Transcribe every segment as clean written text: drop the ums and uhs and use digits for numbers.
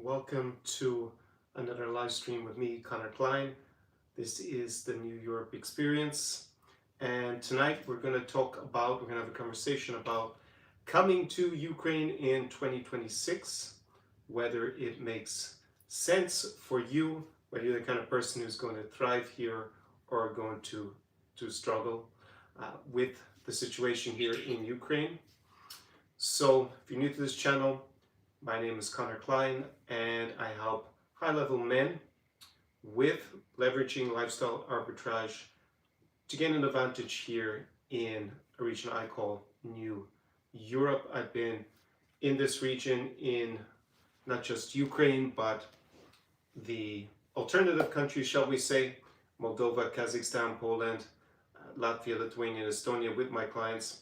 welcome to another live stream with me, Conor Klein. This is the New Europe Experience, and tonight we're going to have a conversation about coming to Ukraine in 2026, whether it makes sense for you, whether you're the kind of person who's going to thrive here or going to struggle with the situation here in Ukraine. So if you're new to this channel, my name is Conor Klein, and I help high-level men with leveraging lifestyle arbitrage to gain an advantage here in a region I call New Europe. I've been in this region in not just Ukraine, but the alternative countries, shall we say, Moldova, Kazakhstan, Poland, Latvia, Lithuania, Estonia with my clients.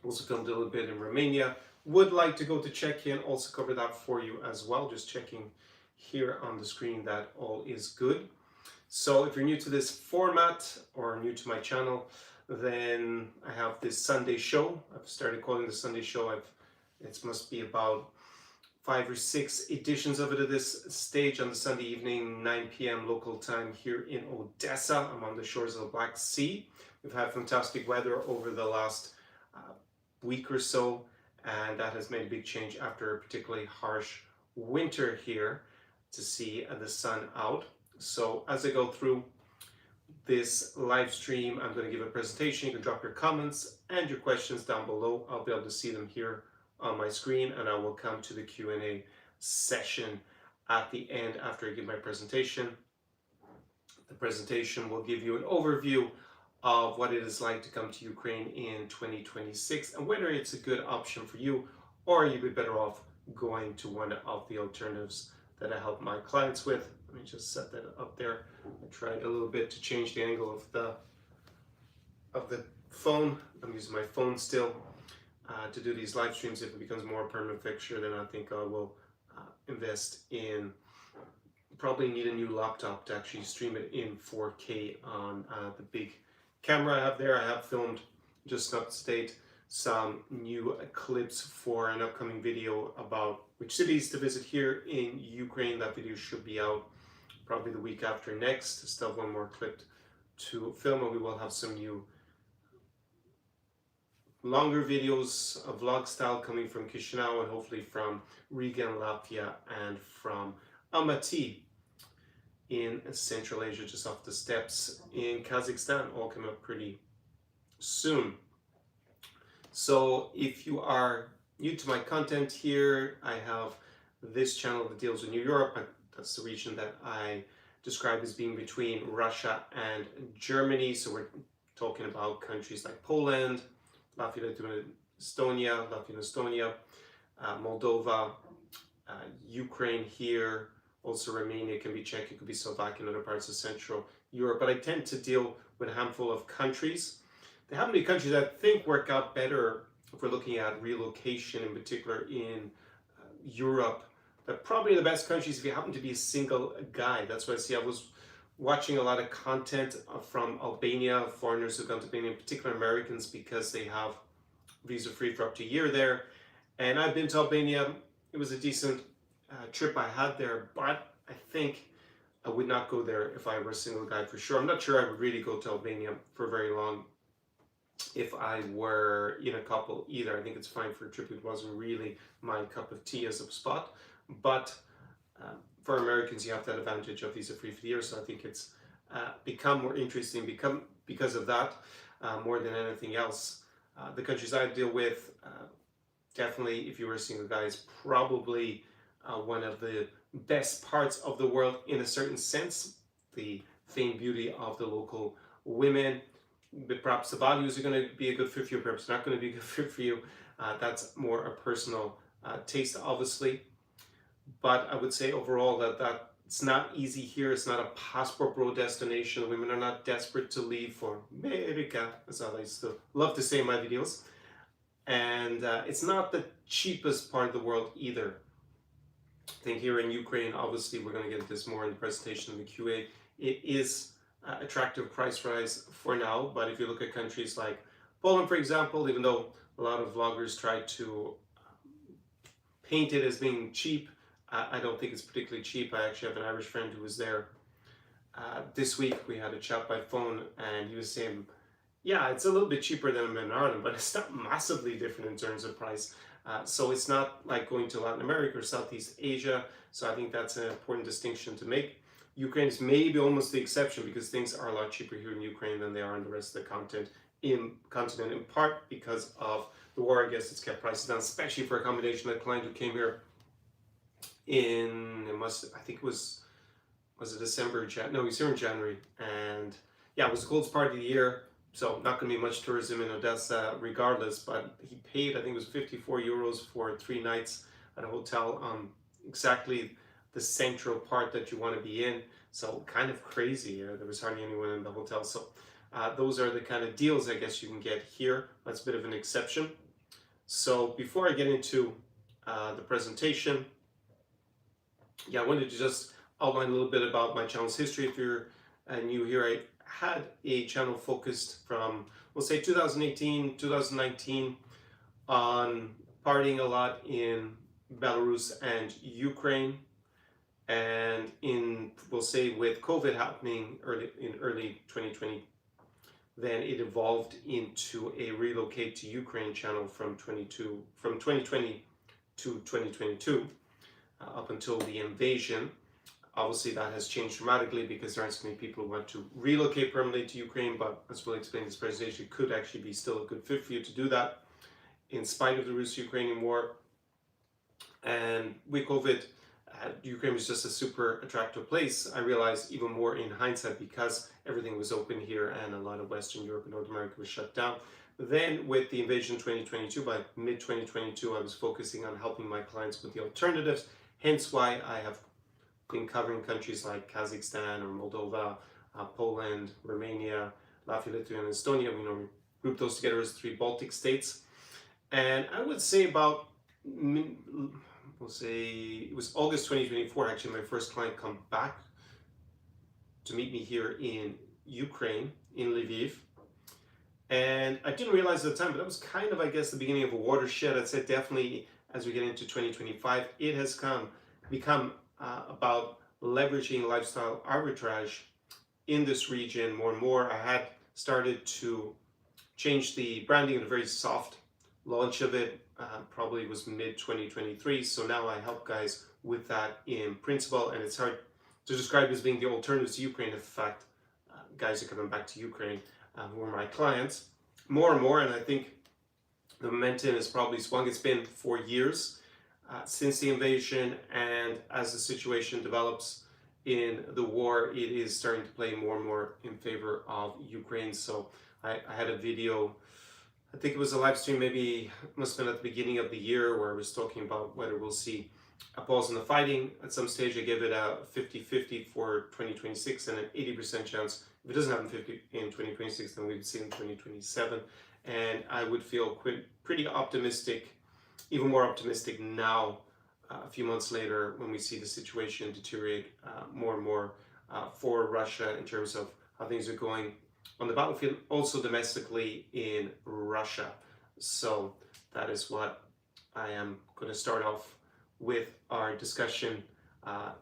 Also filmed a little bit in Romania. Would like to go to Czechia and also cover that for you as well. Just checking here on the screen that all is good. So if you're new to this format or new to my channel, then I have this Sunday show. I've started calling the Sunday show. It must be about 5 or 6 editions of it at this stage on the Sunday evening, 9 p.m. local time here in Odesa. I'm on the shores of the Black Sea. We've had fantastic weather over the last week or so, and that has made a big change after a particularly harsh winter here to see the sun out. So as I go through this live stream, I'm going to give a presentation. You can drop your comments and your questions down below. I'll be able to see them here on my screen, and I will come to the Q&A session at the end after I give my presentation. The presentation will give you an overview of what it is like to come to Ukraine in 2026 and whether it's a good option for you, or you'd be better off going to one of the alternatives that I help my clients with. Let me just set that up there. I tried a little bit to change the angle of the phone. I'm using my phone still to do these live streams. If it becomes more a permanent fixture, then I think I will invest in, probably need a new laptop to actually stream it in 4K on the big camera I have there. I have filmed, just up to date, some new clips for an upcoming video about which cities to visit here in Ukraine. That video should be out probably the week after next. Still have one more clip to film, and we will have some new longer videos, vlog style, coming from Chișinău and hopefully from Riga in Latvia and from Almaty in Central Asia, just off the steppes in Kazakhstan, all coming up pretty soon. So if you are new to my content here, I have this channel that deals with New Europe. That's the region that I describe as being between Russia and Germany. So we're talking about countries like Poland, Latvia, Estonia, Moldova, Ukraine here. Also Romania, can be Czech, it could be Slovakia, and other parts of Central Europe. But I tend to deal with a handful of countries. There happen to be countries that I think work out better if we're looking at relocation, in particular in Europe. They're probably the best countries if you happen to be a single guy. That's what I see. I was watching a lot of content from Albania, foreigners who've gone to Albania, in particular Americans, because they have visa-free for up to a year there. And I've been to Albania. It was a decent trip I had there, but I think I would not go there if I were a single guy for sure. I'm not sure I would really go to Albania for very long if I were in a couple either. I think it's fine for a trip. It wasn't really my cup of tea as a spot, but for Americans, you have that advantage of visa-free for the year, so I think it's become more interesting because of that, more than anything else. The countries I deal with, definitely, if you were a single guy, is probably one of the best parts of the world in a certain sense. The fame, beauty of the local women, but perhaps the values are going to be a good fit for you, perhaps not going to be a good fit for you. That's more a personal taste, obviously. But I would say overall that it's not easy here. It's not a passport bro destination. Women are not desperate to leave for America, as I used to love to say in my videos. And it's not the cheapest part of the world either. I think here in Ukraine, obviously, we're going to get this more in the presentation of the QA. It is attractive price rise for now, but if you look at countries like Poland, for example, even though a lot of vloggers try to paint it as being cheap, I don't think it's particularly cheap. I actually have an Irish friend who was there this week. We had a chat by phone, and he was saying, yeah, it's a little bit cheaper than in Ireland, but it's not massively different in terms of price. So it's not like going to Latin America or Southeast Asia. So I think that's an important distinction to make. Ukraine is maybe almost the exception because things are a lot cheaper here in Ukraine than they are in the rest of the continent, in part because of the war. I guess it's kept prices down, especially for accommodation. A client who came here in, I think it was it December, no, he's here in January, and yeah, it was the coldest part of the year, so not going to be much tourism in Odesa regardless, but he paid, I think it was 54 euros for 3 nights at a hotel on exactly the central part that you want to be in, so kind of crazy. There was hardly anyone in the hotel, so those are the kind of deals I guess you can get here. That's a bit of an exception. So before I get into the presentation, yeah, I wanted to just outline a little bit about my channel's history. If you're new here, I had a channel focused from, we'll say 2018, 2019 on partying a lot in Belarus and Ukraine. And we'll say with COVID happening early 2020, then it evolved into a relocate to Ukraine channel from 2020 to 2022 up until the invasion. Obviously that has changed dramatically because there aren't so many people who want to relocate permanently to Ukraine, but as we'll explain in this presentation, it could actually be still a good fit for you to do that in spite of the Russo-Ukrainian war. And with COVID, Ukraine was just a super attractive place. I realized even more in hindsight because everything was open here and a lot of Western Europe and North America was shut down. Then with the invasion 2022, by mid-2022, I was focusing on helping my clients with the alternatives, hence why I have been covering countries like Kazakhstan or Moldova, Poland, Romania, Latvia, Lithuania, and Estonia. We normally group those together as 3 Baltic states. And I would say about, we'll say it was August 2024, actually my first client come back to meet me here in Ukraine, in Lviv. And I didn't realize at the time, but that was kind of, I guess, the beginning of a watershed. I'd say definitely as we get into 2025, it has become about leveraging lifestyle arbitrage in this region more and more. I had started to change the branding in a very soft launch of it, probably was mid-2023. So now I help guys with that in principle, and it's hard to describe as being the alternatives to Ukraine. In fact, guys are coming back to Ukraine who are my clients more and more, and I think the momentum is probably swung. It's been 4 years since the invasion, and as the situation develops in the war, it is starting to play more and more in favor of Ukraine. So I had a video, I think it was a live stream, maybe must have been at the beginning of the year, where I was talking about whether we'll see a pause in the fighting. At some stage I gave it a 50-50 for 2026 and an 80% chance. If it doesn't happen in 2026, then we'd see it in 2027. And I would feel pretty optimistic, even more optimistic now, a few months later, when we see the situation deteriorate more and more for Russia in terms of how things are going on the battlefield, also domestically in Russia. So that is what I am going to start off with our discussion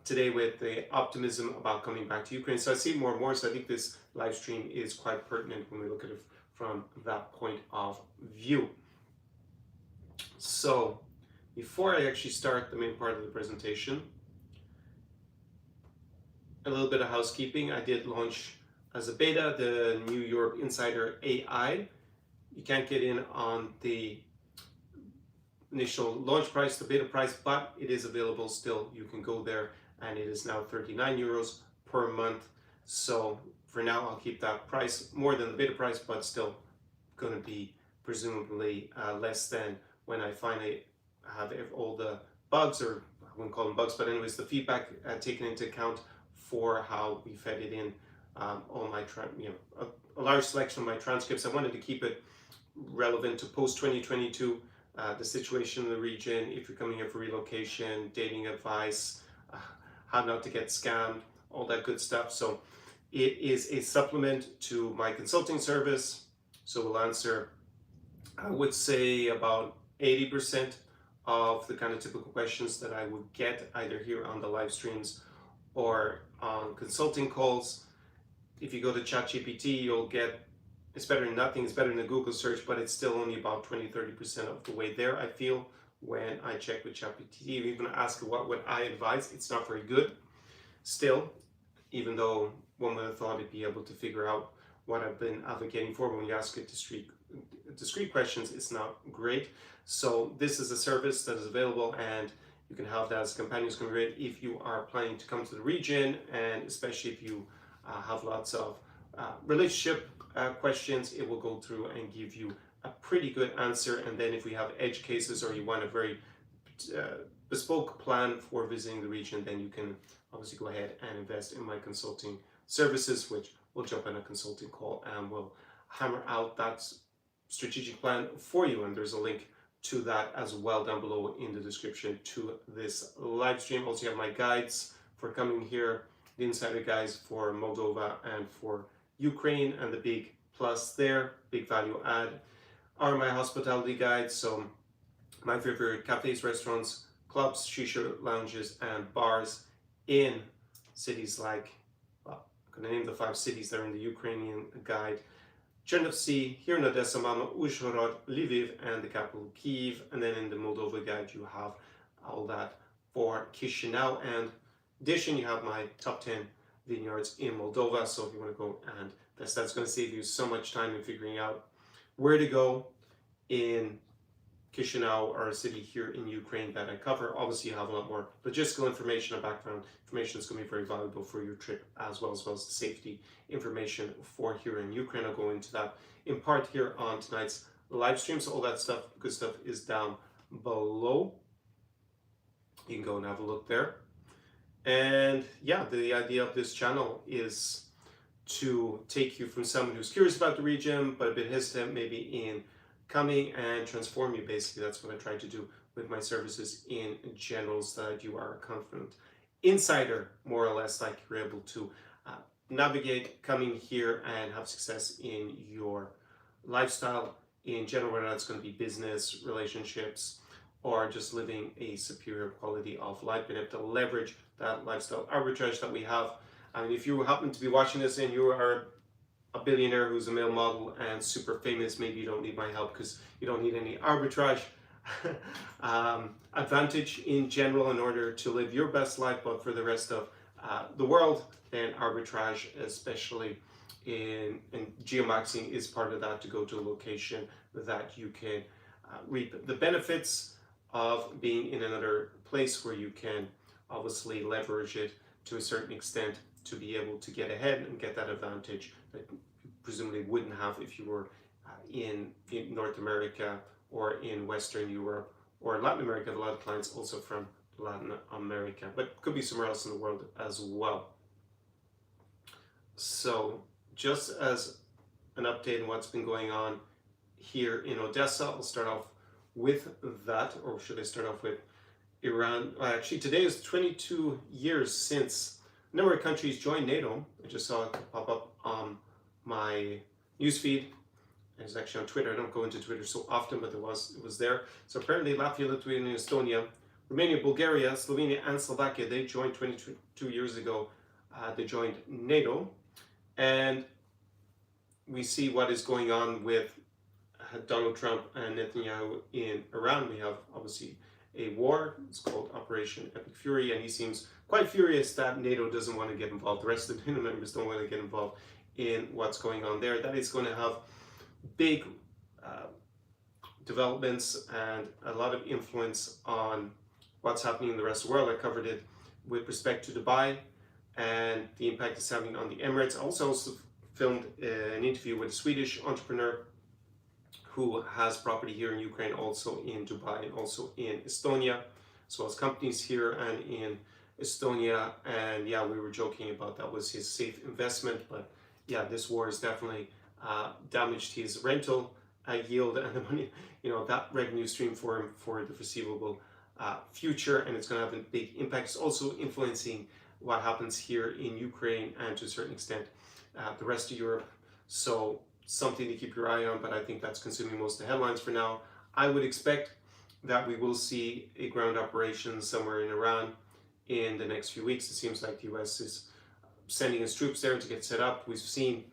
today, with the optimism about coming back to Ukraine. So I see more and more, so I think this live stream is quite pertinent when we look at it from that point of view. So before I actually start the main part of the presentation, a little bit of housekeeping. I did launch as a beta the New Europe Insider AI. You can't get in on the initial launch price, the beta price, but it is available still. You can go there, and it is now 39 euros per month. So for now, I'll keep that price, more than the beta price, but still going to be presumably less than when I finally have all the bugs, or I wouldn't call them bugs, but anyways, the feedback taken into account for how we fed it in all my, a large selection of my transcripts. I wanted to keep it relevant to post 2022, the situation in the region, if you're coming here for relocation, dating advice, how not to get scammed, all that good stuff. So it is a supplement to my consulting service. So we'll answer, I would say, about 80% of the kind of typical questions that I would get either here on the live streams or on consulting calls. If you go to ChatGPT, you'll get, it's better than nothing, it's better than a Google search, but it's still only about 20-30% of the way there, I feel, when I check with ChatGPT. Even ask what would I advise, it's not very good. Still, even though one would have thought it'd be able to figure out what I've been advocating for when you ask it discrete questions, it's not great. So this is a service that is available, and you can have that as a companion. Great if you are planning to come to the region, and especially if you have lots of relationship questions, it will go through and give you a pretty good answer. And then if we have edge cases or you want a very bespoke plan for visiting the region, then you can obviously go ahead and invest in my consulting services, which we'll jump on a consulting call and we'll hammer out that strategic plan for you. And there's a link to that as well down below in the description to this live stream. Also, you have my guides for coming here, the insider guides for Moldova and for Ukraine, and the big plus there, big value add, are my hospitality guides. So my favorite cafes, restaurants, clubs, shisha lounges, and bars in cities like, well, I'm going to name the 5 cities that are in the Ukrainian guide. Chernovtsi, here in Odesa, Mama, Uzhhorod, Lviv, and the capital Kyiv. And then in the Moldova guide, you have all that for Chișinău. And in addition, you have my top 10 vineyards in Moldova. So if you want to go and that's going to save you so much time in figuring out where to go in Chișinău, or a city here in Ukraine that I cover. Obviously, you have a lot more logistical information and background information that's going to be very valuable for your trip, as well as the safety information for here in Ukraine. I'll go into that in part here on tonight's live stream. So all that stuff, good stuff, is down below. You can go and have a look there. And yeah, the idea of this channel is to take you from someone who's curious about the region, but a bit hesitant maybe in coming, and transform you. Basically, that's what I try to do with my services in general, so that you are a confident insider, more or less, like you're able to navigate coming here and have success in your lifestyle in general, whether that's going to be business, relationships, or just living a superior quality of life, being able to leverage that lifestyle arbitrage that we have. I mean, if you happen to be watching this and you are a billionaire who's a male model and super famous, maybe you don't need my help because you don't need any arbitrage advantage in general in order to live your best life. But for the rest of the world, then arbitrage, especially in geomaxing, is part of that, to go to a location that you can reap the benefits of being in another place where you can obviously leverage it to a certain extent to be able to get ahead and get that advantage that you presumably wouldn't have if you were in North America or in Western Europe or Latin America. A lot of clients also from Latin America, but could be somewhere else in the world as well. So just as an update on what's been going on here in Odesa, I'll start off with that, or should I start off with Iran? Well, actually, today is 22 years since a number of countries joined NATO. I just saw it pop up on my newsfeed. It's actually on Twitter. I don't go into Twitter so often, but it was there. So apparently Latvia, Lithuania, Estonia, Romania, Bulgaria, Slovenia, and Slovakia, they joined 22 years ago. They joined NATO. And we see what is going on with Donald Trump and Netanyahu in Iran. We have obviously a war. It's called Operation Epic Fury, and he seems quite furious that NATO doesn't want to get involved. The rest of the NATO members don't want to get involved in what's going on there. That is going to have big developments and a lot of influence on what's happening in the rest of the world. I covered it with respect to Dubai and the impact it's having on the Emirates. I also filmed an interview with a Swedish entrepreneur who has property here in Ukraine, also in Dubai, and also in Estonia, as well as companies here and in Estonia. And yeah, we were joking about that was his safe investment, but yeah, this war has definitely damaged his rental yield and the money, that revenue stream for him for the foreseeable future, and it's going to have a big impact. It's also influencing what happens here in Ukraine and to a certain extent the rest of Europe. So something to keep your eye on, but I think that's consuming most of the headlines for now. I would expect that we will see a ground operation somewhere in Iran in the next few weeks. It seems like the US is sending its troops there to get set up. We've seen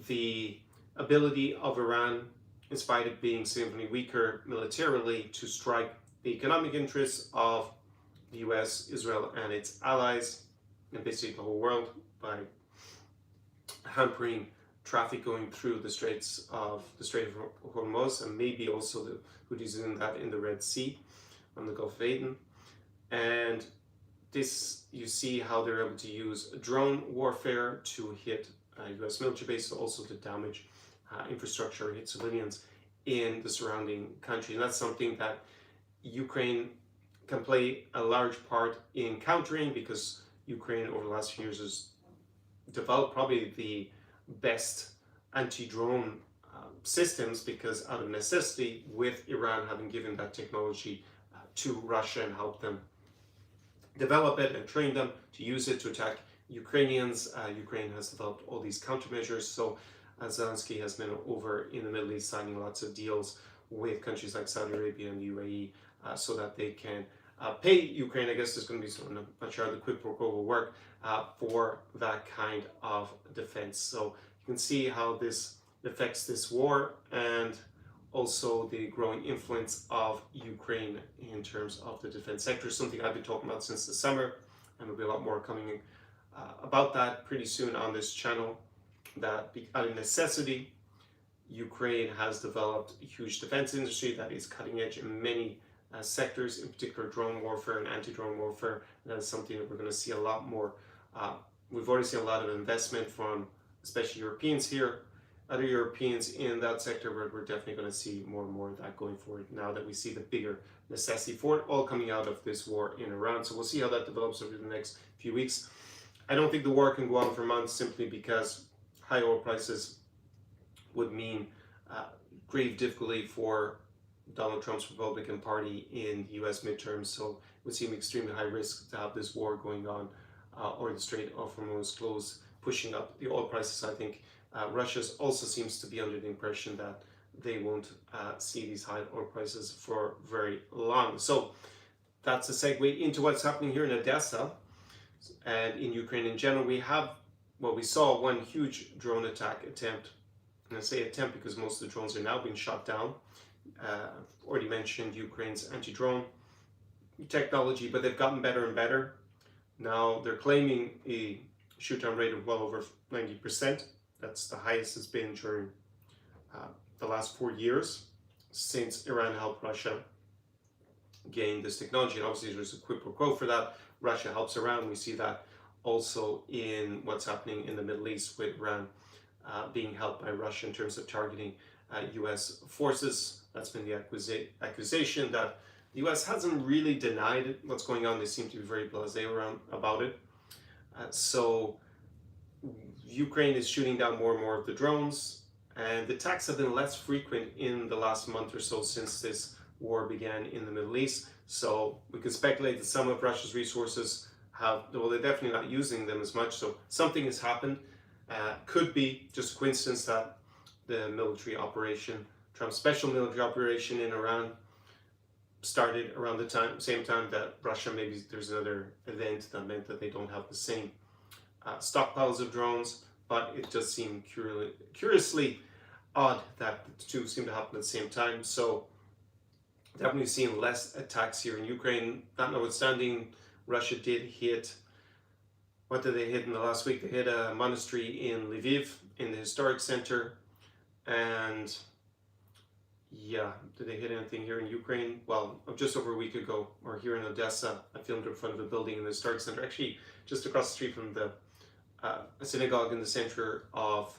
the ability of Iran, in spite of being significantly weaker militarily, to strike the economic interests of the US, Israel, and its allies, and basically the whole world, by hampering traffic going through the Strait of Hormuz, and maybe also the Houthis doing that in the Red Sea, on the Gulf of Aden. And this, you see how they're able to use drone warfare to hit US military bases, also to damage infrastructure, hit civilians in the surrounding country. And that's something that Ukraine can play a large part in countering, because Ukraine over the last few years has developed probably the best anti-drone systems, because out of necessity, with Iran having given that technology to Russia and helped them develop it and train them to use it to attack Ukrainians. Ukraine has developed all these countermeasures. So Zelensky has been over in the Middle East signing lots of deals with countries like Saudi Arabia and the UAE so that they can pay Ukraine. I guess there's going to be some, I'm not sure how the quid pro quo will work for that kind of defense. So you can see how this affects this war, and also the growing influence of Ukraine in terms of the defense sector, something I've been talking about since the summer, and there'll be a lot more coming about that pretty soon on this channel. That out of necessity, Ukraine has developed a huge defense industry that is cutting edge in many sectors, in particular drone warfare and anti-drone warfare. And that is something that we're going to see a lot more. We've already seen a lot of investment from especially Europeans here, other Europeans in that sector, but we're definitely going to see more and more of that going forward now that we see the bigger necessity for it, all coming out of this war in Iran. So we'll see how that develops over the next few weeks. I don't think the war can go on for months, simply because high oil prices would mean grave difficulty for Donald Trump's Republican Party in the US midterms. So it would seem extremely high risk to have this war going on, or the Strait of Hormuz closed, pushing up the oil prices. I think Russia also seems to be under the impression that they won't see these high oil prices for very long. So that's a segue into what's happening here in Odesa and in Ukraine in general. We saw one huge drone attack attempt, and I say attempt because most of the drones are now being shot down. I've already mentioned Ukraine's anti-drone technology, but they've gotten better and better. Now they're claiming a shoot-down rate of well over 90%. That's the highest it's been during the last 4 years since Iran helped Russia gain this technology. And obviously there's a quid pro quo for that. Russia helps Iran. We see that also in what's happening in the Middle East, with Iran being helped by Russia in terms of targeting US forces. That's been the accusation that the US hasn't really denied what's going on. They seem to be very blasé about it. So Ukraine is shooting down more and more of the drones, and the attacks have been less frequent in the last month or so since this war began in the Middle East. So we can speculate that some of Russia's resources well, they're definitely not using them as much. So something has happened. Could be just a coincidence that the military operation, Trump's special military operation in Iran, started around the same time that Russia. Maybe there's another event that meant that they don't have the same stockpiles of drones, but it does seem curiously odd that the two seem to happen at the same time. So definitely seeing less attacks here in Ukraine. That notwithstanding, Russia did hit, what did they hit in the last week? They hit a monastery in Lviv, in the historic center. And yeah, did they hit anything here in Ukraine? Well, just over a week ago, or here in Odesa, I filmed in front of a building in the historic center, actually just across the street from the a synagogue in the center of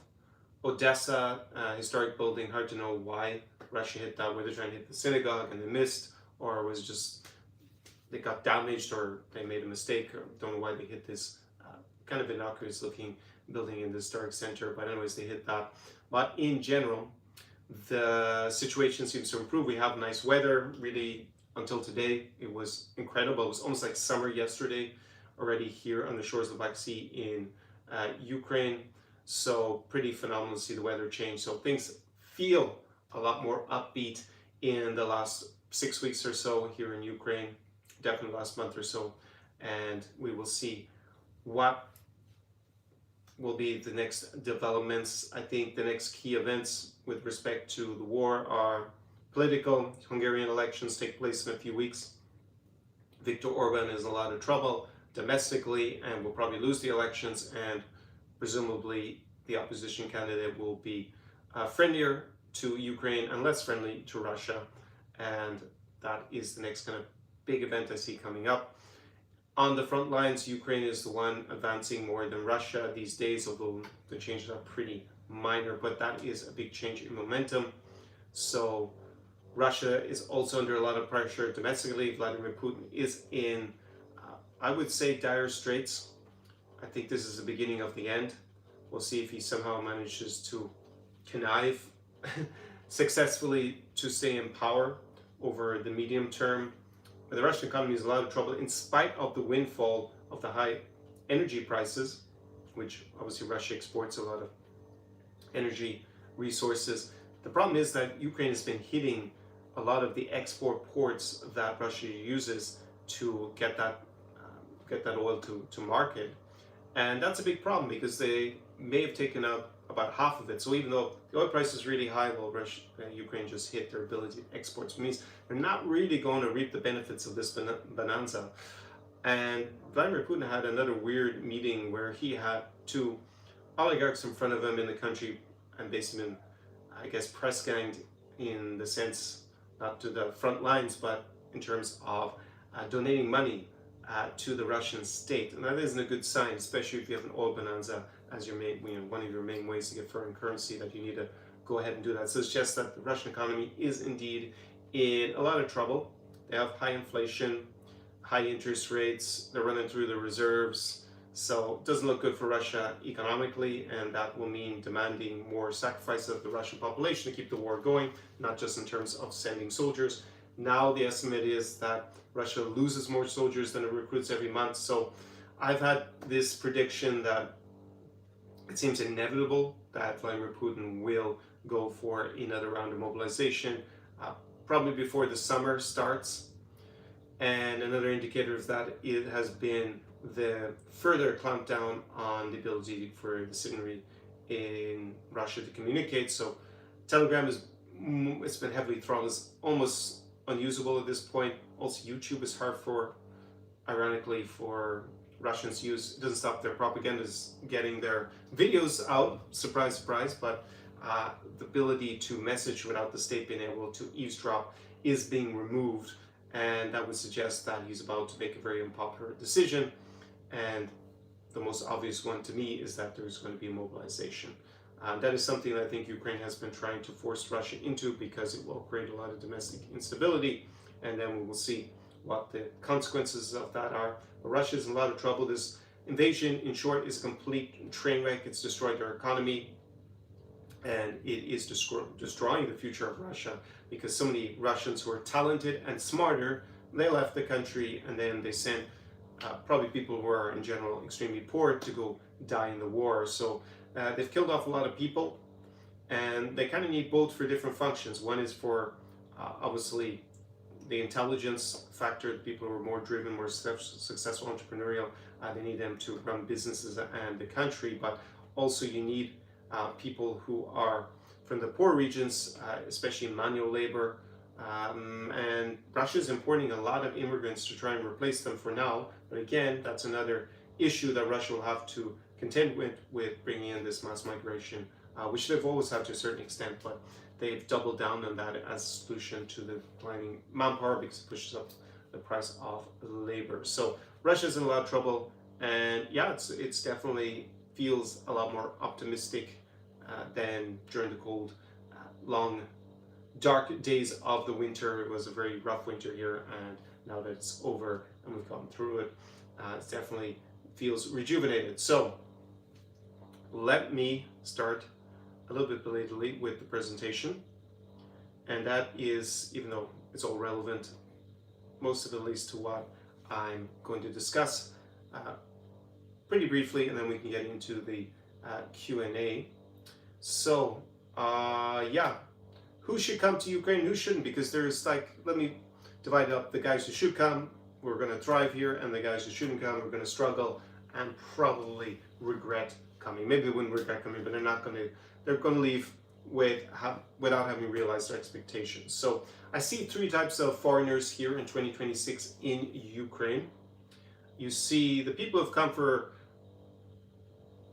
Odesa, historic building. Hard to know why Russia hit that, whether they're trying to hit the synagogue and they missed, or it was just they got damaged, or they made a mistake, or don't know why they hit this kind of innocuous looking building in the historic center. But anyways, they hit that. But in general, the situation seems to improve. We have nice weather, really, until today. It was incredible. It was almost like summer yesterday already here on the shores of the Black Sea in Ukraine. So pretty phenomenal to see the weather change. So things feel a lot more upbeat in the last 6 weeks or so here in Ukraine, definitely last month or so, and we will see what will be the next developments. I think the next key events with respect to the war are political. Hungarian elections take place in a few weeks. Viktor Orban is in a lot of trouble domestically and will probably lose the elections, and presumably the opposition candidate will be friendlier to Ukraine and less friendly to Russia, and that is the next kind of big event I see coming up. On the front lines, Ukraine is the one advancing more than Russia these days, although the changes are pretty minor, but that is a big change in momentum. So Russia is also under a lot of pressure domestically. Vladimir Putin is in, I would say, dire straits. I think this is the beginning of the end. We'll see if he somehow manages to connive successfully to stay in power over the medium term. But the Russian economy is in a lot of trouble in spite of the windfall of the high energy prices, which obviously Russia exports a lot of energy resources. The problem is that Ukraine has been hitting a lot of the export ports that Russia uses to get that oil to market, and that's a big problem because they may have taken out about half of it. So even though the oil price is really high, well, Ukraine just hit their ability to export. So it means they're not really going to reap the benefits of this bonanza. And Vladimir Putin had another weird meeting where he had two oligarchs in front of him in the country and basically been, I guess, press ganged in the sense, not to the front lines, but in terms of donating money to the Russian state. And that isn't a good sign, especially if you have an oil bonanza as your main, one of your main ways to get foreign currency, that you need to go ahead and do that. So it's just that the Russian economy is indeed in a lot of trouble. They have high inflation, high interest rates, they're running through the reserves. So it doesn't look good for Russia economically, and that will mean demanding more sacrifices of the Russian population to keep the war going, not just in terms of sending soldiers. Now the estimate is that Russia loses more soldiers than it recruits every month. So I've had this prediction that it seems inevitable that Vladimir Putin will go for another round of mobilization, probably before the summer starts. And another indicator of that, it has been the further clampdown on the ability for the citizenry in Russia to communicate. So Telegram it's been heavily throttled, it's almost unusable at this point. Also YouTube is hard ironically, for Russians to use. It doesn't stop their propagandists getting their videos out, surprise, surprise, but the ability to message without the state being able to eavesdrop is being removed, and that would suggest that he's about to make a very unpopular decision. And the most obvious one to me is that there's going to be mobilization. That is something that I think Ukraine has been trying to force Russia into, because it will create a lot of domestic instability, and then we will see what the consequences of that are. But Russia is in a lot of trouble. This invasion, in short, is a complete train wreck. It's destroyed their economy, and it is destroying the future of Russia, because so many Russians who are talented and smarter, they left the country, and then they sent probably people who are in general extremely poor to go die in the war. So they've killed off a lot of people, and they kind of need both for different functions. One is for obviously the intelligence factor, the people who are more driven, more successful, entrepreneurial. They need them to run businesses and the country, but also you need people who are from the poor regions, especially manual labor. And Russia is importing a lot of immigrants to try and replace them for now. But again, that's another issue that Russia will have to contend with bringing in this mass migration, which they've always had to a certain extent, but they've doubled down on that as a solution to the declining manpower, because it pushes up the price of labor. So Russia's in a lot of trouble, and yeah, it's definitely feels a lot more optimistic than during the cold, long, dark days of the winter. It was a very rough winter here, and now that it's over and we've gone through it, it definitely feels rejuvenated. So let me start a little bit belatedly with the presentation, and that is, even though it's all relevant, most of it leads to what I'm going to discuss pretty briefly, and then we can get into the Q&A. So yeah, who should come to Ukraine, who shouldn't, because there's like, let me divide up the guys who should come, we're going to thrive here, and the guys who shouldn't come, we're going to struggle and probably regret coming. Maybe they wouldn't regret coming, but they're going to leave without having realized their expectations. So I see three types of foreigners here in 2026 in Ukraine. You see the people who've come for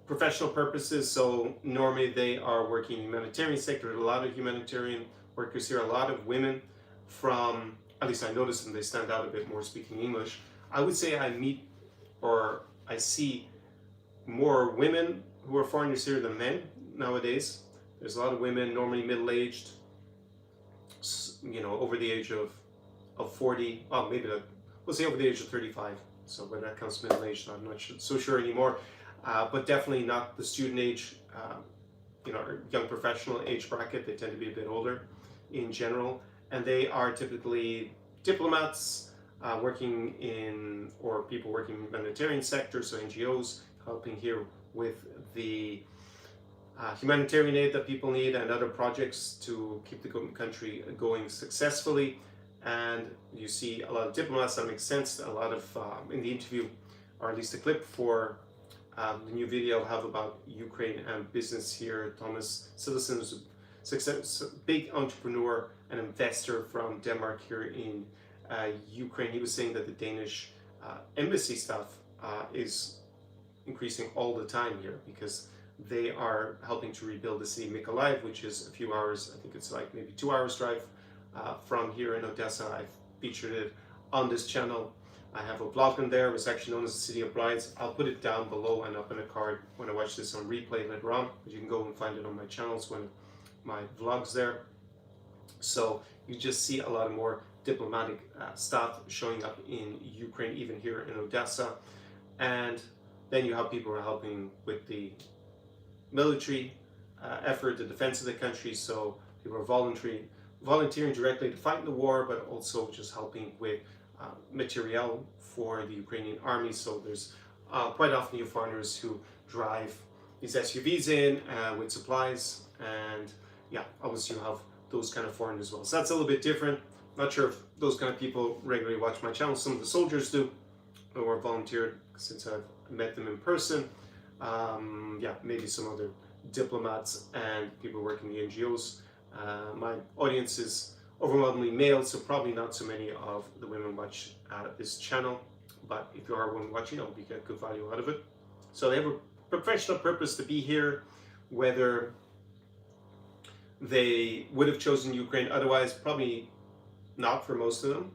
professional purposes, so normally they are working in the humanitarian sector. There are a lot of humanitarian workers here, a lot of women from, at least I notice them, they stand out a bit more speaking English. I would say I see more women who are foreigners here than men nowadays. There's a lot of women, normally middle-aged, over the age of 40, well, maybe we'll say over the age of 35. So when that counts middle-aged, I'm not so sure anymore. But definitely not the student age, young professional age bracket. They tend to be a bit older in general. And they are typically diplomats working in, or people working in the humanitarian sector, so NGOs, helping here with the humanitarian aid that people need and other projects to keep the country going successfully. And you see a lot of diplomats, that makes sense. A lot of, in the interview, or at least a clip for the new video I'll have about Ukraine and business here. Thomas Citizen is a big entrepreneur and investor from Denmark here in Ukraine. He was saying that the Danish embassy staff is increasing all the time here because they are helping to rebuild the city of Mykolaiv, which is a few hours, I think it's like maybe 2 hours drive from here in Odesa. I've featured it on this channel. I have a blog in there. It's actually known as the City of Brides. I'll put it down below and up in a card when I watch this on replay later on. But you can go and find it on my channels when my vlogs there. So you just see a lot of more diplomatic staff showing up in Ukraine, even here in Odesa. And then you have people who are helping with the military effort, the defense of the country. So people are volunteering directly to fight in the war, but also just helping with materiel for the Ukrainian army. So there's quite often you foreigners who drive these SUVs in with supplies, and yeah, obviously you have those kind of foreigners as well. So that's a little bit different. Not sure if those kind of people regularly watch my channel. Some of the soldiers do, or volunteered since I've met them in person. Yeah, maybe some other diplomats and people working in the NGOs. My audience is overwhelmingly male, so probably not so many of the women watch this channel. But if you are a woman watching, I hope you get good value out of it. So they have a professional purpose to be here, whether they would have chosen Ukraine otherwise, probably not for most of them.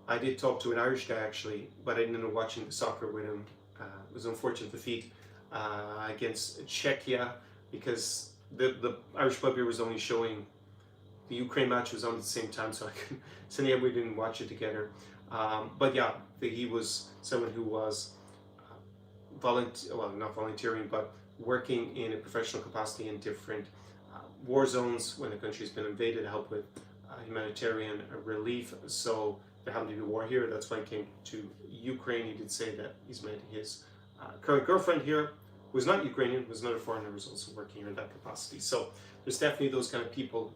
I did talk to an Irish guy actually, but I didn't end up watching the soccer with him. It was an unfortunate defeat against Czechia, because the Irish pub here was only showing the Ukraine match was on at the same time, so we didn't watch it together. But yeah, he was someone who was not volunteering, but working in a professional capacity in different war zones when the country's been invaded to help with humanitarian relief. So there happened to be a war here. That's why he came to Ukraine. He did say that he's met his current girlfriend here, who is not Ukrainian, was another foreigner who was also working here in that capacity. So there's definitely those kind of people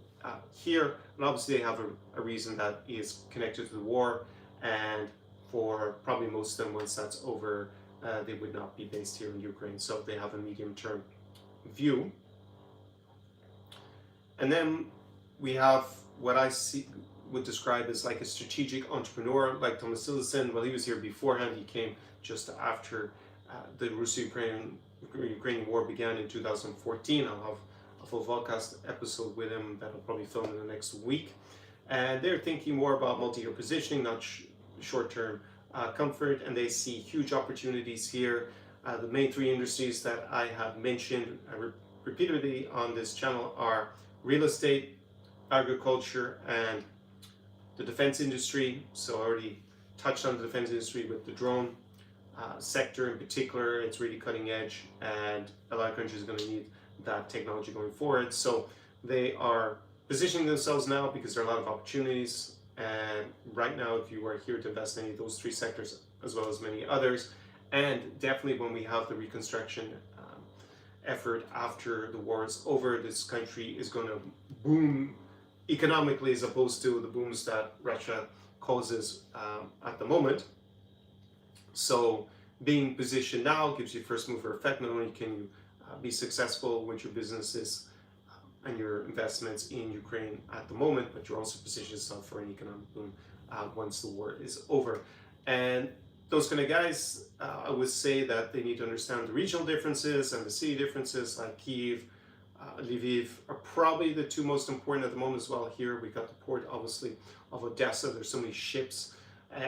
here, and obviously they have a reason that is connected to the war, and for probably most of them, once that's over, they would not be based here in Ukraine, so they have a medium-term view. And then we have what I would describe as like a strategic entrepreneur, like Thomas Citizen. Well, he was here beforehand. He came just after the Russo-Ukrainian war began in 2014. I'll have a full vodcast episode with him that I'll probably film in the next week. And they're thinking more about multi-year positioning, not short-term comfort, and they see huge opportunities here. The main three industries that I have mentioned repeatedly on this channel are real estate, agriculture, and the defense industry. So I already touched on the defense industry with the drone sector in particular. It's really cutting edge, and a lot of countries are going to need that technology going forward. So they are positioning themselves now because there are a lot of opportunities. And right now, if you are here to invest in any of those three sectors, as well as many others, and definitely when we have the reconstruction effort after the war is over, this country is going to boom economically, as opposed to the booms that Russia causes at the moment. So being positioned now gives you first mover effect. Not only can you be successful with your businesses and your investments in Ukraine at the moment, but you're also positioning yourself for an economic boom once the war is over. And those kind of guys, I would say that they need to understand the regional differences and the city differences, like Kyiv, Lviv are probably the two most important at the moment as well. Here we got the port, obviously, of Odesa. There's so many ships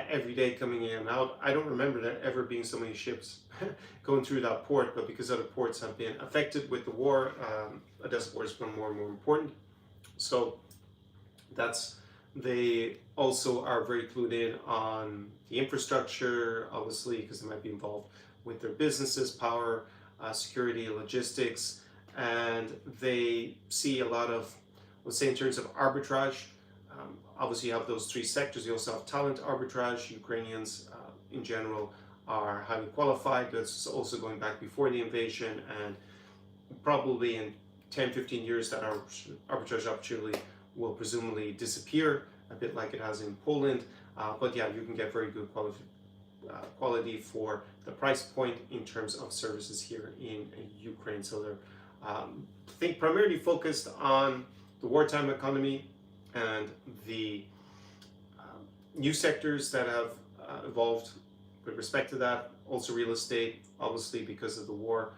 every day coming in and out. I don't remember there ever being so many ships going through that port, but because other ports have been affected with the war, Odessa port has become more and more important. So they also are very clued in on the infrastructure, obviously, because they might be involved with their businesses, power, security, logistics, and they see a lot of, let's say, in terms of arbitrage. Obviously, you have those three sectors. You also have talent arbitrage. Ukrainians, in general, are highly qualified. That's also going back before the invasion, and probably in 10-15 years, that arbitrage opportunity will presumably disappear, a bit like it has in Poland. But yeah, you can get very good quality for the price point in terms of services here in Ukraine. So they're, I think, primarily focused on the wartime economy and the new sectors that have evolved with respect to that. Also real estate, obviously, because of the war.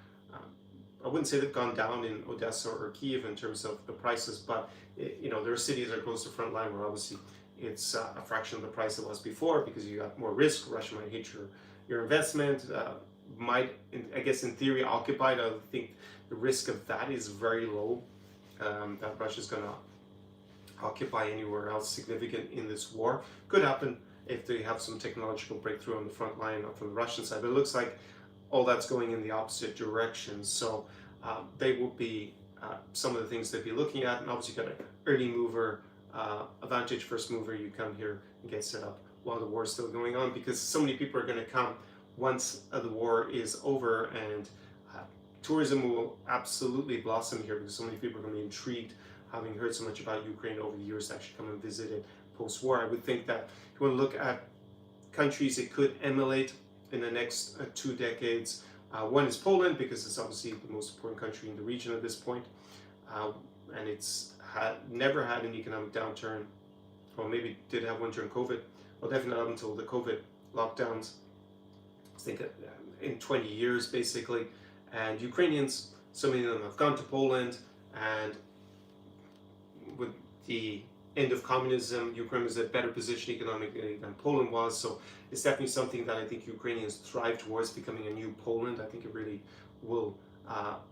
I wouldn't say they've gone down in Odessa or Kyiv in terms of the prices, but there are cities that are close to the front line where obviously it's a fraction of the price it was before, because you got more risk. Russia might hit your investment, might, I guess, in theory, occupy it. I think the risk of that is very low, that Russia's going to occupy anywhere else significant in this war. Could happen if they have some technological breakthrough on the front line from the Russian side, but it looks like all that's going in the opposite direction. So they will be some of the things they'll be looking at, and obviously got an early mover advantage, first mover. You come here and get set up while the war is still going on, because so many people are going to come once the war is over, and tourism will absolutely blossom here, because so many people are going to be intrigued, having heard so much about Ukraine over the years, to actually come and visit it post-war. I would think that if you want to look at countries it could emulate in the next 2 decades, one is Poland, because it's obviously the most important country in the region at this point, and it's never had an economic downturn. Well, maybe did have one during COVID, well, definitely not until the COVID lockdowns, I think in 20 years basically. And Ukrainians, so many of them have gone to Poland, and with the end of communism, Ukraine was in a better position economically than Poland was. So it's definitely something that I think Ukrainians thrive towards, becoming a new Poland. I think it really will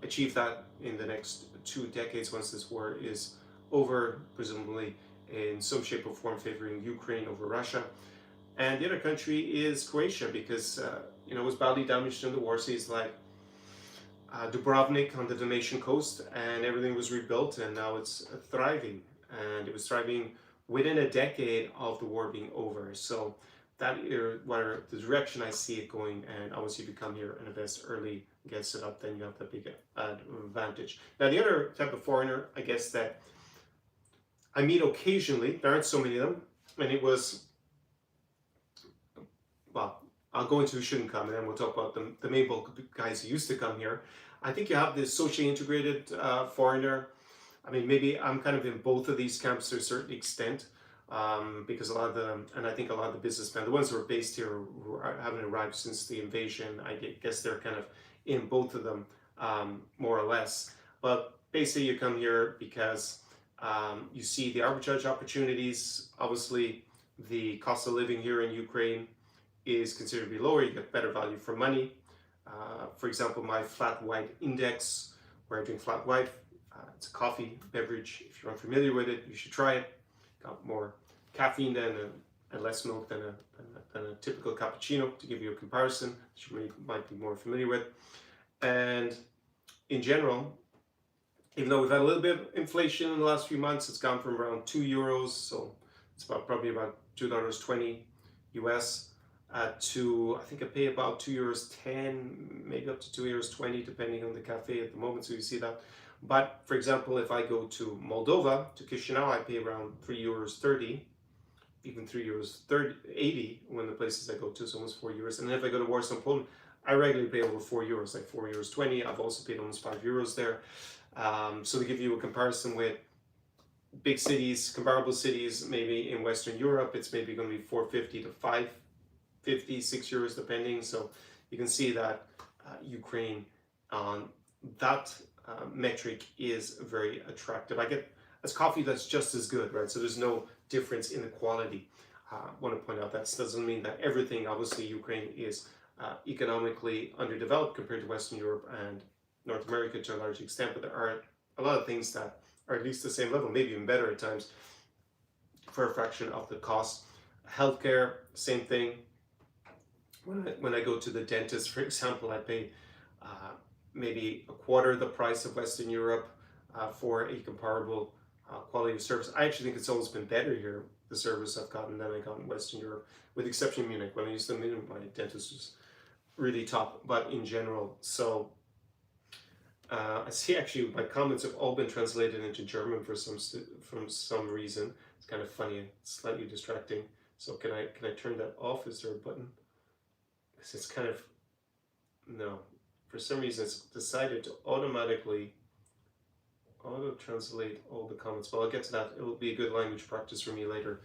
achieve that in the next 2 decades once this war is over, presumably in some shape or form favoring Ukraine over Russia. And the other country is Croatia, because it was badly damaged in the war. So it's like Dubrovnik on the Dalmatian coast, and everything was rebuilt, and now it's thriving. And it was thriving within a decade of the war being over. So that is where the direction I see it going. And obviously, if you come here and invest early, get set up, then you have that big advantage. Now, the other type of foreigner, I guess, that I meet occasionally, there aren't so many of them, and it was, well, I'll go into who shouldn't come, and then we'll talk about the main bulk of guys who used to come here. I think you have this socially integrated foreigner. I mean, maybe I'm kind of in both of these camps to a certain extent, because I think a lot of the businessmen, the ones who are based here, who haven't arrived since the invasion, I guess they're kind of in both of them, more or less. But basically, you come here because you see the arbitrage opportunities. Obviously, the cost of living here in Ukraine is considerably lower. You get better value for money. For example, my flat white index, where I drink flat white, it's a coffee beverage. If you're unfamiliar with it, you should try it. Got more caffeine and less milk than a typical cappuccino, to give you a comparison that you might be more familiar with. And in general, even though we've had a little bit of inflation in the last few months, it's gone from around €2, so it's probably about $2.20 US. I think I pay about €2.10, maybe up to €2.20, depending on the cafe at the moment. So you see that. But for example, if I go to Moldova, to Chișinău, I pay around €3.30, even €3.80 when the places I go to, so almost €4. And then if I go to Warsaw, Poland, I regularly pay over €4, like €4.20. I've also paid almost €5 there. So to give you a comparison with big cities, comparable cities, maybe in Western Europe, it's maybe going to be €4.50 to €5.50, €6 depending. So you can see that Ukraine on that metric is very attractive. I get as coffee that's just as good, right? So there's no difference in the quality. I want to point out that doesn't mean that everything, obviously Ukraine is economically underdeveloped compared to Western Europe and North America to a large extent, but there are a lot of things that are at least the same level, maybe even better at times, for a fraction of the cost. Healthcare, same thing. When I go to the dentist, for example, I pay maybe a quarter the price of Western Europe for a comparable quality of service. I actually think it's always been better here, the service I've gotten, than I got in Western Europe, with the exception of Munich. When I used to Munich, my dentist was really top, but in general. So I see actually my comments have all been translated into German for some reason. It's kind of funny and slightly distracting. So can I turn that off? Is there a button? It's kind of, no, for some reason it's decided to automatically auto-translate all the comments. Well, I'll get to that. It will be a good language practice for me later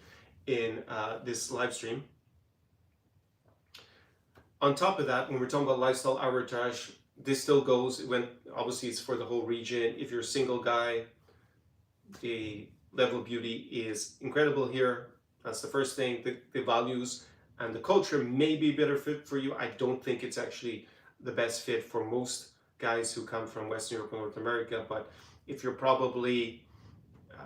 in this live stream. On top of that, when we're talking about lifestyle arbitrage, this still goes when obviously it's for the whole region. If you're a single guy, the level of beauty is incredible here. That's the first thing. The values and the culture may be a better fit for you. I don't think it's actually the best fit for most guys who come from Western Europe and North America. But if you're probably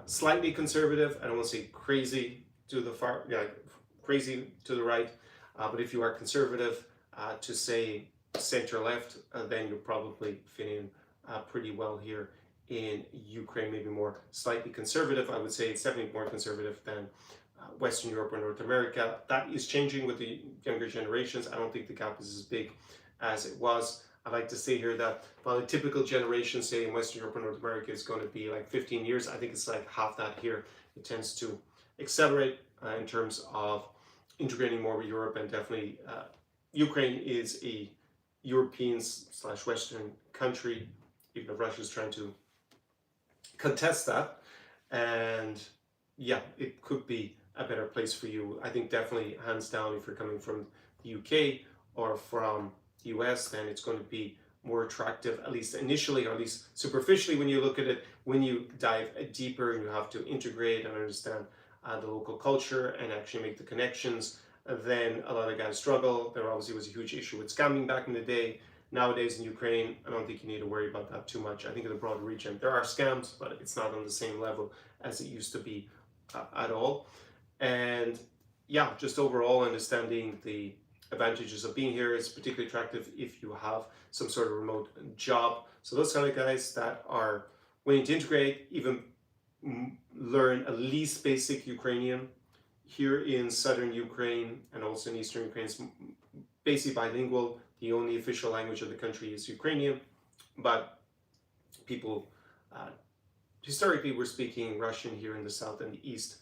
slightly conservative, I don't want to say crazy to the far, crazy to the right, but if you are conservative to say center left, then you'll probably fit in pretty well here in Ukraine. Maybe more slightly conservative. I would say it's definitely more conservative than Western Europe or North America. That is changing with the younger generations. I don't think the gap is as big as it was. I like to say here that while a typical generation, say in Western Europe or North America, is going to be like 15 years, I think it's like half that here. It tends to accelerate in terms of integrating more with Europe, and definitely Ukraine is a European/Western country, even if Russia is trying to contest that. And yeah, it could be a better place for you. I think definitely, hands down, if you're coming from the UK or from the US, then it's going to be more attractive, at least initially, or at least superficially when you look at it. When you dive deeper and you have to integrate and understand the local culture and actually make the connections, then a lot of guys struggle. There obviously was a huge issue with scamming back in the day. Nowadays in Ukraine, I don't think you need to worry about that too much. I think in the broader region, there are scams, but it's not on the same level as it used to be at all. And yeah, just overall understanding the advantages of being here is particularly attractive if you have some sort of remote job. So those kind of guys that are willing to integrate, even learn at least basic Ukrainian. Here in southern Ukraine and also in eastern Ukraine, it's basically bilingual. The only official language of the country is Ukrainian, but people historically were speaking Russian here in the south and the east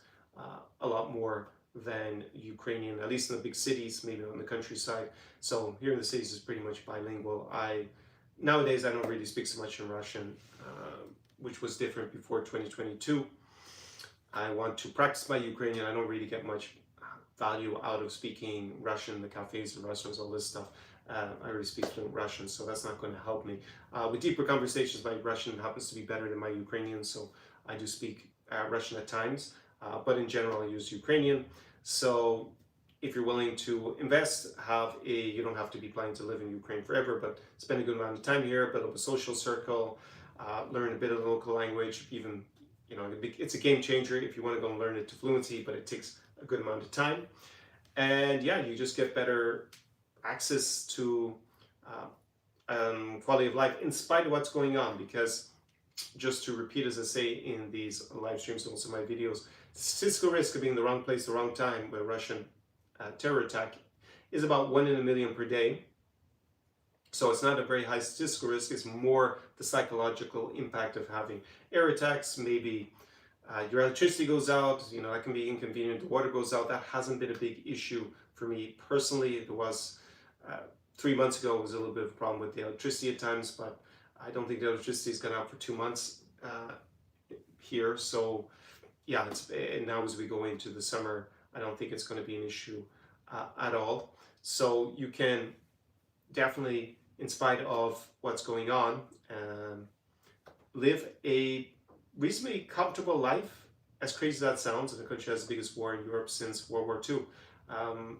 a lot more than Ukrainian, at least in the big cities, maybe on the countryside. So here in the cities is pretty much bilingual. Nowadays I don't really speak so much in Russian, which was different before 2022. I want to practice my Ukrainian. I don't really get much value out of speaking Russian, the cafes, the restaurants, all this stuff. I already speak fluent Russian, so that's not going to help me. With deeper conversations, my Russian happens to be better than my Ukrainian, so I do speak Russian at times, but in general I use Ukrainian. So if you're willing to invest, you don't have to be planning to live in Ukraine forever, but spend a good amount of time here, build up a social circle, learn a bit of the local language. Even, it's a game changer if you want to go and learn it to fluency, but it takes a good amount of time. And yeah, you just get better access to quality of life in spite of what's going on. Because just to repeat, as I say in these live streams and also my videos, the statistical risk of being in the wrong place, the wrong time with a Russian terror attack is about 1 in a million per day. So it's not a very high statistical risk, it's more the psychological impact of having air attacks, maybe your electricity goes out, you know, that can be inconvenient, the water goes out. That hasn't been a big issue for me personally. It was 3 months ago, it was a little bit of a problem with the electricity at times, but I don't think the electricity has gone out for 2 months here. So yeah, and now as we go into the summer, I don't think it's going to be an issue at all. So you can definitely, in spite of what's going on, live a reasonably comfortable life, as crazy as that sounds, in a country that has the biggest war in Europe since World War II.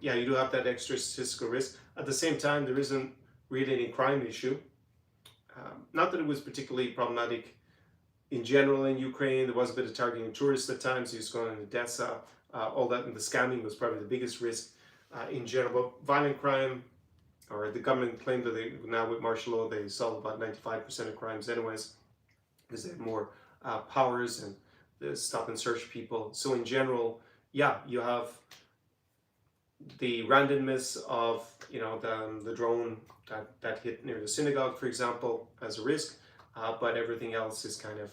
Yeah, you do have that extra statistical risk. At the same time, there isn't really any crime issue. Not that it was particularly problematic in general in Ukraine. There was a bit of targeting tourists at times. You was going in Odesa, all that, and the scamming was probably the biggest risk in general. But violent crime, or the government claimed that they, now with martial law, they solve about 95% of crimes anyways, because they have more powers and they stop and search people. So in general, yeah, you have the randomness of, you know, the drone that hit near the synagogue, for example, as a risk, but everything else is kind of,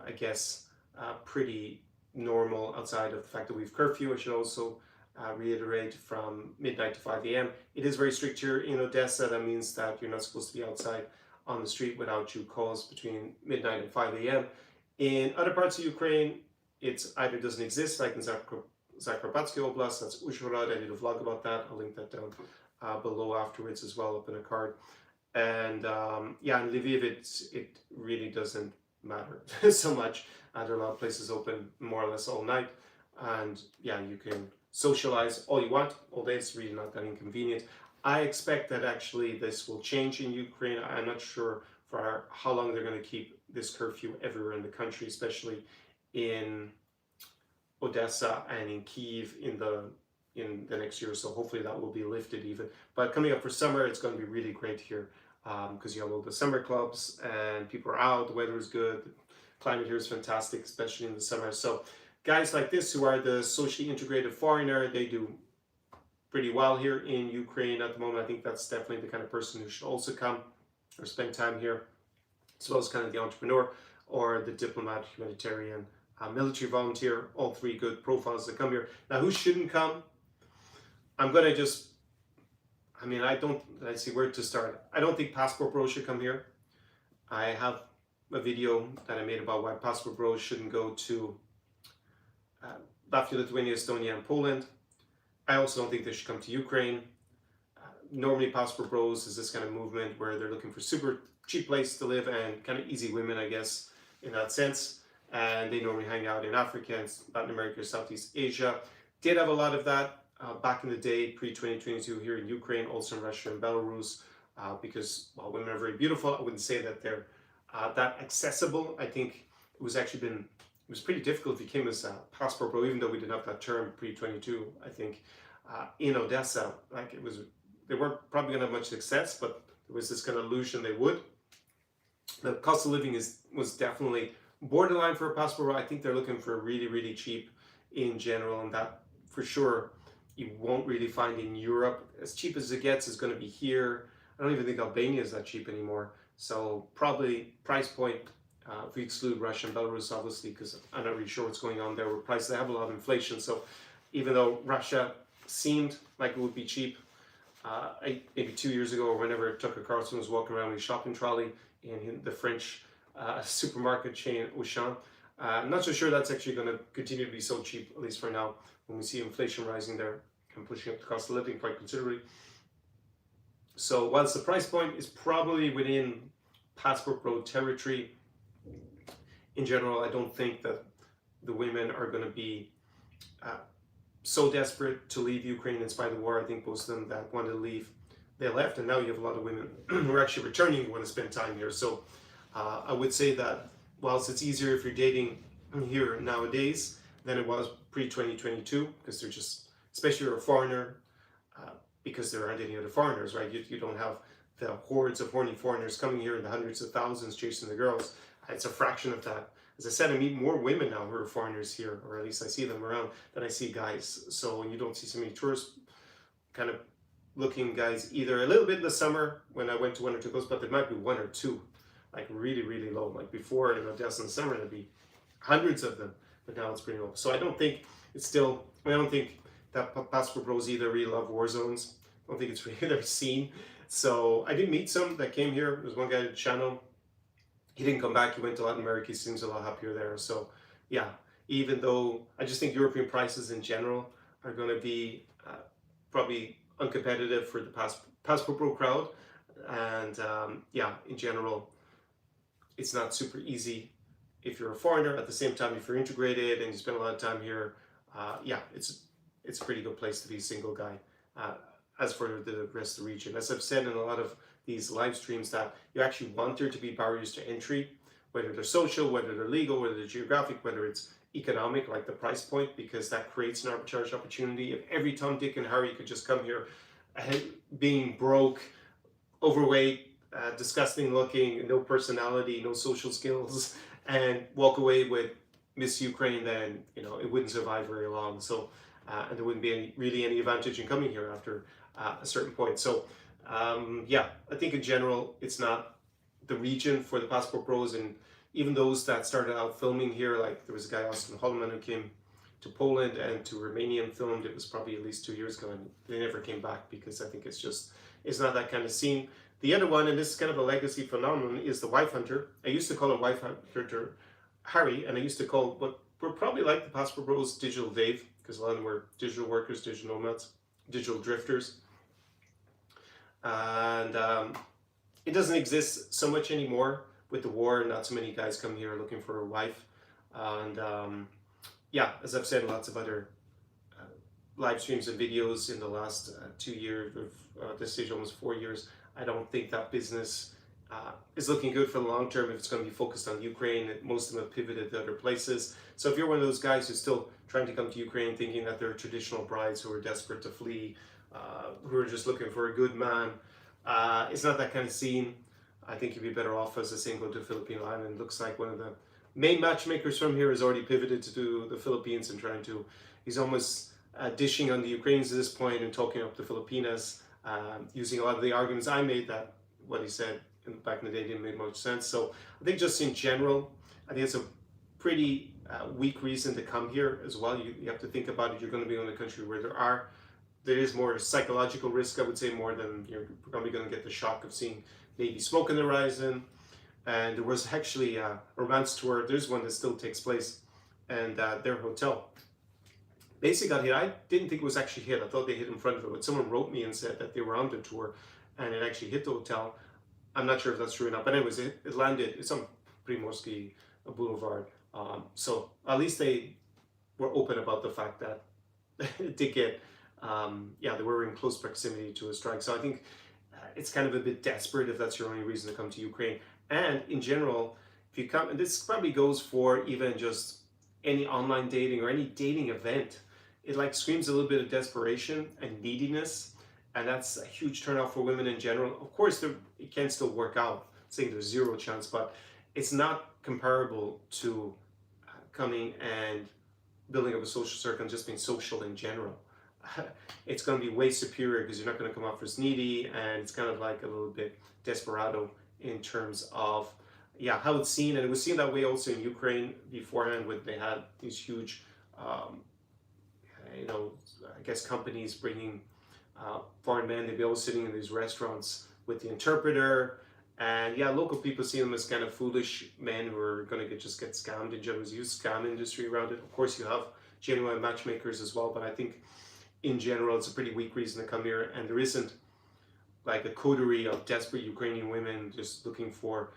I guess, pretty normal outside of the fact that we have curfew. I should also reiterate, from midnight to 5 a.m. It is very strict here in Odesa. That means that you're not supposed to be outside on the street without due cause between midnight and 5 a.m. In other parts of Ukraine, it's either doesn't exist, like in Zakarpatski Oblast, that's Uzhhorod. I did a vlog about that. I'll link that down below afterwards as well, up in a card. And yeah, in Lviv, it really doesn't matter so much. There are a lot of places open more or less all night. And yeah, you can socialize all you want all day. It's really not that inconvenient. I expect that actually this will change in Ukraine. I'm not sure for how long they're going to keep this curfew everywhere in the country, especially in Odesa and in Kyiv in the next year or so. Hopefully that will be lifted even. But coming up for summer, it's going to be really great here because you have all the summer clubs and people are out, the weather is good, the climate here is fantastic, especially in the summer. So guys like this who are the socially integrated foreigner, they do pretty well here in Ukraine at the moment. I think that's definitely the kind of person who should also come or spend time here, as well as kind of the entrepreneur or the diplomat, humanitarian, military volunteer, all three good profiles that come here. Now, who shouldn't come? I'm going to just, let's see where to start. I don't think passport bros should come here. I have a video that I made about why passport bros shouldn't go to Latvia, Lithuania, Estonia, and Poland. I also don't think they should come to Ukraine. Normally, passport bros is this kind of movement where they're looking for super cheap place to live and kind of easy women, I guess, in that sense. And they normally hang out in Africa and Latin America, Southeast Asia. Did have a lot of that back in the day, pre-2022 here in Ukraine, also in Russia and Belarus, because while women are very beautiful, I wouldn't say that they're that accessible. I think it was pretty difficult if you came as a passport bro, even though we didn't have that term pre-22, I think, in Odesa. Like they weren't probably gonna have much success, but there was this kind of illusion they would. The cost of living was definitely borderline for a passport bro. I think they're looking for really, really cheap in general, and that for sure you won't really find in Europe. As cheap as it gets is going to be here. I don't even think Albania is that cheap anymore. So probably price point, if we exclude Russia and Belarus, obviously, because I'm not really sure what's going on there with prices. They have a lot of inflation. So even though Russia seemed like it would be cheap, maybe 2 years ago or whenever Tucker Carlson was walking around with a shopping trolley in the French supermarket chain Auchan, I'm not so sure that's actually going to continue to be so cheap, at least for now, when we see inflation rising there and pushing up the cost of living quite considerably. So whilst the price point is probably within passport bro territory, in general, I don't think that the women are going to be so desperate to leave Ukraine in spite of the war. I think most of them that wanted to leave, they left, and now you have a lot of women who are actually returning who want to spend time here. So I would say that whilst it's easier if you're dating here nowadays than it was pre-2022, because they're just, especially if you're a foreigner, because there aren't any other foreigners, right? You don't have the hordes of horny foreigners coming here in the hundreds of thousands chasing the girls. It's a fraction of that. As I said, I meet more women now who are foreigners here, or at least I see them around, than I see guys. So when you don't see so many tourists kind of looking guys, either a little bit in the summer when I went to 1 or 2 coasts, but there might be 1 or 2, like really, really low. Like before in Odesa in the summer, there'd be hundreds of them, but now it's pretty low. So I don't think it's still, I don't think that passport pros either really love war zones. I don't think it's really their scene. So I did meet some that came here. There was one guy at Chișinău. He didn't come back. He went to Latin America. He seems a lot happier there. So yeah, even though I just think European prices in general are going to be probably uncompetitive for the passport pro crowd. And yeah, in general, it's not super easy if you're a foreigner. At the same time, if you're integrated and you spend a lot of time here, yeah, it's a pretty good place to be a single guy. As for the rest of the region, as I've said in a lot of these live streams, that you actually want there to be barriers to entry, whether they're social, whether they're legal, whether they're geographic, whether it's economic, like the price point, because that creates an arbitrage opportunity. If every Tom, Dick, and Harry could just come here, being broke, overweight, disgusting looking, no personality, no social skills, and walk away with Miss Ukraine, then it wouldn't survive very long. So and there wouldn't be really any advantage in coming here after a certain point. So yeah, I think in general it's not the region for the passport pros, and even those that started out filming here, like there was a guy, Austin Holloman, who came to Poland and to Romania and filmed. It was probably at least 2 years ago, and they never came back because I think it's not that kind of scene. The other one, and this is kind of a legacy phenomenon, is the wife hunter. I used to call him wife hunter Harry, and I used to call what we're probably like the passport bros digital Dave, because a lot of them were digital workers, digital nomads, digital drifters. And it doesn't exist so much anymore with the war. Not so many guys come here looking for a wife. And yeah, as I've said in lots of other live streams and videos in the last 2 years, or this stage almost 4 years, I don't think that business is looking good for the long term if it's going to be focused on Ukraine. Most of them have pivoted to other places. So if you're one of those guys who's still trying to come to Ukraine thinking that they're traditional brides who are desperate to flee, who are just looking for a good man, it's not that kind of scene. I think you'd be better off as a single to Filipino island. It looks like one of the main matchmakers from here has already pivoted to do the Philippines and he's almost dishing on the Ukrainians at this point and talking up the Filipinas, using a lot of the arguments I made that what he said back in the day didn't make much sense. So I think just in general, I think it's a pretty weak reason to come here as well. You have to think about it. You're going to be in a country where there is more psychological risk, I would say, more than you're probably going to get the shock of seeing Navy smoke on the horizon. And there was actually a romance tour. There's one that still takes place, and their hotel basically got hit. I didn't think it was actually hit. I thought they hit in front of it, but someone wrote me and said that they were on the tour and it actually hit the hotel. I'm not sure if that's true or not, but anyways, it landed. It's on Primorsky Boulevard. So at least they were open about the fact that it did get, yeah, they were in close proximity to a strike. So I think it's kind of a bit desperate if that's your only reason to come to Ukraine. And in general, if you come, and this probably goes for even just any online dating or any dating event, it like screams a little bit of desperation and neediness. And that's a huge turnoff for women in general. Of course, it can still work out, saying there's zero chance, but it's not comparable to coming and building up a social circle and just being social in general. It's going to be way superior because you're not going to come off as needy, and it's kind of like a little bit desperado in terms of, yeah, how it's seen. And it was seen that way also in Ukraine beforehand when they had these huge, you know, I guess companies bringing foreign men. They'd be all sitting in these restaurants with the interpreter, and yeah, local people see them as kind of foolish men who are going to just get scammed. In general, there's a huge scam industry around it. Of course, you have genuine matchmakers as well, but I think in general it's a pretty weak reason to come here, and there isn't like a coterie of desperate Ukrainian women just looking for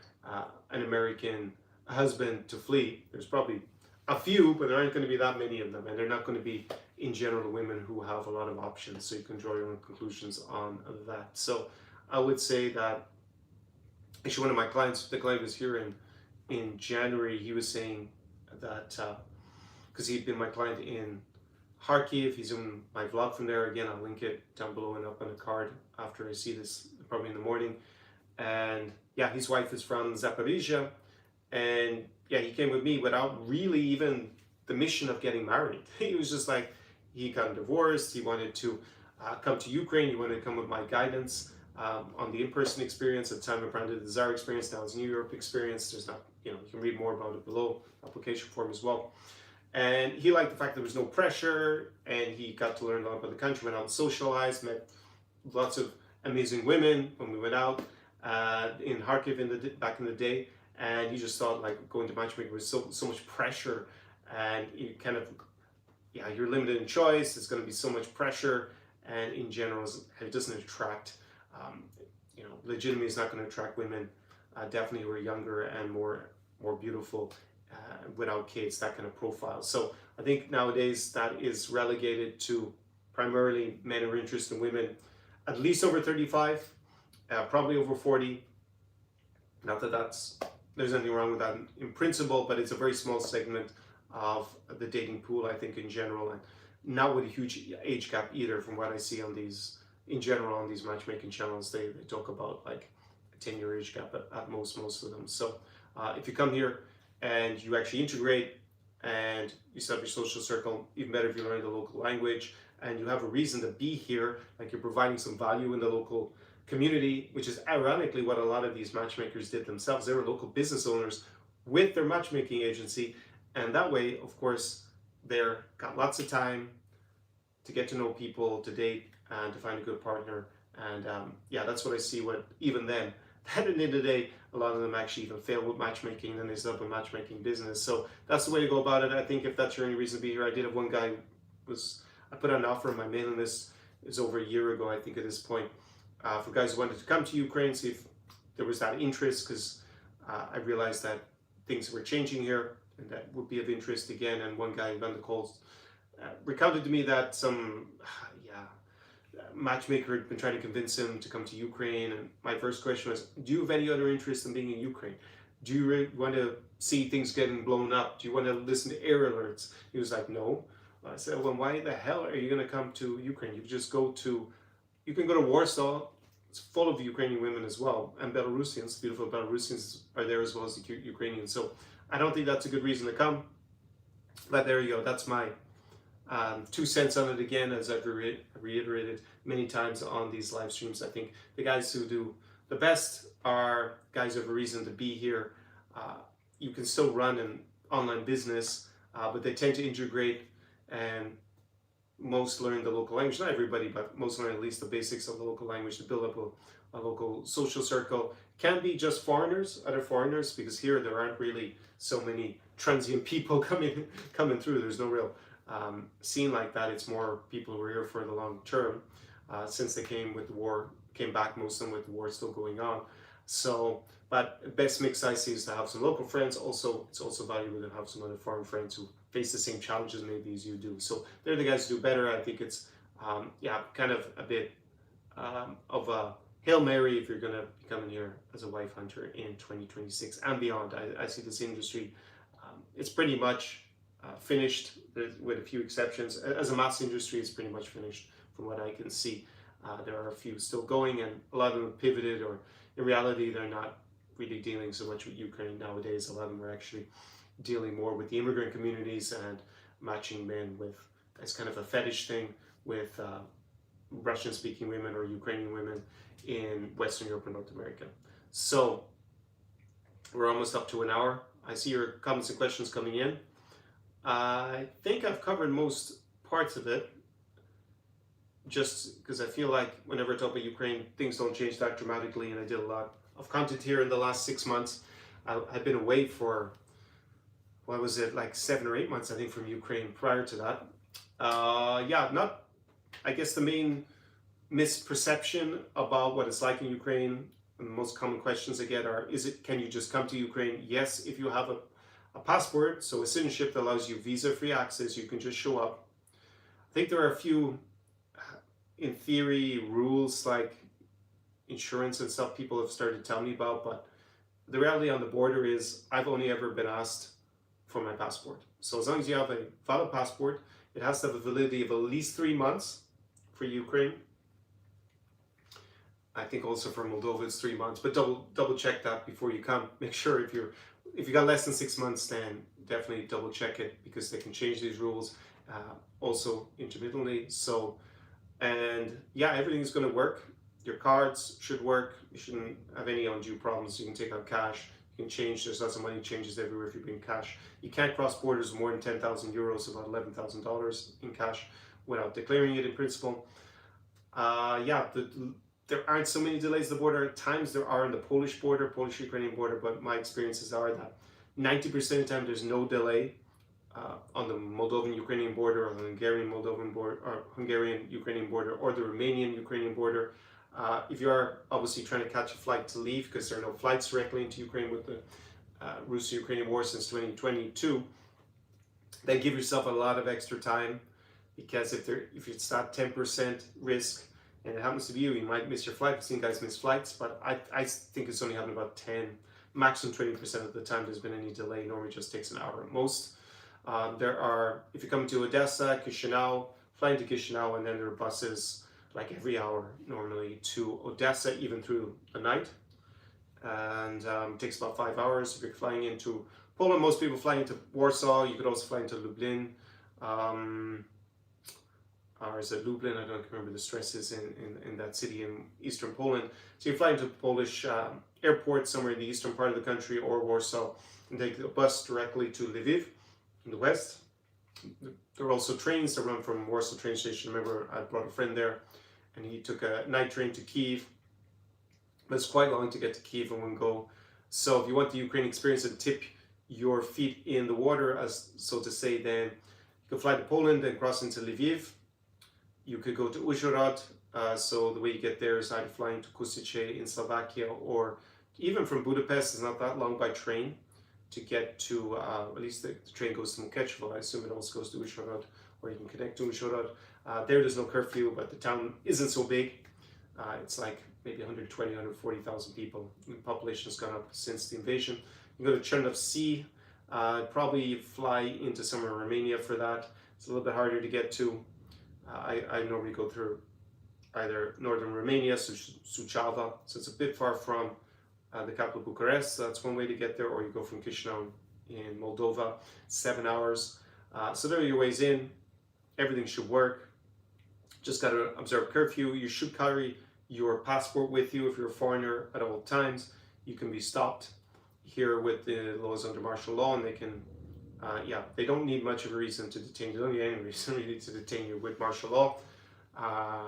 an American husband to flee. There's probably a few, but there aren't going to be that many of them, and they're not going to be in general women who have a lot of options, so you can draw your own conclusions on that. So I would say that actually one of my clients, the client was here in January, he was saying that because he'd been my client in Kharkiv, he's in my vlog from there. Again, I'll link it down below and up on a card after I see this, probably in the morning. And yeah, his wife is from Zaporizhia, and yeah, he came with me without really even the mission of getting married. He was just like, he got divorced, he wanted to come to Ukraine, you want to come with my guidance on the in-person experience. At the time I branded the Desire experience, now it's New Europe experience. There's not, you can read more about it below, application form as well. And he liked the fact there was no pressure, and he got to learn a lot about the country, went out and socialized, met lots of amazing women when we went out in Kharkiv back in the day. And he just thought like going to matchmaking was so much pressure, and you kind of, you're limited in choice. It's going to be so much pressure, and in general, it doesn't attract. Legitimately, it's not going to attract women. Definitely, who are younger and more beautiful, without kids, that kind of profile. So I think nowadays that is relegated to primarily men who are interested in women, at least over 35, probably over 40. Not that there's anything wrong with that in principle, but it's a very small segment of the dating pool, I think, in general, and not with a huge age gap either. From what I see on these, in general, on these matchmaking channels, they talk about like a 10-year age gap at most of them. So if you come here and you actually integrate and you set up your social circle, even better if you learn the local language and you have a reason to be here, like you're providing some value in the local community, which is ironically what a lot of these matchmakers did themselves. They were local business owners with their matchmaking agency, and that way, of course, they're got lots of time to get to know people, to date, and to find a good partner. And that's what I see. What even then, at the end of the day, a lot of them actually even fail with matchmaking, and then they set up a matchmaking business. So that's the way to go about it. I think if that's your only reason to be here, I did have one guy I put out an offer on my mailing list. It was over a year ago, I think, at this point. For guys who wanted to come to Ukraine, see if there was that interest, because I realized that things were changing here and that would be of interest again. And one guy on the calls recounted to me that some matchmaker had been trying to convince him to come to Ukraine. And my first question was, do you have any other interest in being in Ukraine? Do you want to see things getting blown up? Do you want to listen to air alerts? He was like, no. I said, well, why the hell are you going to come to Ukraine? You can go to Warsaw. It's full of Ukrainian women as well, and Belarusians. Beautiful Belarusians are there as well as the Ukrainians. So I don't think that's a good reason to come. But there you go. That's my 2 cents on it again, as I've reiterated many times on these live streams. I think the guys who do the best are guys who have a reason to be here. You can still run an online business, but they tend to integrate, and most learn the local language. Not everybody, but most learn at least the basics of the local language to build up a local social circle. Can be just other foreigners, because here there aren't really so many transient people coming through. There's no real scene like that. It's more people who are here for the long term, since they came back, most of them with the war still going on. So, but best mix I see is to have some local friends. Also, it's also valuable to have some other foreign friends who face the same challenges maybe as you do. So they're the guys who do better. I think it's kind of a bit of a Hail Mary if you're going to be coming here as a wife hunter in 2026 and beyond. I see this industry, it's pretty much finished, with a few exceptions. As a mass industry, it's pretty much finished from what I can see. There are a few still going, and a lot of them have pivoted, or in reality, they're not really dealing so much with Ukraine nowadays. A lot of them are actually dealing more with the immigrant communities and matching men with, as kind of a fetish thing, with Russian-speaking women or Ukrainian women in Western Europe and North America. So we're almost up to an hour. I see your comments and questions coming in. I think I've covered most parts of it, just because I feel like whenever I talk about Ukraine, things don't change that dramatically, and I did a lot of content here in the last 6 months. I've been away for, what was it, like 7 or 8 months, I think, from Ukraine prior to that. I guess the main misperception about what it's like in Ukraine, and the most common questions I get are, can you just come to Ukraine? Yes, if you have a passport, so a citizenship that allows you visa-free access, you can just show up. I think there are a few, in theory, rules like insurance and stuff people have started telling me about, but the reality on the border is I've only ever been asked for my passport. So as long as you have a valid passport, it has to have a validity of at least 3 months for Ukraine. I think also for Moldova it's 3 months, but double check that before you come. Make sure if you got less than 6 months, then definitely double check it, because they can change these rules also intermittently. So And yeah, everything's going to work. Your cards should work. You shouldn't have any undue problems. You can take out cash. You can change. There's lots of money changes everywhere if you bring cash. You can't cross borders more than 10,000 euros, about $11,000 in cash, without declaring it in principle. Yeah, there aren't so many delays at the border. At times there are on the Polish border, Polish-Ukrainian border, but my experiences are that 90% of the time there's no delay. On the Moldovan-Ukrainian border, or the Hungarian-Moldovan border, or Hungarian-Ukrainian border, or the Romanian-Ukrainian border. If you are obviously trying to catch a flight to leave, because there are no flights directly into Ukraine with the Russo-Ukrainian war since 2022, then give yourself a lot of extra time, because if it's that 10% risk, and it happens to be you might miss your flight. I've seen guys miss flights, but I think it's only happened about 10, maximum 20% of the time there's been any delay. Normally just takes an hour at most. If you come to Odesa, Chișinău, flying to Chișinău, and then there are buses like every hour normally to Odesa, even through the night. And it takes about 5 hours. If you're flying into Poland, most people fly into Warsaw. You could also fly into Lublin. Or is it Lublin? I don't remember the stresses in that city in eastern Poland. So you fly into Polish airport somewhere in the eastern part of the country, or Warsaw, and take a bus directly to Lviv in the west. There are also trains that run from Warsaw train station. I remember I brought a friend there, and he took a night train to Kyiv. But it's quite long to get to Kyiv in one go. So if you want the Ukraine experience and tip your feet in the water, as so to say, then you can fly to Poland and cross into Lviv. You could go to Uzhhorod. So the way you get there is either flying to Košice in Slovakia, or even from Budapest. It's not that long by train to get to, at least the train goes to Mukachevo. I assume it also goes to Uzhhorod, or you can connect to Uzhhorod. There's no curfew, but the town isn't so big. It's like maybe 120, 140,000 people. The population's gone up since the invasion. You go to Chernovtsi, probably fly into somewhere in Romania for that. It's a little bit harder to get to. I normally go through either northern Romania, Suceava, so it's a bit far from the capital Bucharest. So that's one way to get there, or you go from Chișinău in Moldova, 7 hours. So there are your ways in. Everything should work. Just got to observe curfew. You should carry your passport with you if you're a foreigner at all times. You can be stopped here with the laws under martial law, and they can, they don't need much of a reason to detain you. They don't need any reason really to detain you with martial law.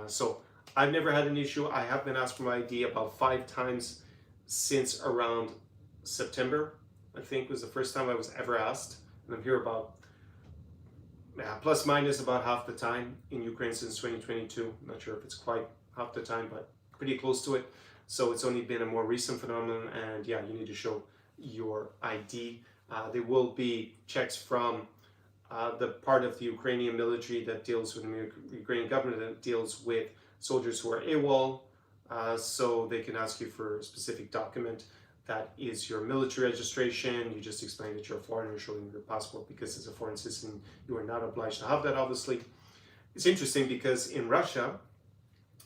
So I've never had an issue. I have been asked for my ID about 5 times since around September, I think was the first time I was ever asked. And I'm here about plus minus about half the time in Ukraine since 2022. I'm not sure if it's quite half the time, but pretty close to it. So it's only been a more recent phenomenon, and yeah, you need to show your ID. There will be checks from the part of the Ukrainian military that deals with the Ukrainian government, that deals with soldiers who are AWOL. So they can ask you for a specific document that is your military registration. You just explain that you're a foreigner, showing your passport, because as a foreign citizen you are not obliged to have that, obviously. It's interesting because in Russia,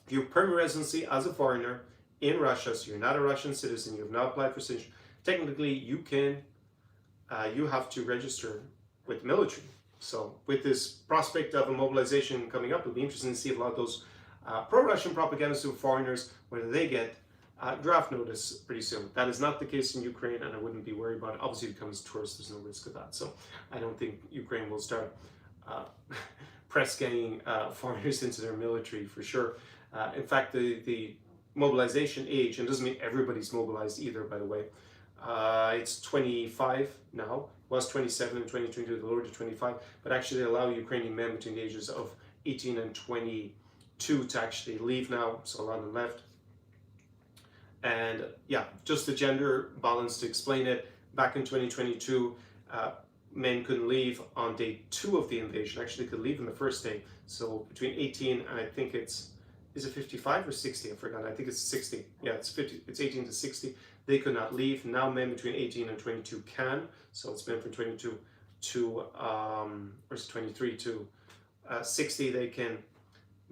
if you have permanent residency as a foreigner in Russia, so you're not a Russian citizen, you have not applied for citizenship, technically you have to register with the military. So with this prospect of a mobilization coming up, it'll be interesting to see if a lot of those pro-Russian propagandists who are foreigners, whether they get draft notice pretty soon. That is not the case in Ukraine, and I wouldn't be worried about it. Obviously, if it comes to tourists, there's no risk of that. So I don't think Ukraine will start press ganging foreigners into their military for sure. In fact, the mobilization age, and it doesn't mean everybody's mobilized either, by the way. It's 25 now. It was 27 in 2022, they lowered to 25, but actually they allow Ukrainian men between the ages of 18 and 22 to actually leave now, so a lot of them left. And yeah, just the gender balance to explain it. Back in 2022, men couldn't leave on day 2 of the invasion. Actually, could leave on the first day. So between 18 and I think is it 55 or 60? I forgot. I think it's 60. Yeah, it's 50. It's 18 to 60. They could not leave. Now men between 18 and 22 can. So it's been from 22 to or is it 23 to 60.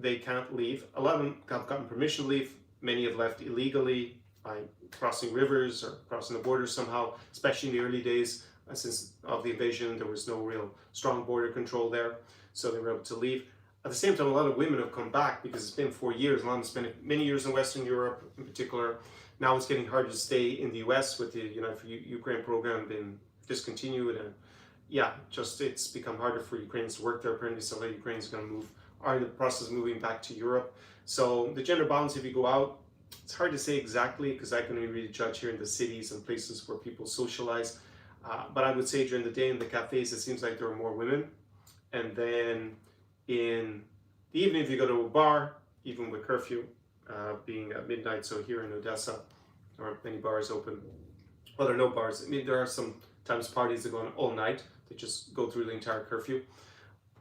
They can't leave. A lot of them have gotten permission to leave. Many have left illegally by crossing rivers or crossing the border somehow, especially in the early days. Since of the invasion, there was no real strong border control there, so they were able to leave. At the same time, a lot of women have come back because it's been 4 years. A lot of them spent many years in Western Europe in particular. Now it's getting harder to stay in the US with the Ukraine program being discontinued, and yeah, just it's become harder for Ukrainians to work there. Apparently, so a lot of Ukrainians are going to are in the process of moving back to Europe. So the gender balance, if you go out, it's hard to say exactly because I can only really judge here in the cities and places where people socialize. But I would say during the day in the cafes, it seems like there are more women. And then in the evening, if you go to a bar, even with curfew being at midnight, so here in Odesa, there aren't many bars open. Well, there are no bars. I mean, there are sometimes parties that go on all night. They just go through the entire curfew.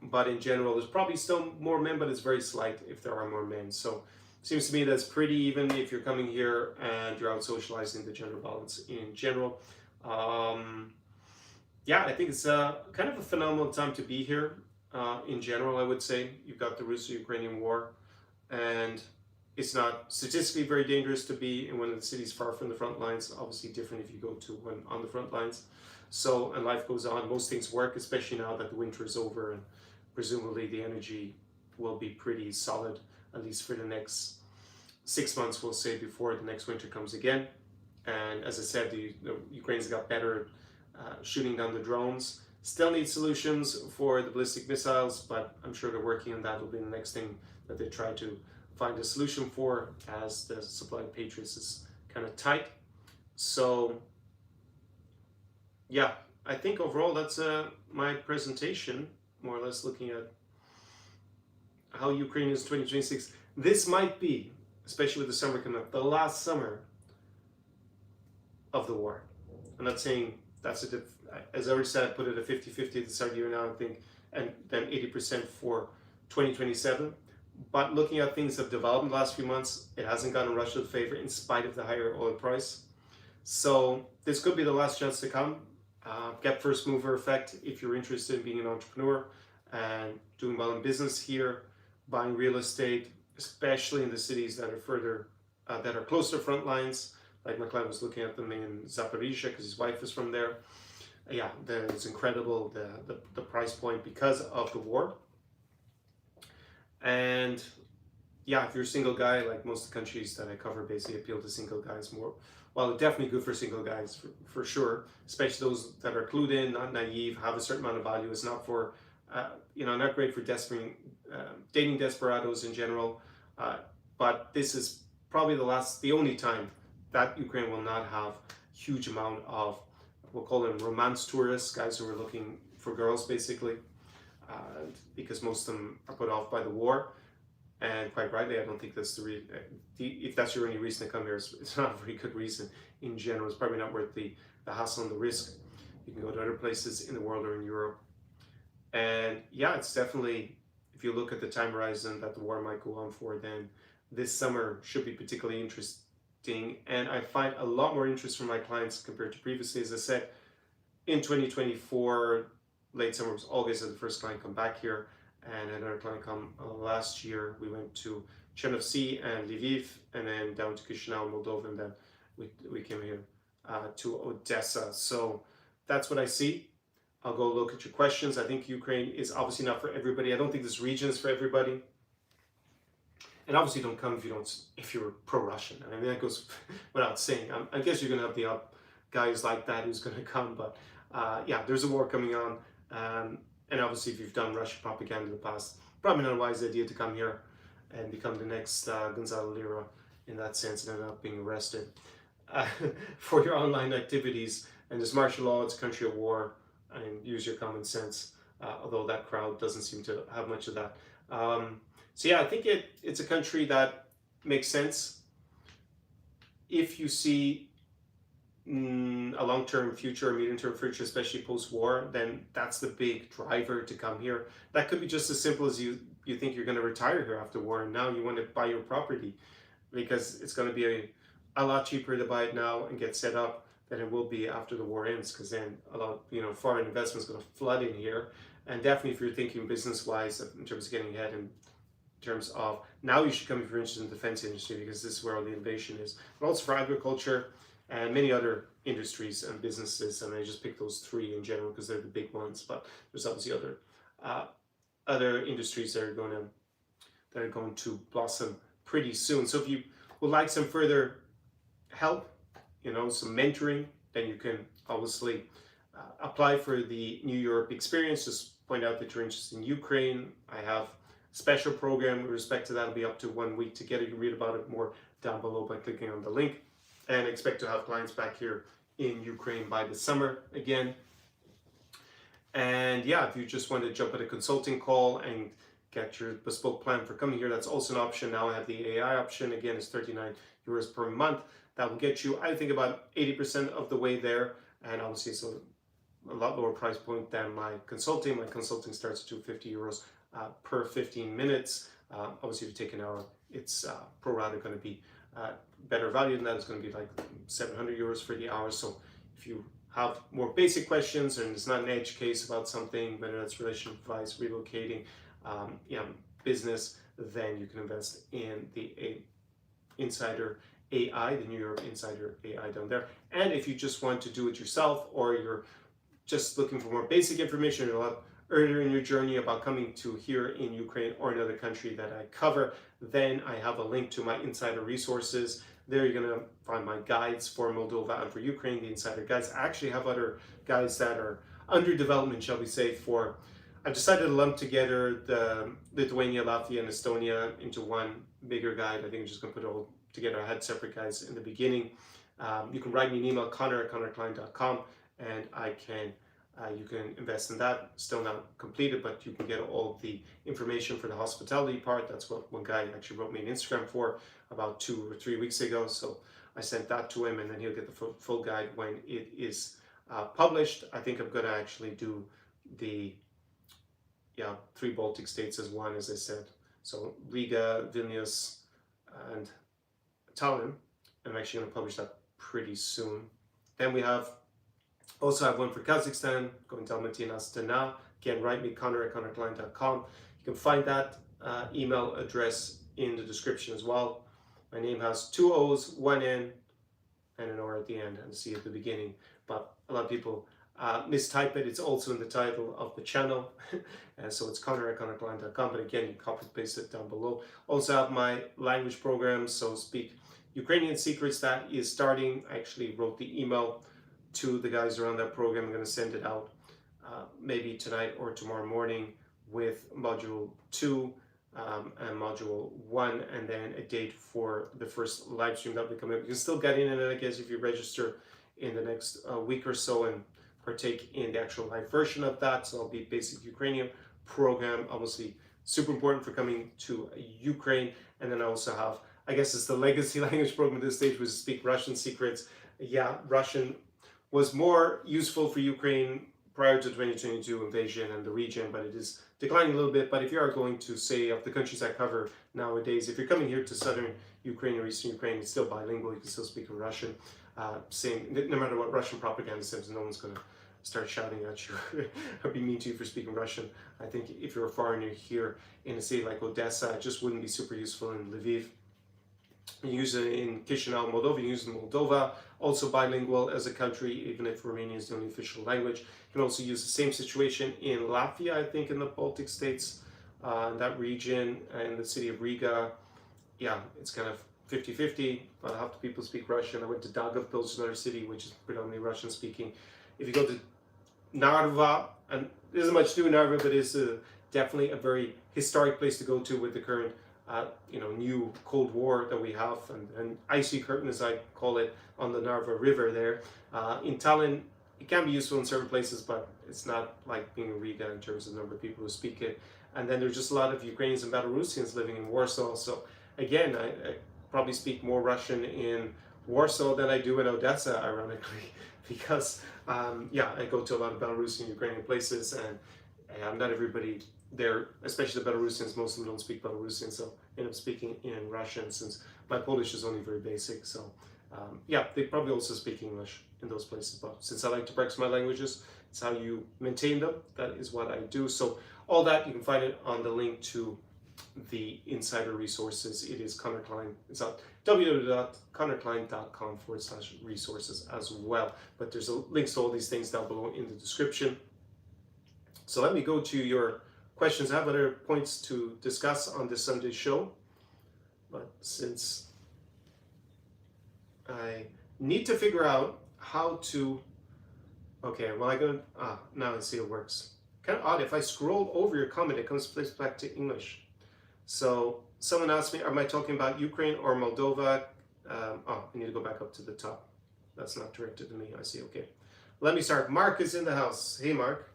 But in general, there's probably still more men, but it's very slight if there are more men. So it seems to me that's pretty even if you're coming here and you're out socializing, the gender balance in general. Yeah, I think it's kind of a phenomenal time to be here. In general, I would say you've got the Russo-Ukrainian war, and it's not statistically very dangerous to be in one of the cities far from the front lines. Obviously different if you go to one on the front lines. So, and life goes on. Most things work, especially now that the winter is over, and presumably the energy will be pretty solid, at least for the next 6 months, we'll say, before the next winter comes again. And as I said, the Ukrainians got better shooting down the drones. Still need solutions for the ballistic missiles, but I'm sure they're working on that. It'll be the next thing that they try to find a solution for, as the supply of Patriots is kind of tight. So yeah, I think overall that's my presentation, more or less looking at how Ukraine is 2026. This might be, especially with the summer coming up, the last summer of the war. I'm not saying that's as I already said, I put it at 50-50 at the start of the year now, I think, and then 80% for 2027. But looking at things that have developed in the last few months, it hasn't gotten Russia's favor in spite of the higher oil price. So this could be the last chance to come. Get first mover effect if you're interested in being an entrepreneur and doing well in business here, buying real estate, especially in the cities that are further, that are close to front lines. Like my client was looking at them in Zaporizhzhia because his wife is from there. Yeah, it's incredible, the price point because of the war. And yeah, if you're a single guy, like most of the countries that I cover basically appeal to single guys more. Well, definitely good for single guys for sure, especially those that are clued in, not naive, have a certain amount of value. It's not for, not great for dating desperados in general. But this is probably the only time that Ukraine will not have huge amount of, we'll call them romance tourists, guys who are looking for girls basically, because most of them are put off by the war. And quite rightly, I don't think that's if that's your only reason to come here, it's not a very good reason in general. It's probably not worth the hassle and the risk. You can go to other places in the world or in Europe. And yeah, it's definitely, if you look at the time horizon that the war might go on for, then this summer should be particularly interesting. And I find a lot more interest from my clients compared to previously. As I said, in 2024, late summer was August, as the first client come back here. And another client come last year. We went to Chișinău and Lviv, and then down to Chișinău, Moldova, and then we came here to Odesa. So that's what I see. I'll go look at your questions. I think Ukraine is obviously not for everybody. I don't think this region is for everybody. And obviously don't come if you're pro-Russian. I mean, that goes without saying. I guess you're going to have the guys like that who's going to come. But yeah, there's a war coming on. And obviously, if you've done Russian propaganda in the past, probably not a wise idea to come here and become the next Gonzalo Lira in that sense and end up being arrested for your online activities. And there's martial law, it's a country of war, and use your common sense, although that crowd doesn't seem to have much of that. So yeah, I think it's a country that makes sense if you see a long-term future, a medium-term future, especially post-war, then that's the big driver to come here. That could be just as simple as you think you're going to retire here after war, and now you want to buy your property because it's going to be a lot cheaper to buy it now and get set up than it will be after the war ends, because then a lot foreign investment is going to flood in here. And definitely if you're thinking business-wise in terms of getting ahead, in terms of now you should come if you're interested in the defense industry, because this is where all the innovation is, but also for agriculture and many other industries and businesses. And I just picked those three in general because they're the big ones, but there's obviously other industries that are going to blossom pretty soon. So if you would like some further help, some mentoring, then you can obviously apply for the New Europe experience. Just point out that you're interested in Ukraine. I have a special program with respect to that. It'll be up to 1 week to get it. You can read about it more down below by clicking on the link. And I expect to have clients back here in Ukraine by the summer again. And yeah, if you just want to jump at a consulting call and get your bespoke plan for coming here, that's also an option. Now I have the AI option. Again, it's 39 euros per month. That will get you, I think, about 80% of the way there. And obviously it's a lot lower price point than my consulting. My consulting starts at 250 euros per 15 minutes. Obviously, if you take an hour, it's pro rata going to be better value than that. It's going to be like 700 euros for the hour. So if you have more basic questions and it's not an edge case about something, whether that's relationship advice, relocating, business, then you can invest in the Insider AI, the New York Insider AI down there. And if you just want to do it yourself, or you're just looking for more basic information, a lot earlier in your journey about coming to here in Ukraine or another country that I cover, then I have a link to my Insider resources. There you're going to find my guides for Moldova and for Ukraine, the Insider guides. I actually have other guides that are under development, shall we say, I've decided to lump together the Lithuania, Latvia, and Estonia into one bigger guide. I think I'm just going to put it all together. I had separate guides in the beginning. You can write me an email, Conor@conorklein.com, and you can invest in that. Still not completed, but you can get all the information for the hospitality part. That's what one guy actually wrote me an Instagram for about 2 or 3 weeks ago. So I sent that to him, and then he'll get the full guide when it is published. I think I'm going to actually do the 3 Baltic states as one, as I said. So Riga, Vilnius, and Tallinn. I'm actually going to publish that pretty soon. Then we also have one for Kazakhstan, going to Almaty and Astana. Again, write me, Conor@conorklein.com. You can find that email address in the description as well. My name has 2 O's, 1 N, and an R at the end, and a C at the beginning. But a lot of people mistype it. It's also in the title of the channel. And so it's Conor@conorklein.com. But again, you copy and paste it down below. Also have my language program, so Speak Ukrainian Secrets, that is starting. I actually wrote the email to the guys around that program. I'm going to send it out maybe tonight or tomorrow morning with module 2 and module 1, and then a date for the first live stream that will come up. You can still get in, and I guess if you register in the next week or so and partake in the actual live version of that. So I'll be basic Ukrainian program, obviously super important for coming to Ukraine. And then I also have, I guess it's the legacy language program at this stage, which is Speak Russian Secrets. Yeah, Russian was more useful for Ukraine prior to 2022 invasion and the region, but it is declining a little bit. But if you are going to, say, of the countries I cover nowadays, if you're coming here to southern Ukraine or eastern Ukraine, it's still bilingual. You can still speak Russian. No matter what Russian propaganda says, no one's going to start shouting at you or be mean to you for speaking Russian. I think if you're a foreigner here in a city like Odesa, it just wouldn't be super useful. In Lviv, you use it in Chișinău, Moldova, you use it in Moldova, also bilingual as a country, even if Romanian is the only official language. You can also use the same situation in Latvia, I think, in the Baltic states, in that region, in the city of Riga. Yeah, it's kind of 50-50, but half the people speak Russian. I went to Daugavpils, another city which is predominantly Russian speaking. If you go to Narva, and there isn't much to do in Narva, but it's definitely a very historic place to go to with the current new Cold War that we have, and icy curtain, as I call it, on the Narva River there. In Tallinn, it can be useful in certain places, but it's not like being in Riga in terms of the number of people who speak it. And then there's just a lot of Ukrainians and Belarusians living in Warsaw. So again, I probably speak more Russian in Warsaw than I do in Odesa, ironically, because I go to a lot of Belarusian, Ukrainian places, and not everybody there, especially the Belarusians, most of them don't speak Belarusian, so I end up speaking in Russian since my Polish is only very basic. So they probably also speak English in those places, but since I like to practice my languages, it's how you maintain them. That is what I do. So all that, you can find it on the link to the Insider resources. It is Conor Klein. It's at www.conorklein.com/resources as well. But there's links to all these things down below in the description. So let me go to your questions. I have other points to discuss on this Sunday show, but since I need to figure out how to, okay, well, now I see it works. Kind of odd, if I scroll over your comment, it comes back to English. So someone asked me, am I talking about Ukraine or Moldova? I need to go back up to the top. That's not directed to me, I see, okay. Let me start. Mark is in the house. Hey, Mark.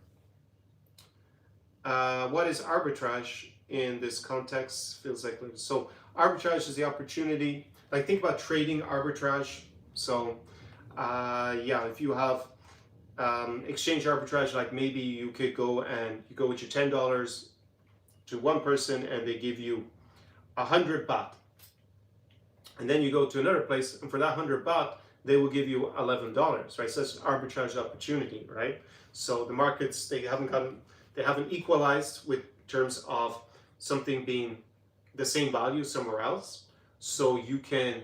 What is arbitrage in this context? Feels like, so arbitrage is the opportunity, like think about trading arbitrage. So yeah, if you have exchange arbitrage, like maybe you could go and you go with your $10 to one person and they give you 100 baht. And then you go to another place and for that 100 baht, they will give you $11, right? So that's arbitrage opportunity, right? So the markets, they haven't equalized with terms of something being the same value somewhere else. So you can,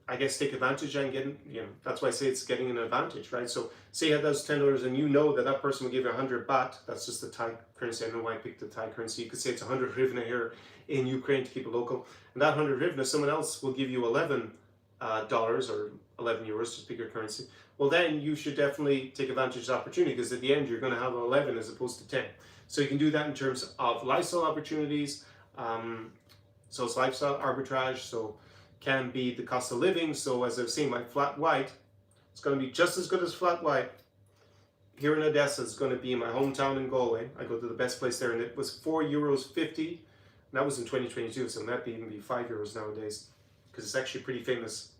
I guess, take advantage and get, that's why I say it's getting an advantage, right? So say you have those $10 and you know that that person will give you 100 baht. That's just the Thai currency. I don't know why I picked the Thai currency. You could say it's 100 hryvnia here in Ukraine to keep it local. And that 100 hryvnia, someone else will give you $11 or 11 euros, just pick your currency. Well, then you should definitely take advantage of the opportunity because at the end you're going to have 11 as opposed to 10. So you can do that in terms of lifestyle opportunities. So it's lifestyle arbitrage. So can be the cost of living. So as I was saying, like flat white, it's going to be just as good as flat white. Here in Odesa, it's going to be in my hometown in Galway. I go to the best place there, and it was €4.50. And that was in 2022, so it might even be €5 nowadays, because it's actually pretty famous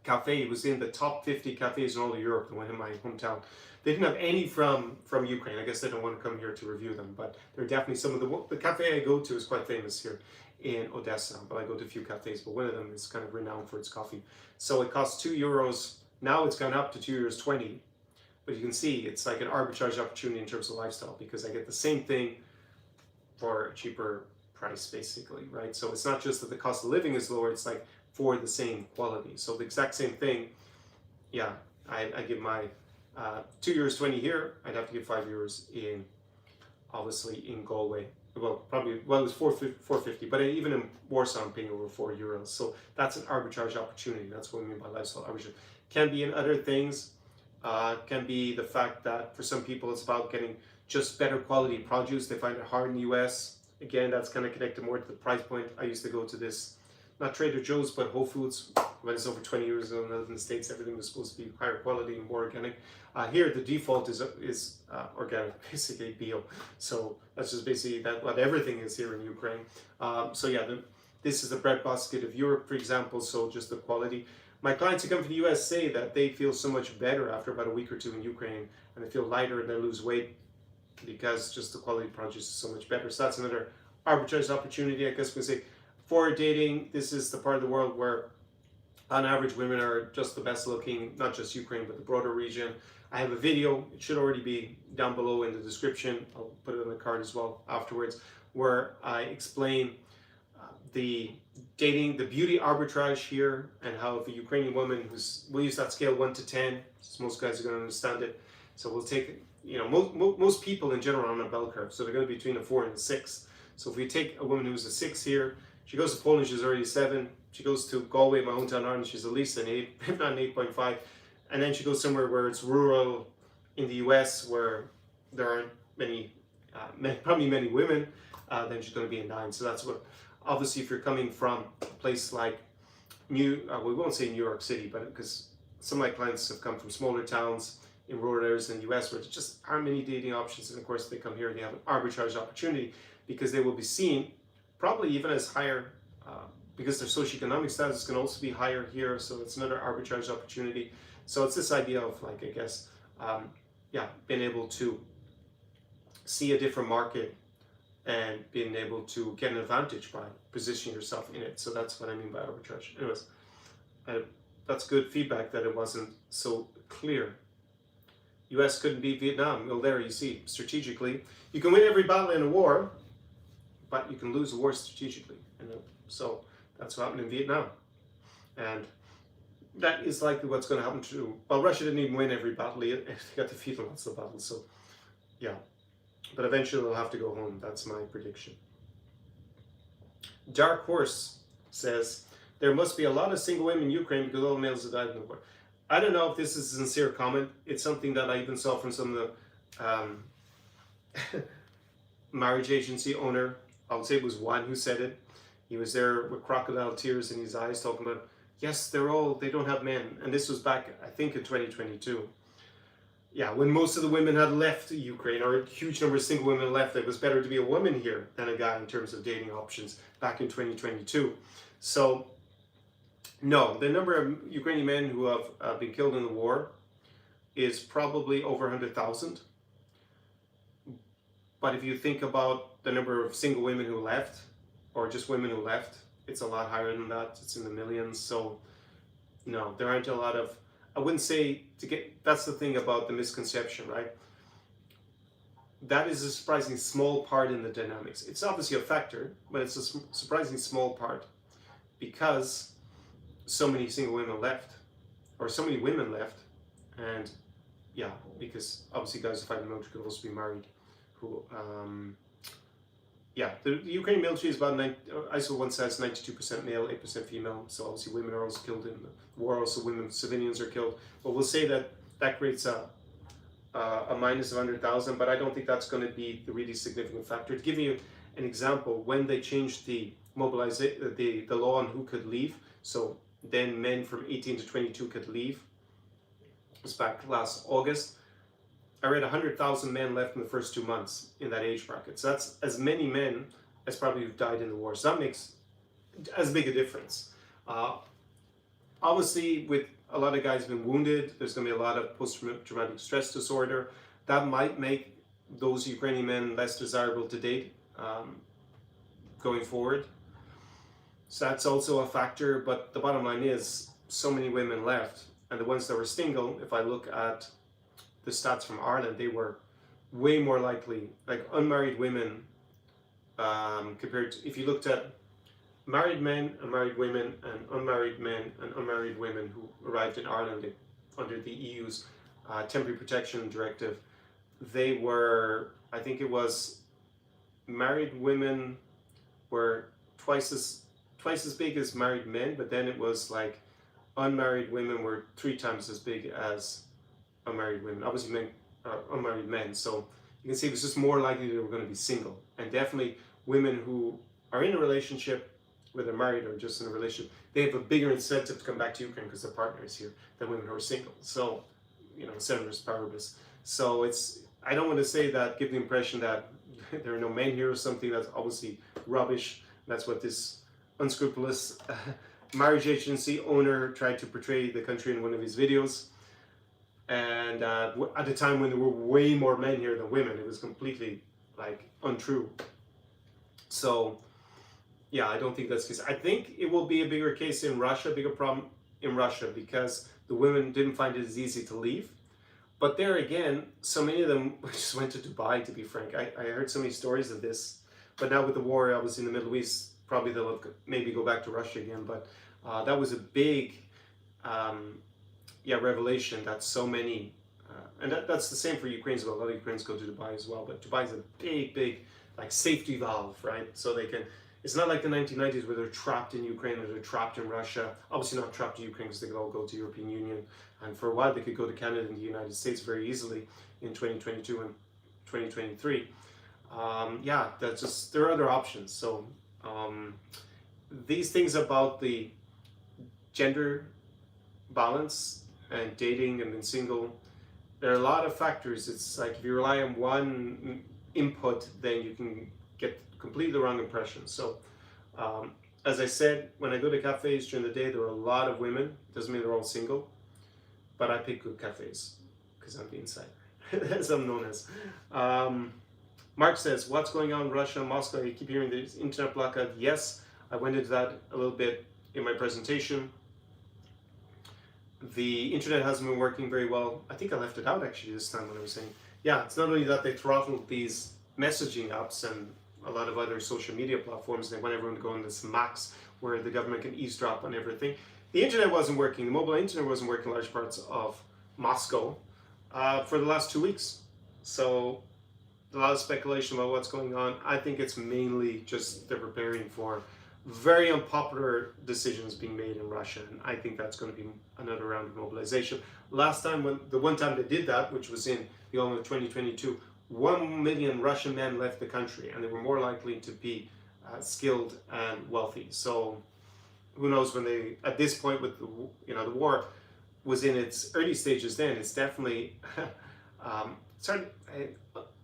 cafe. It was in the top 50 cafes in all of Europe, the one in my hometown. They didn't have any from Ukraine. I guess they don't want to come here to review them, but there are definitely some of the cafe I go to is quite famous here in Odesa, but I go to a few cafes, but one of them is kind of renowned for its coffee. So it costs €2. Now it's gone up to €2.20, but you can see it's like an arbitrage opportunity in terms of lifestyle because I get the same thing for a cheaper price, basically, right? So it's not just that the cost of living is lower, it's like for the same quality. So the exact same thing, yeah, I give my €2.20 here, I'd have to give €5 in, obviously, in Galway. Well, it was $4.50, but even in Warsaw, I'm paying over €4. So that's an arbitrage opportunity. That's what we mean by lifestyle arbitrage. Can be in other things. Can be the fact that for some people it's about getting just better quality produce. They find it hard in the US. Again, that's kind of connected more to the price point. I used to go to this, not Trader Joe's, but Whole Foods. When it's over 20 years ago in the States, everything was supposed to be higher quality and more organic. Here, the default is organic, basically bio. So that's just basically what everything is here in Ukraine. So yeah, this is the breadbasket of Europe, for example. So just the quality. My clients who come from the US say that they feel so much better after about a week or two in Ukraine, and they feel lighter and they lose weight because just the quality of produce is so much better. So that's another arbitrage opportunity, I guess we can say. For dating, this is the part of the world where on average women are just the best looking, not just Ukraine, but the broader region. I have a video, it should already be down below in the description, I'll put it on the card as well afterwards, where I explain the dating, the beauty arbitrage here, and how if a Ukrainian woman we'll use that scale 1 to 10, so most guys are going to understand it. So we'll take, most people in general are on a bell curve, so they're going to be between a 4 and a 6. So if we take a woman who's a 6 here, she goes to Poland, she's already a 7. She goes to Galway, my hometown Ireland, she's at least an 8, if not an 8.5. And then she goes somewhere where it's rural in the US, where there aren't probably many women, then she's going to be a 9. So that's what, obviously, if you're coming from a place like we won't say New York City, but because some of my clients have come from smaller towns in rural areas in the US where there just aren't many dating options. And of course, they come here and they have an arbitrage opportunity because they will be seen probably even as higher, because their socioeconomic status can also be higher here. So it's another arbitrage opportunity. So it's this idea of, like, I guess, being able to see a different market and being able to get an advantage by positioning yourself in it. So that's what I mean by arbitrage. Anyways, that's good feedback that it wasn't so clear. US couldn't beat Vietnam. Well, there you see, strategically. You can win every battle in a war, but you can lose a war strategically. So that's what happened in Vietnam. And that is likely what's going to happen to, well, Russia didn't even win every battle. They got defeated in lots of battles. So, yeah. but eventually they'll have to go home. That's my prediction. Dark Horse says, there must be a lot of single women in Ukraine because all the males have died in the war. I don't know if this is a sincere comment. It's something that I even saw from some of the marriage agency owner. I would say it was one who said it. He was there with crocodile tears in his eyes talking about, yes, they don't have men. And this was back, I think, in 2022. Yeah, when most of the women had left Ukraine, or a huge number of single women left, it was better to be a woman here than a guy in terms of dating options back in 2022. So, no, the number of Ukrainian men who have been killed in the war is probably over 100,000. But if you think about the number of single women who left, or just women who left, it's a lot higher than that. It's in the millions. So, no, there aren't a lot of, I wouldn't say that's the thing about the misconception, right? That is a surprisingly small part in the dynamics. It's obviously a factor, but it's a surprisingly small part because so many single women left, or so many women left, and yeah, because obviously guys who fight in the military could also be married. The Ukrainian military is about, ISO one says 92% male, 8% female, so obviously women are also killed in the war, also women, civilians are killed, but we'll say that creates a minus of 100,000, but I don't think that's going to be the really significant factor. To give you an example, when they changed the law on who could leave, so then men from 18 to 22 could leave, it was back last August, I read 100,000 men left in the first 2 months in that age bracket. So that's as many men as probably have died in the war. So that makes as big a difference. Obviously, with a lot of guys being wounded, there's going to be a lot of post-traumatic stress disorder. That might make those Ukrainian men less desirable to date going forward. So that's also a factor. But the bottom line is, so many women left. And the ones that were single, if I look at the stats from Ireland, they were way more likely, like unmarried women, compared to, if you looked at married men and married women and unmarried men and unmarried women who arrived in Ireland under the EU's temporary protection directive, they were, I think it was, married women were twice as big as married men, but then it was like unmarried women were 3 times as big as unmarried women, obviously unmarried men. So you can see it was just more likely they were going to be single. And definitely women who are in a relationship, whether married or just in a relationship, they have a bigger incentive to come back to Ukraine because their partner is here than women who are single. So, ceteris paribus. So I don't want to say that, give the impression that there are no men here or something. That's obviously rubbish. That's what this unscrupulous marriage agency owner tried to portray the country in one of his videos. And at a time when there were way more men here than women, it was completely untrue. So yeah, I don't think that's the case. I think it will be a bigger case in Russia, bigger problem in Russia, because the women didn't find it as easy to leave. But there again, so many of them just went to Dubai, to be frank. I heard so many stories of this. But now with the war, obviously in the Middle East, probably they'll maybe go back to Russia again. But that was a big revelation that so many, and that's the same for Ukraine as well. A lot of Ukrainians go to Dubai as well, but Dubai is a big safety valve, right? So they can, it's not like the 1990s where they're trapped in Ukraine or they're trapped in Russia. Obviously not trapped in Ukraine because they could all go to the European Union, and for a while they could go to Canada and the United States very easily in 2022 and 2023. That's just, there are other options. So these things about the gender balance and dating and being single, there are a lot of factors. It's like if you rely on one input, then you can get completely wrong impressions. So as I said, when I go to cafes during the day, there are a lot of women. Doesn't mean they're all single, but I pick good cafes because I'm the insider, as I'm known as. Mark says, what's going on in Russia and Moscow? You keep hearing the internet blackout. Yes, I went into that a little bit in my presentation. The internet hasn't been working very well. I think I left it out actually this time when I was saying, yeah, it's not only that they throttled these messaging apps and a lot of other social media platforms, they want everyone to go on this max where the government can eavesdrop on everything. The internet wasn't working, the mobile internet wasn't working in large parts of Moscow for the last 2 weeks. So a lot of speculation about what's going on. I think it's mainly just they're preparing for very unpopular decisions being made in Russia, and I think that's going to be another round of mobilization. Last time, the one time they did that, which was in the autumn of 2022, 1 million Russian men left the country, and they were more likely to be skilled and wealthy. So who knows when they, at this point with the, the war was in its early stages then, it's definitely,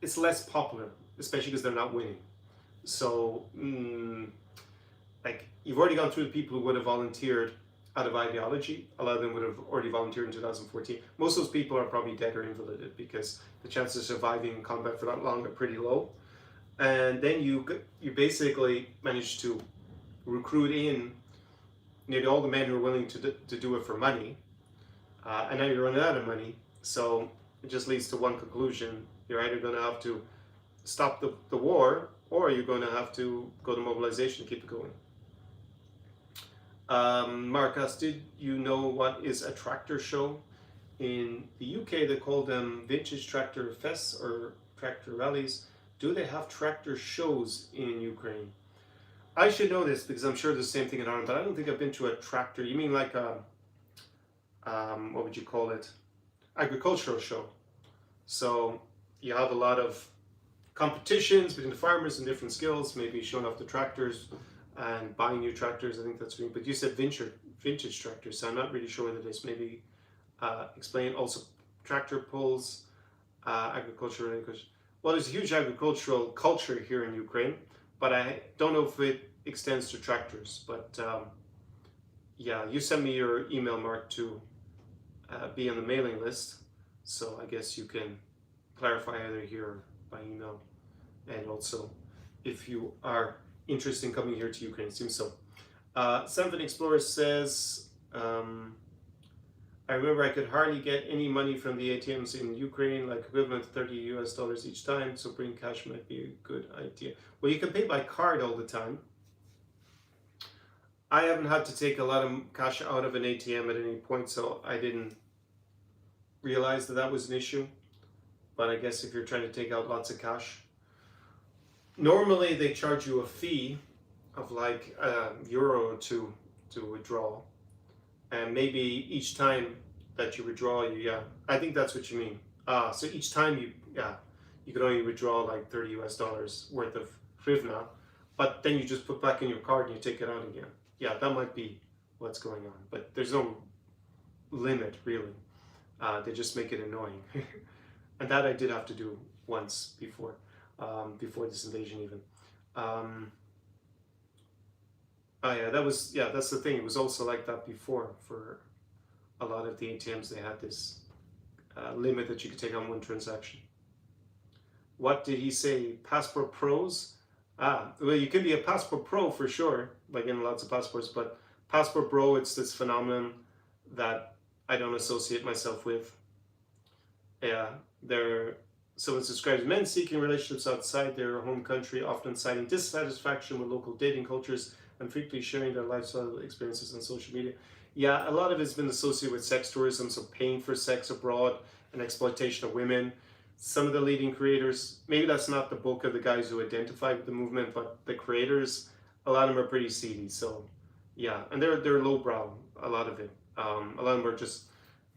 it's less popular, especially because they're not winning. So, like, you've already gone through the people who would have volunteered out of ideology. A lot of them would have already volunteered in 2014. Most of those people are probably dead or invalided because the chances of surviving in combat for that long are pretty low. And then you basically manage to recruit in nearly all the men who are willing to do it for money. And now you're running out of money. So it just leads to one conclusion. You're either going to have to stop the war, or you're going to have to go to mobilization and keep it going. Marcus, did you know what is a tractor show? In the UK, they call them vintage tractor fests or tractor rallies. Do they have tractor shows in Ukraine? I should know this because I'm sure there's the same thing in Ireland, but I don't think I've been to a tractor. You mean like a, what would you call it? Agricultural show. So you have a lot of competitions between the farmers and different skills, maybe showing off the tractors and buying new tractors. I think that's really, but you said vintage tractors, so I'm not really sure what it is. Maybe explain also tractor pulls, agriculture. Well, there's a huge agricultural culture here in Ukraine, but I don't know if it extends to tractors. But yeah, you send me your email, Mark, to be on the mailing list. So I guess you can clarify either here or by email. And also, if you are interested in coming here to Ukraine, it seems so. Seven Explorer says, I remember I could hardly get any money from the ATMs in Ukraine, like equivalent to $30 each time, so bring cash might be a good idea. Well, you can pay by card all the time. I haven't had to take a lot of cash out of an ATM at any point, so I didn't realize that that was an issue. But I guess if you're trying to take out lots of cash, normally they charge you a fee of like €1 or $2 to withdraw. And maybe each time that you withdraw, I think that's what you mean. So each time you could only withdraw like $30 worth of hryvnia, but then you just put back in your card and you take it out again. Yeah, that might be what's going on, but there's no limit really. They just make it annoying. And that I did have to do once before this invasion even. Oh yeah, that's the thing. It was also like that before. For a lot of the ATMs, they had this limit that you could take on one transaction. What did he say? Passport pros? Well, you can be a passport pro for sure, like in lots of passports, but passport bro, it's this phenomenon that I don't associate myself with. Yeah, someone describes men seeking relationships outside their home country, often citing dissatisfaction with local dating cultures and frequently sharing their lifestyle experiences on social media. Yeah, a lot of it's been associated with sex tourism, so paying for sex abroad and exploitation of women. Some of the leading creators, maybe that's not the bulk of the guys who identify with the movement, but the creators, a lot of them are pretty seedy. So yeah, and they're lowbrow, a lot of it. A lot of them are just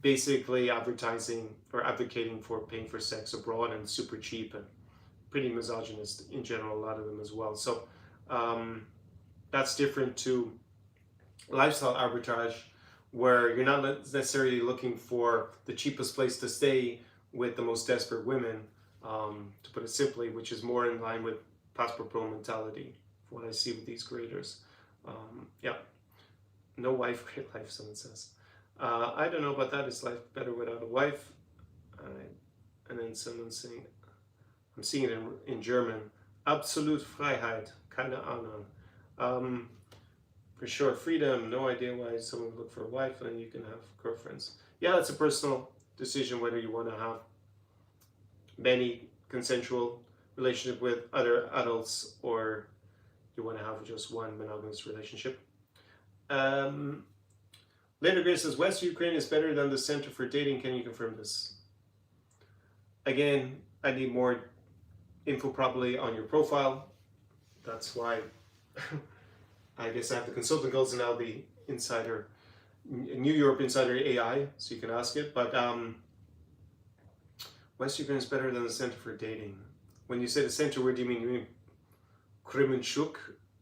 basically advertising or advocating for paying for sex abroad and super cheap and pretty misogynist in general, a lot of them as well. So that's different to lifestyle arbitrage, where you're not necessarily looking for the cheapest place to stay with the most desperate women, to put it simply, which is more in line with passport pro mentality, what I see with these creators. Yeah, no wife, great life, someone says. I don't know about that. Is life better without a wife? And then someone saying, I'm seeing it in German, absolute Freiheit, keine Ahnung. For sure, freedom, no idea why someone would look for a wife and you can have girlfriends. Yeah, it's a personal decision whether you want to have many consensual relationship with other adults or you want to have just one monogamous relationship. Later Grace says, West Ukraine is better than the center for dating. Can you confirm this? Again, I need more info probably on your profile. That's why I guess I have the consultant goals and now the insider, New Europe Insider AI, so you can ask it. But West Ukraine is better than the center for dating. When you say the center, where do you mean? You mean Crimeans,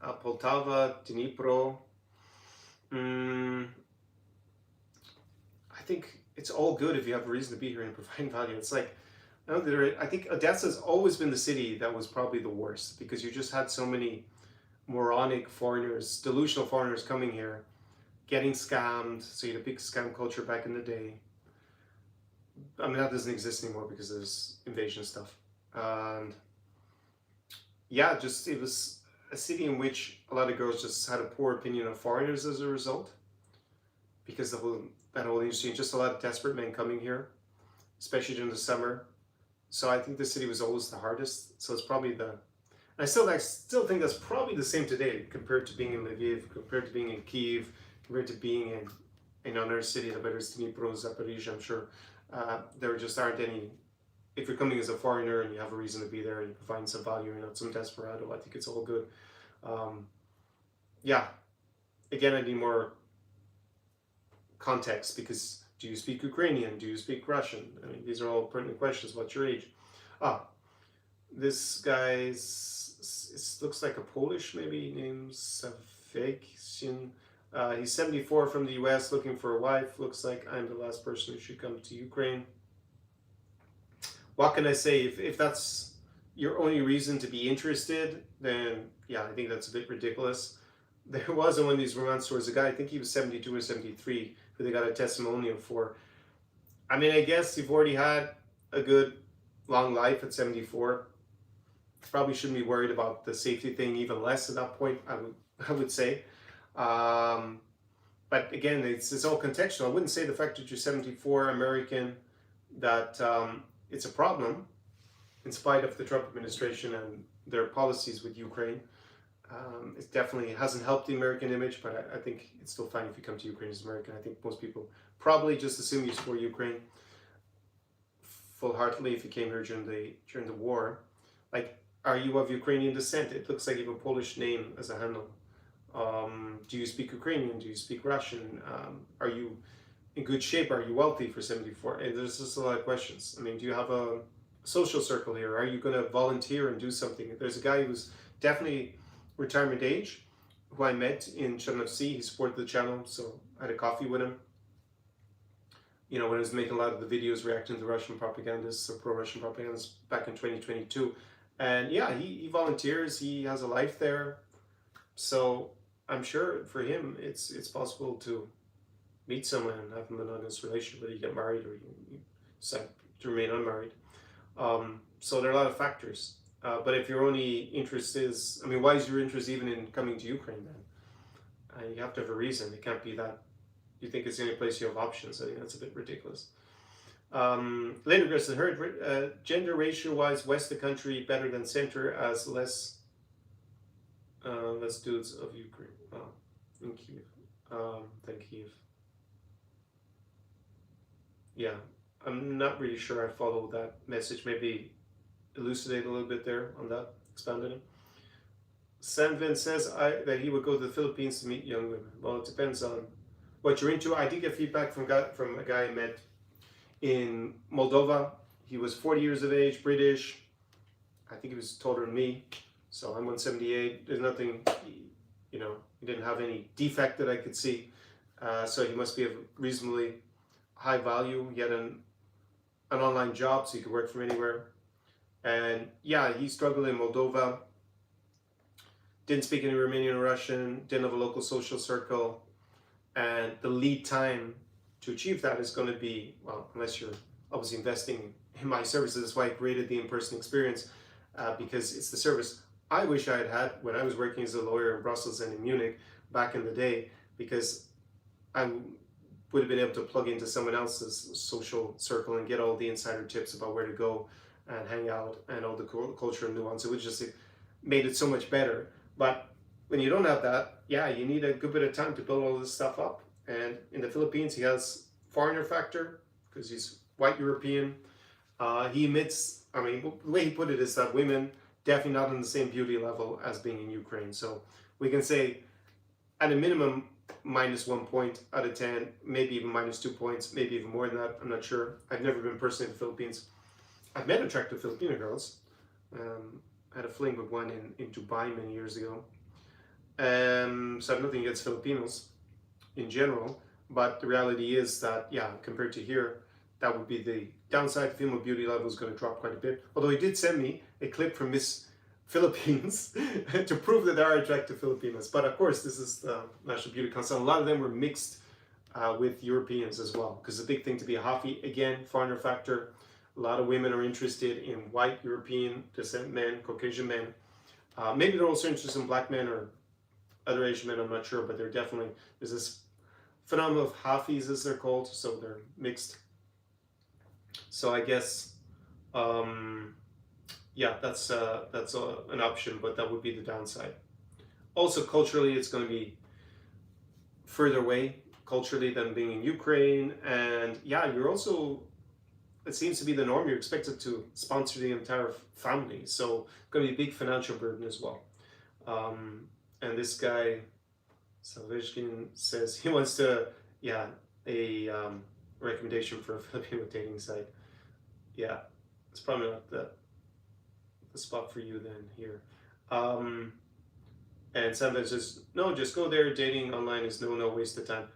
Poltava, Dnipro? I think it's all good if you have a reason to be here and provide value. It's like, I think Odesa's always been the city that was probably the worst, because you just had so many moronic foreigners, delusional foreigners coming here, getting scammed. So you had a big scam culture back in the day. I mean, that doesn't exist anymore because there's invasion stuff. And yeah, just it was a city in which a lot of girls just had a poor opinion of foreigners as a result, because that whole industry, and just a lot of desperate men coming here, especially during the summer. So I think the city was always the hardest. So it's probably I still think that's probably the same today, compared to being in Lviv, compared to being in Kiev, compared to being in another city, whether it's Dnipro, Zaporizhzhia. I'm sure there just aren't any. If you're coming as a foreigner and you have a reason to be there and you provide some value, you're not some desperado, I think it's all good. Yeah, again, I need more context, because do you speak Ukrainian? Do you speak Russian? I mean, these are all pertinent questions. What's your age? This guy's, it looks like a Polish, maybe, named Saveksin. He's 74, from the US, looking for a wife. Looks like I'm the last person who should come to Ukraine. What can I say? If that's your only reason to be interested, then yeah, I think that's a bit ridiculous. There was in one of these romance stores a guy, I think he was 72 or 73, who they got a testimonial for. I mean, I guess you've already had a good long life at 74. Probably shouldn't be worried about the safety thing, even less at that point, I would say. But again, it's all contextual. I wouldn't say the fact that you're 74, American, that it's a problem, in spite of the Trump administration and their policies with Ukraine. It definitely hasn't helped the American image, but I think it's still fine if you come to Ukraine as American. I think most people probably just assume you support Ukraine full-heartedly if you came here during the war. Like, are you of Ukrainian descent? It looks like you have a Polish name as a handle. Do you speak Ukrainian? Do you speak Russian? Are you in good shape? Are you wealthy for 74? And there's just a lot of questions. I mean, do you have a social circle here? Are you going to volunteer and do something? There's a guy who's definitely retirement age, who I met in Chernovtsi. He supported the channel, so I had a coffee with him. You know, when I was making a lot of the videos reacting to Russian propagandists or pro-Russian propagandists back in 2022. And yeah, he volunteers, he has a life there. So I'm sure for him, it's possible to meet someone and have a monogamous relationship, whether you get married or you decide to remain unmarried. So there are a lot of factors. But if your only interest is, I mean, why is your interest even in coming to Ukraine then? You have to have a reason. It can't be that you think it's the only place you have options. I think that's a bit ridiculous. Later, Griston heard gender ratio-wise, west of the country better than center, as less dudes of Ukraine. In Kiev. Than Kiev. Yeah, I'm not really sure I follow that message. Maybe elucidate a little bit there on that, expand on it. Sanvin says that he would go to the Philippines to meet young women. Well, it depends on what you're into. I did get feedback from a guy I met in Moldova. He was 40 years of age, British. I think he was taller than me. So I'm 178. There's nothing, you know, he didn't have any defect that I could see. So he must be of reasonably high value. He had an online job, so he could work from anywhere. And yeah, he struggled in Moldova. Didn't speak any Romanian or Russian. Didn't have a local social circle. And the lead time to achieve that is going to be, well, unless you're obviously investing in my services. That's why I created the in-person experience, because it's the service I wish I had had when I was working as a lawyer in Brussels and in Munich back in the day, because I would have been able to plug into someone else's social circle and get all the insider tips about where to go and hang out and all the cultural nuance. It would just made it so much better. But when you don't have that, yeah, you need a good bit of time to build all this stuff up. And in the Philippines, he has foreigner factor because he's white European. He admits, I mean, the way he put it is that women definitely not on the same beauty level as being in Ukraine. So we can say at a minimum -1 point out of 10, maybe even -2 points, maybe even more than that. I'm not sure. I've never been personally in the Philippines. I've met attractive Filipino girls. I had a fling with one in Dubai many years ago. So I have nothing against Filipinos in general, but the reality is that, yeah, compared to here, that would be the downside. Female beauty level is going to drop quite a bit. Although he did send me a clip from Miss Philippines to prove that there are attractive Filipinos. But of course, this is the National Beauty Council. A lot of them were mixed with Europeans as well, because the big thing to be a hottie, again, foreigner factor. A lot of women are interested in white European descent men, Caucasian men. Maybe they're also interested in black men or other Asian men, I'm not sure, but there's this phenomenon of halfies, as they're called, so they're mixed. So I guess, yeah, that's an option, but that would be the downside. Also, culturally, it's going to be further away culturally than being in Ukraine, and yeah, you're also, it seems to be the norm, you're expected to sponsor the entire family, so it's going to be a big financial burden as well. And this guy, Salveshkin, says he wants to, yeah, a recommendation for a Filipino dating site. Yeah, it's probably not the spot for you then here. And Sam says, no, just go there. Dating online is no waste of time.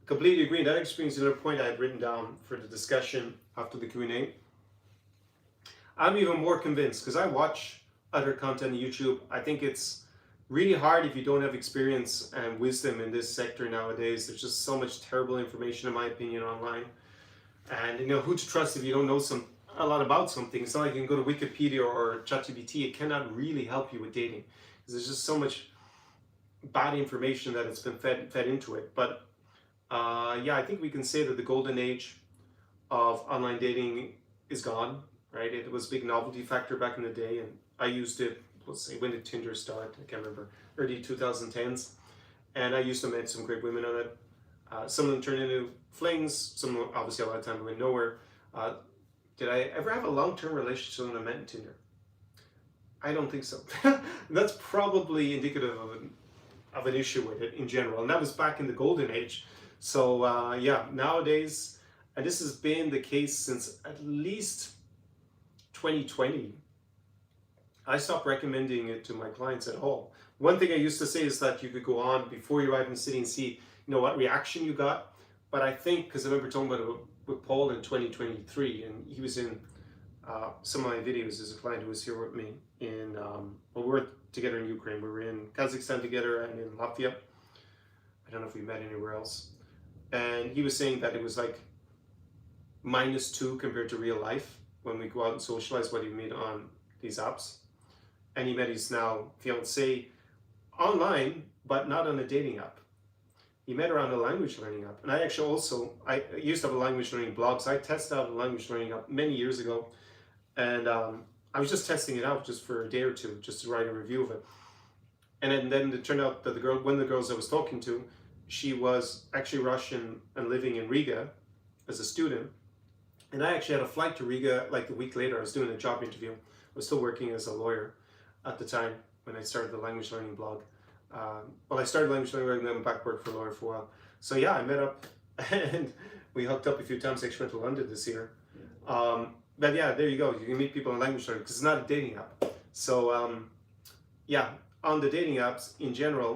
Completely agree. That explains another point I had written down for the discussion after the Q&A. I'm even more convinced because I watch other content on YouTube. I think it's really hard if you don't have experience and wisdom in this sector nowadays. There's just so much terrible information, in my opinion, online. And you know, who to trust if you don't know a lot about something. It's not like you can go to Wikipedia or ChatGPT. It cannot really help you with dating because there's just so much bad information that it's been fed into it. But yeah, I think we can say that the golden age of online dating is gone, right? It was a big novelty factor back in the day, and I used it, let's say, when did Tinder start? I can't remember, early 2010s. And I used to meet some great women on it. Some of them turned into flings, some of them, obviously a lot of time went nowhere. Did I ever have a long-term relationship when I met in Tinder? I don't think so. That's probably indicative of an issue with it in general. And that was back in the golden age. So yeah, nowadays, and this has been the case since at least 2020, I stopped recommending it to my clients at all. One thing I used to say is that you could go on before you arrive in the city and see, you know, what reaction you got. But I think, because I remember talking about it with Paul in 2023, and he was in some of my videos as a client who was here with me in, well, we were together in Ukraine. We were in Kazakhstan together and in Latvia. I don't know if we met anywhere else. And he was saying that it was like -2 compared to real life when we go out and socialize, what he meet on these apps. And he met his now fiancée online, but not on a dating app. He met her on a language learning app. And I actually also, I used to have a language learning blog, so I tested out a language learning app many years ago. And I was just testing it out just for a day or two, just to write a review of it. And then it turned out that one of the girls I was talking to, she was actually Russian and living in Riga as a student. And I actually had a flight to Riga like a week later. I was doing a job interview. I was still working as a lawyer at the time when I started the language learning blog. Well, I started language learning and then went back to work for a lawyer for a while. So yeah, I met up and we hooked up a few times. I actually went to London this year. But yeah, there you go. You can meet people on language learning because it's not a dating app. So yeah, on the dating apps in general,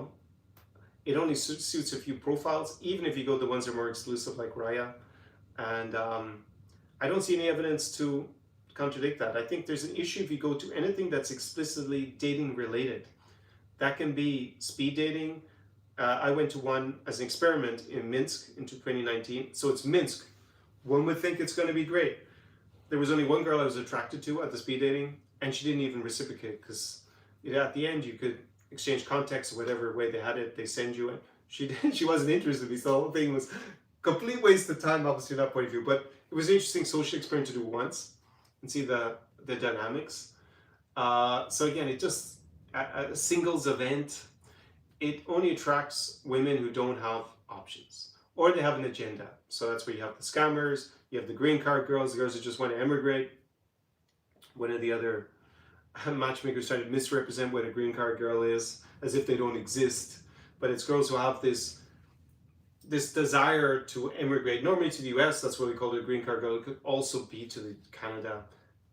it only suits a few profiles, even if you go the ones that are more exclusive like Raya. And I don't see any evidence to contradict that. I think there's an issue if you go to anything that's explicitly dating related. That can be speed dating. I went to one as an experiment in Minsk in 2019. So it's Minsk. One would think it's going to be great. There was only one girl I was attracted to at the speed dating, and she didn't even reciprocate because at the end you could exchange contacts or whatever way they had it. They send you, and she wasn't interested because the whole thing was complete waste of time, obviously, from that point of view. But it was an interesting social experience to do once and see the dynamics. So again, it just a singles event. It only attracts women who don't have options or they have an agenda. So that's where you have the scammers, you have the green card girls, the girls who just want to emigrate. one of the other matchmakers trying to misrepresent what a green card girl is, as if they don't exist. But it's girls who have this desire to immigrate, normally to the US. That's what we call it, a green card girl. It could also be to the Canada.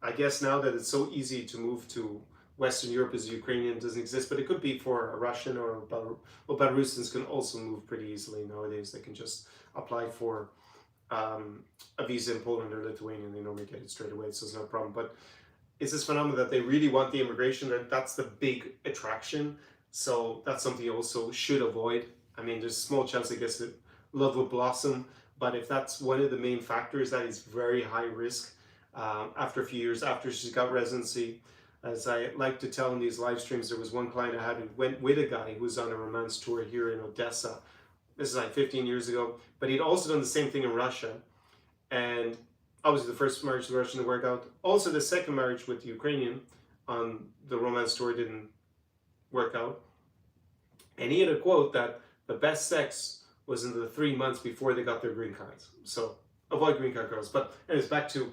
I guess now that it's so easy to move to Western Europe as a Ukrainian doesn't exist, but it could be for a Russian or Belarusians can also move pretty easily nowadays. They can just apply for a visa in Poland or Lithuanian. They normally get it straight away, so it's no problem. But it's this phenomenon that they really want the immigration, and that's the big attraction. So that's something you also should avoid. I mean, there's a small chance, I guess, that love will blossom, but if that's one of the main factors, that is very high risk. After a few years, after she's got residency, as I like to tell in these live streams, there was one client I had who went with a guy who was on a romance tour here in Odesa. This is like 15 years ago, but he'd also done the same thing in Russia. And obviously the first marriage to the Russian didn't work out. Also the second marriage with the Ukrainian on the romance tour didn't work out. And he had a quote that the best sex was in the 3 months before they got their green cards. So avoid green card girls. But anyways, back to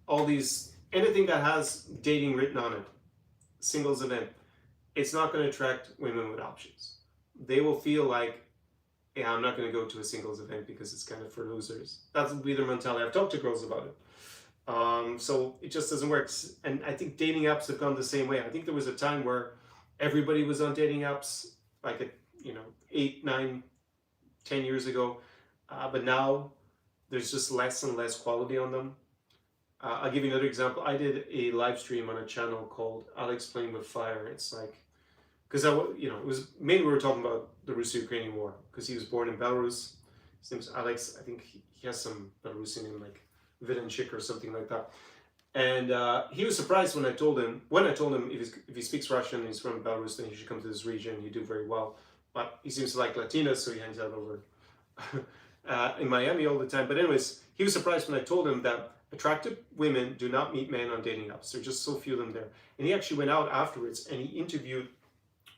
all these, anything that has dating written on it, singles event, it's not going to attract women with options. They will feel like, yeah, I'm not going to go to a singles event because it's kind of for losers. That will be their mentality. I've talked to girls about it. So it just doesn't work. And I think dating apps have gone the same way. I think there was a time where everybody was on dating apps, like 8, 9, 10 years ago. But now there's just less and less quality on them. I'll give you another example. I did a live stream on a channel called Alex Playing with Fire. It's like, because it was mainly we were talking about the Russo-Ukrainian war, because he was born in Belarus. His name's Alex. I think he has some Belarusian name like Videnchik or something like that. And he was surprised when I told him if he speaks Russian and he's from Belarus, then he should come to this region. You do very well. But he seems to like Latinas, so he hangs out over in Miami all the time. But anyways, he was surprised when I told him that attractive women do not meet men on dating apps. There are just so few of them there. And he actually went out afterwards and he interviewed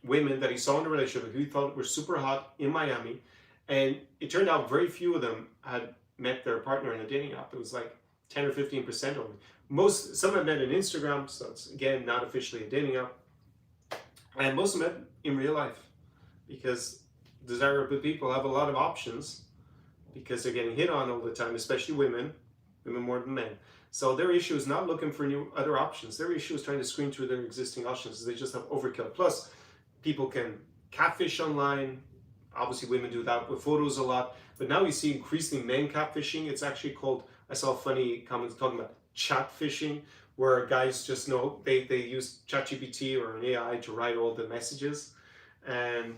women that he saw in a relationship who he thought were super hot in Miami. And it turned out very few of them had met their partner in a dating app. It was like 10 or 15% only. Some had met on Instagram, so it's again not officially a dating app. And most of them met in real life, because desirable people have a lot of options because they're getting hit on all the time, especially women more than men. So their issue is not looking for new other options. Their issue is trying to screen through their existing options. They just have overkill. Plus, people can catfish online. Obviously, women do that with photos a lot. But now we see increasingly men catfishing. It's actually called, I saw funny comments talking about chat fishing, where guys just know they use ChatGPT or an AI to write all the messages. And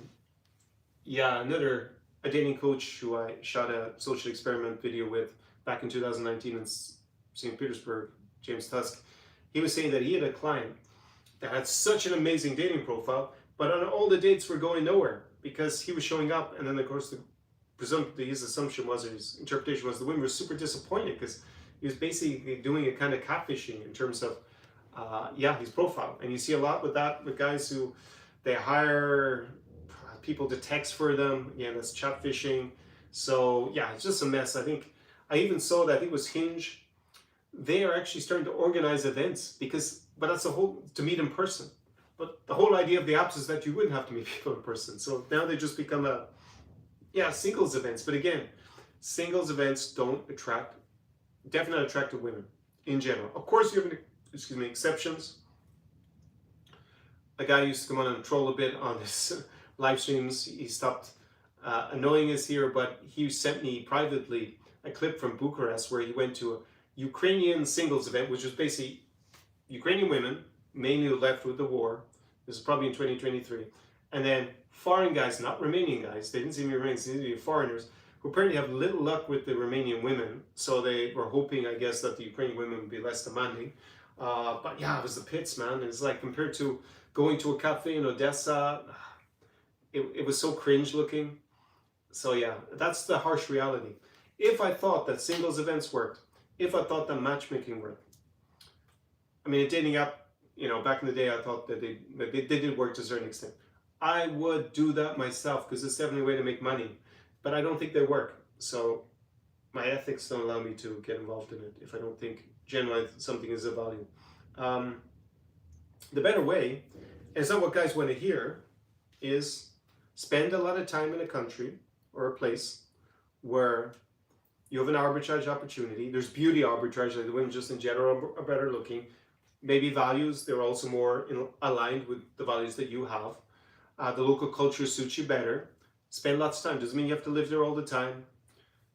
yeah, a dating coach who I shot a social experiment video with back in 2019 in St. Petersburg, James Tusk, he was saying that he had a client that had such an amazing dating profile, but on all the dates were going nowhere because he was showing up, and then of course his assumption was, or his interpretation was, the women were super disappointed because he was basically doing a kind of catfishing in terms of his profile. And you see a lot with that with guys who they hire people to text for them. Yeah, that's chat fishing. So yeah, it's just a mess. I even saw that, I think it was Hinge, they are actually starting to organize events but that's to meet in person. But the whole idea of the apps is that you wouldn't have to meet people in person. So now they just become singles events. But again, singles events don't definitely not attractive women in general. Of course, you have exceptions. A guy used to come on and troll a bit on his live streams. He stopped annoying us here, but he sent me privately a clip from Bucharest where he went to a Ukrainian singles event, which was basically Ukrainian women, mainly left with the war. This is probably in 2023. And then foreign guys, not Romanian guys, they didn't seem to be Romanians, they seemed to be foreigners, who apparently have little luck with the Romanian women. So they were hoping, I guess, that the Ukrainian women would be less demanding. But yeah, it was the pits, man. It's like compared to going to a cafe in Odesa, it was so cringe looking. So yeah, that's the harsh reality. If I thought that singles events worked, if I thought that matchmaking worked, I mean, a dating app, back in the day, I thought that they did work to a certain extent. I would do that myself because it's definitely a way to make money, but I don't think they work. So my ethics don't allow me to get involved in it if I don't think genuinely something is of value. The better way, and it's not what guys want to hear, is spend a lot of time in a country or a place where you have an arbitrage opportunity. There's beauty arbitrage, like the women just in general are better looking. Maybe values, they're also more aligned with the values that you have. The local culture suits you better. Spend lots of time. Doesn't mean you have to live there all the time.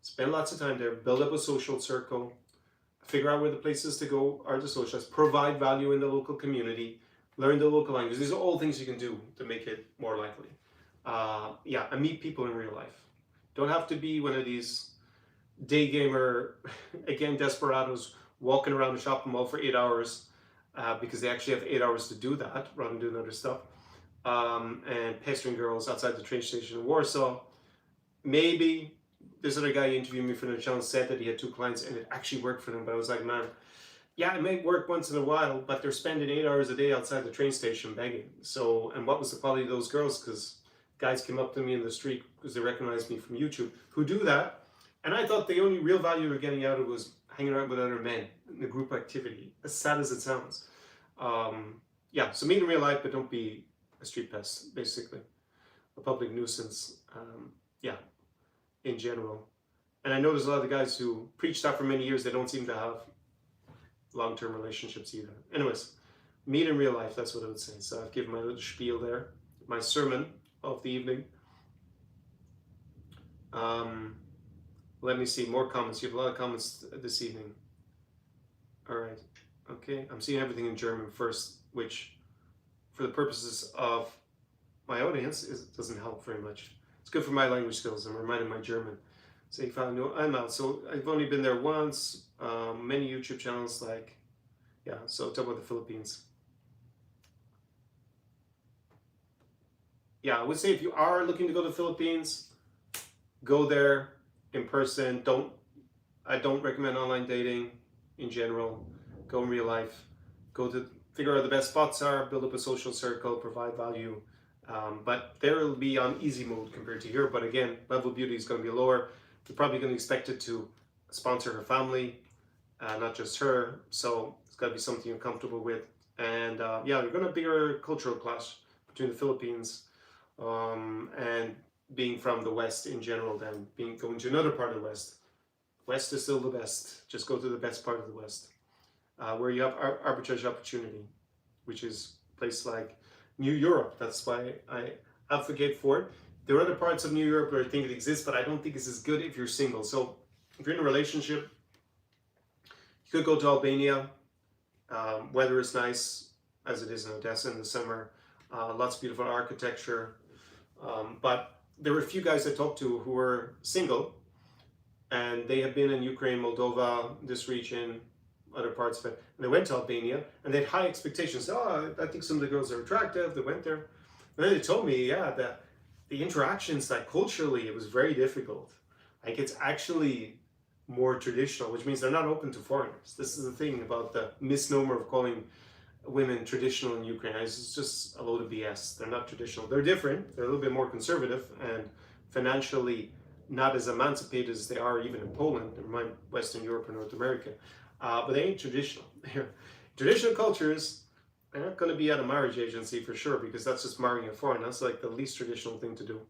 Spend lots of time there. Build up a social circle. Figure out where the places to go are to socialize. Provide value in the local community. Learn the local language. These are all things you can do to make it more likely. And meet people in real life. Don't have to be one of these day gamer, again, desperados walking around the shopping mall for 8 hours because they actually have 8 hours to do that rather than doing other stuff. And pestering girls outside the train station in Warsaw. Maybe this other guy interviewed me for the channel said that he had 2 clients and it actually worked for them, but I was like, man, yeah, it may work once in a while, but they're spending 8 hours a day outside the train station begging. So, and what was the quality of those girls? Because guys came up to me in the street because they recognized me from YouTube who do that. And I thought the only real value we were getting out of it was hanging out with other men in the group activity, as sad as it sounds. So meet in real life, but don't be a street pest, basically. A public nuisance, in general. And I know there's a lot of guys who preach that for many years, they don't seem to have long-term relationships either. Anyways, meet in real life, that's what I would say. So I've given my little spiel there, my sermon of the evening. Let me see, more comments. You have a lot of comments this evening. All right, okay. I'm seeing everything in German first, which for the purposes of my audience, doesn't help very much. It's good for my language skills. I'm reminding my German. So if I know, I'm out. So I've only been there once. Many YouTube channels, so talk about the Philippines. Yeah, I would say if you are looking to go to the Philippines, go there in person. I don't recommend online dating in general. Go in real life. Go to figure out the best spots are, build up a social circle, provide value. But there will be on easy mode compared to here. But again, level of beauty is going to be lower. You're probably going to expect it to sponsor her family, not just her. So it's got to be something you're comfortable with. And you're going to have a bigger cultural clash between the Philippines and being from the West in general than going to another part of the West. West is still the best. Just go to the best part of the West, where you have arbitrage opportunity, which is a place like New Europe. That's why I advocate for it. There are other parts of New Europe where I think it exists, but I don't think it's as good if you're single. So if you're in a relationship, you could go to Albania. Weather is nice, as it is in Odesa in the summer. Lots of beautiful architecture. But there were a few guys I talked to who were single, and they have been in Ukraine, Moldova, this region, other parts of it. And they went to Albania, and they had high expectations. Oh, I think some of the girls are attractive. They went there. And then they told me, that the interactions, culturally, it was very difficult. It's actually more traditional, which means they're not open to foreigners. This is the thing about the misnomer of calling women traditional in Ukraine. It's just a load of BS. They're not traditional. They're different. They're a little bit more conservative and financially not as emancipated as they are even in Poland, never mind Western Europe or North America. But they ain't traditional. Traditional cultures, they're not going to be at a marriage agency for sure, because that's just marrying a foreign. That's the least traditional thing to do.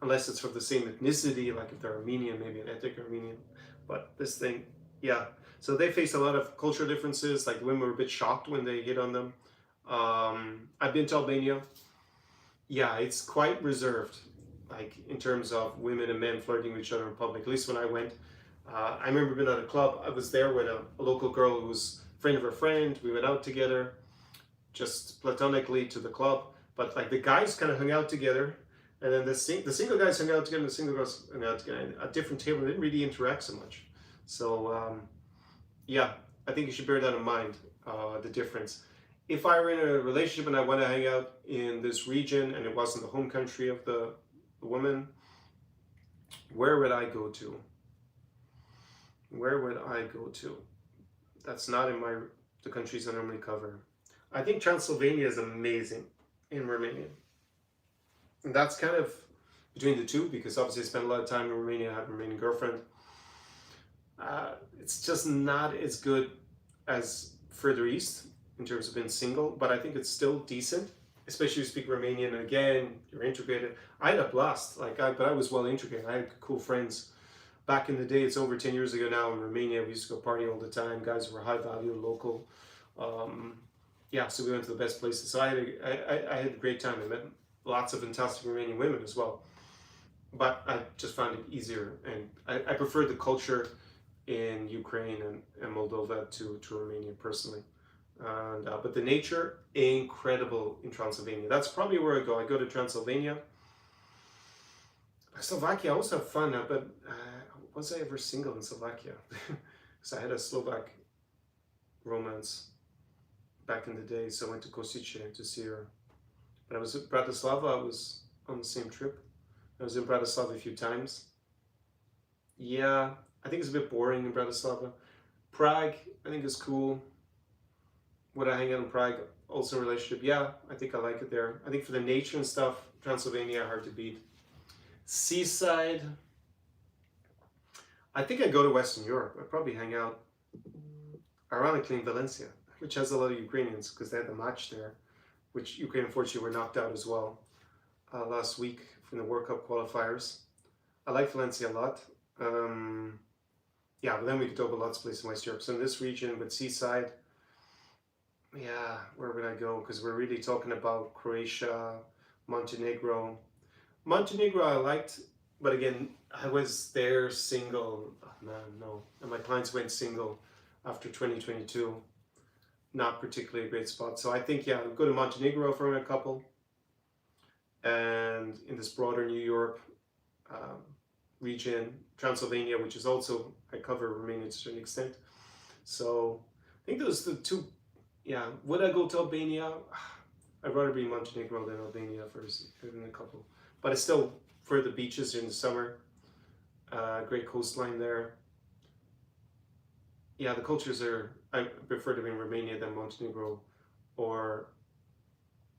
Unless it's from the same ethnicity, like if they're Armenian, maybe an ethnic Armenian. But this thing, So they face a lot of cultural differences. Women were a bit shocked when they hit on them. I've been to Albania. It's quite reserved, in terms of women and men flirting with each other in public, at least when I went. I remember being at a club. I was there with a local girl who was a friend of her friend. We went out together, just platonically to the club. But the guys kind of hung out together, and then the single guys hung out together, and the single girls hung out together at different tables. They didn't really interact so much. So I think you should bear that in mind, the difference. If I were in a relationship and I want to hang out in this region and it wasn't the home country of the woman, where would I go to? Where would I go to? That's not in the countries I normally cover. I think Transylvania is amazing in Romania. And that's kind of between the two, because obviously I spent a lot of time in Romania. I have a Romanian girlfriend. It's just not as good as further east in terms of being single, but I think it's still decent, especially if you speak Romanian. And again, you're integrated. I had a blast, but I was well integrated. I had cool friends. Back in the day, it's over 10 years ago now, in Romania, we used to go party all the time. Guys were high value, local. Yeah, so we went to the best places. So I had a great time. I met lots of fantastic Romanian women as well. But I just found it easier, and I prefer the culture in Ukraine and Moldova to Romania personally. And, but the nature, incredible in Transylvania. That's probably where I go. I go to Transylvania. Slovakia, I also have fun, but was I ever single in Slovakia? Because I had a Slovak romance back in the day, so I went to Košice to see her. But I was at Bratislava, I was on the same trip. I was in Bratislava a few times. Yeah, I think it's a bit boring in Bratislava. Prague, I think is cool. Would I hang out in Prague? Also a relationship, yeah, I think I like it there. I think for the nature and stuff, Transylvania, hard to beat. Seaside, I think I'd go to Western Europe. I'd probably hang out, ironically, in Valencia, which has a lot of Ukrainians because they had the match there, which Ukraine unfortunately were knocked out as well last week from the World Cup qualifiers. I like Valencia a lot. Yeah, but then we could talk about lots of places in West Europe. So in this region with Seaside, yeah, where would I go? Because we're really talking about Croatia, Montenegro. Montenegro I liked, but again, I was there single. Oh, man, no. And my clients went single after 2022. Not particularly a great spot. So I think, yeah, I'll go to Montenegro for a couple. And in this broader New Europe region, Transylvania, which is also, I cover Romania to a certain extent. So I think those are the two. Yeah, would I go to Albania? I'd rather be in Montenegro than Albania first, in a couple. But it's still for the beaches in the summer. Great coastline there. Yeah, the cultures are, I prefer to be in Romania than Montenegro. Or,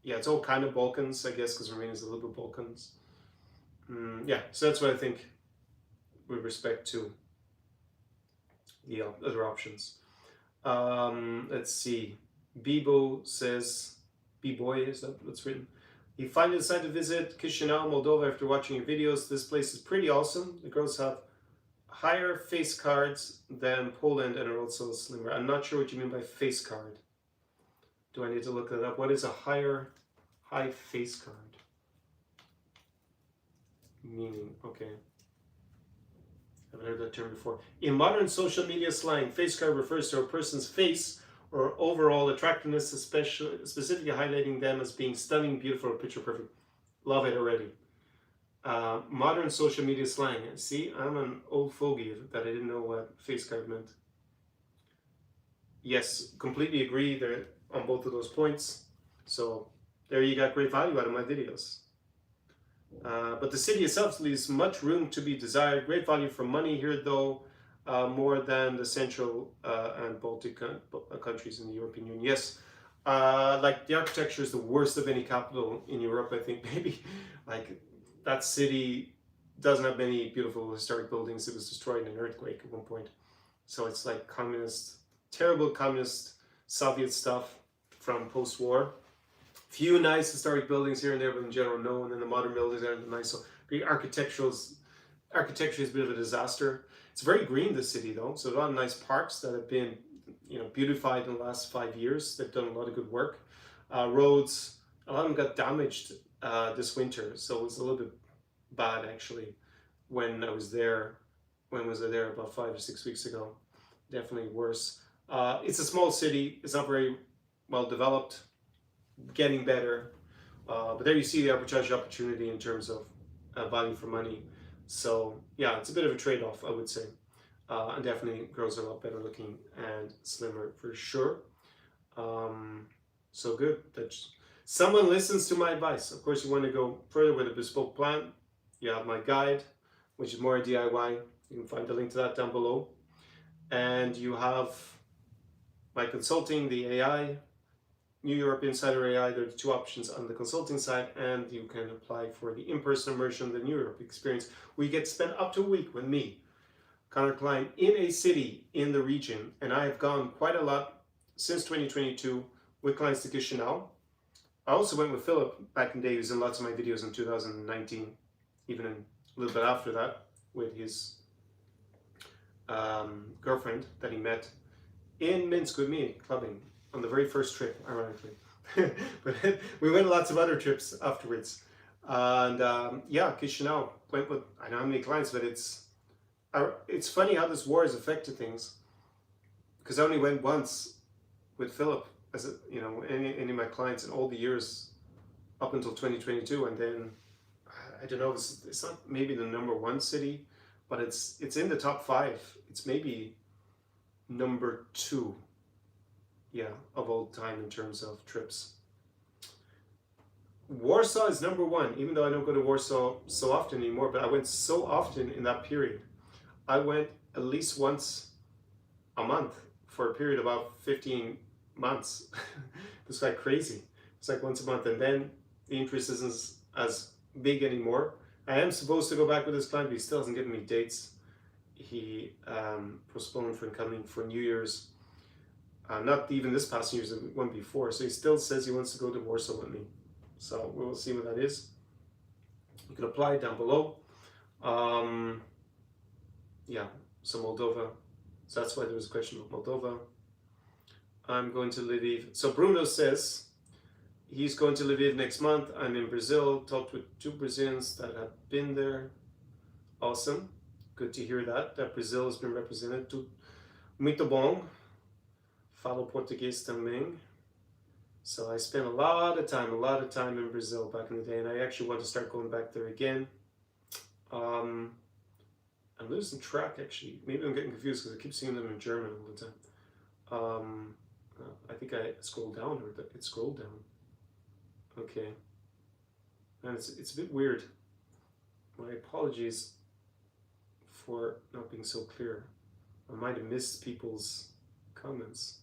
yeah, it's all kind of Balkans, I guess, because Romania is a little bit Balkans. Yeah, so that's what I think with respect to the other options. Let's see. Bibo says, B-boy, is that what's written? He finally decided to visit Chișinău, Moldova after watching your videos. This place is pretty awesome. The girls have higher face cards than Poland and are also slimmer. I'm not sure what you mean by face card. Do I need to look that up? What is a high face card? Meaning, okay. Haven't heard that term before. In modern social media slang, face card refers to a person's face or overall attractiveness, specifically highlighting them as being stunning, beautiful, or picture perfect. Love it already. Modern social media slang. See, I'm an old fogey that I didn't know what face card meant. Yes, completely agree there on both of those points. So there you got great value out of my videos. But the city itself leaves much room to be desired. Great value for money here, though. More than the Central and Baltic countries in the European Union. Yes, like the architecture is the worst of any capital in Europe, I think. Maybe like that city doesn't have many beautiful historic buildings. It was destroyed in an earthquake at one point. So it's like communist, terrible communist Soviet stuff from post-war. Few nice historic buildings here and there, but in general, no. And then the modern buildings aren't nice. So the architecture is a bit of a disaster. It's very green, this city, though. So a lot of nice parks that have been, beautified in the last 5 years. They've done a lot of good work. Roads, a lot of them got damaged this winter, so it was a little bit bad actually when I was there. When was I there? About 5 or 6 weeks ago. Definitely worse. It's a small city. It's not very well developed. Getting better, but there you see the arbitrage opportunity in terms of value for money. So yeah, it's a bit of a trade-off, I would say, and definitely girls are a lot better looking and slimmer for sure. So good that someone listens to my advice. Of course, you want to go further with a bespoke plan. You have my guide, which is more DIY. You can find the link to that down below, and you have my consulting, the AI. New Europe Insider AI, there are the two options on the consulting side, and you can apply for the in-person immersion, the New Europe experience, where you get to spend up to a week with me, Conor Klein, in a city in the region. And I have gone quite a lot since 2022 with clients to Chișinău. I also went with Philip back in the day. He was in lots of my videos in 2019, even a little bit after that, with his girlfriend that he met in Minsk with me, clubbing, on the very first trip, ironically. But we went on lots of other trips afterwards. And yeah, Chișinău, went with, I don't know how many clients, but it's funny how this war has affected things. Because I only went once with Philip, as a, you know, any of my clients in all the years up until 2022, and then I don't know, it's not maybe the #1 city, but it's in the top 5. It's maybe #2, yeah, of all time in terms of trips. Warsaw is #1, even though I don't go to Warsaw so often anymore, but I went so often in that period. I went at least once a month for a period of about 15 months. It was like crazy. It's like once a month, and then the interest isn't as big anymore. I am supposed to go back with this client, but he still hasn't given me dates. He postponed from coming for New Year's. Not even this past New Year's, the one before. So he still says he wants to go to Warsaw with me. So we'll see what that is. You can apply down below. Yeah, so Moldova. So that's why there was a question about Moldova. I'm going to Lviv. So Bruno says he's going to Lviv next month. I'm in Brazil. Talked with 2 Brazilians that have been there. Awesome. Good to hear that Brazil has been represented. Muito bom. Falo português também. So I spent a lot of time in Brazil back in the day, and I actually want to start going back there again. I'm losing track, actually. Maybe I'm getting confused because I keep seeing them in German all the time. I think I scrolled down, or it scrolled down. Okay. And it's a bit weird. My apologies for not being so clear. I might have missed people's comments.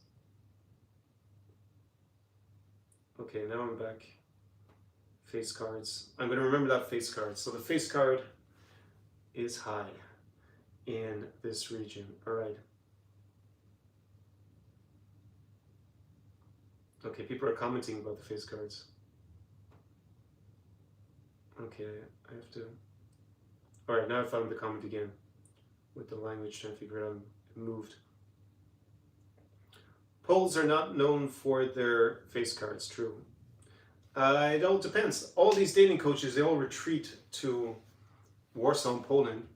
Okay, now I'm back. Face cards. I'm going to remember that face card. So the face card is high in this region. All right. Okay, people are commenting about the face cards. Okay, I have to... All right, now I found the comment again with the language, trying to figure out it moved. Poles are not known for their face cards, true. It all depends. All these dating coaches, they all retreat to Warsaw, Poland.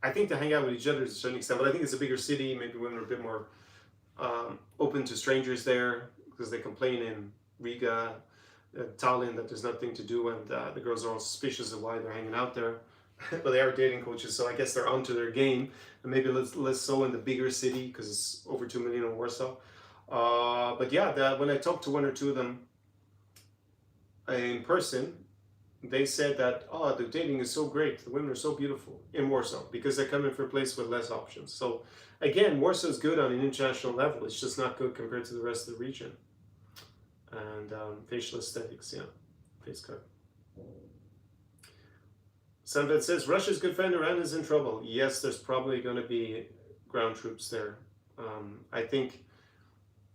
I think to hang out with each other to a certain extent, but I think it's a bigger city. Maybe women are a bit more open to strangers there, because they complain in Riga, Tallinn, that there's nothing to do, and the girls are all suspicious of why they're hanging out there. But they are dating coaches, so I guess they're onto their game, and maybe less so in the bigger city, because it's over 2 million in Warsaw. But yeah, when I talked to 1 or 2 of them in person, they said that, oh, the dating is so great, the women are so beautiful in Warsaw, because they're coming for a place with less options. So again, Warsaw is good on an international level, it's just not good compared to the rest of the region. And facial aesthetics, yeah, face cut. Sanvet says, Russia's good friend Iran is in trouble. Yes, there's probably going to be ground troops there. I think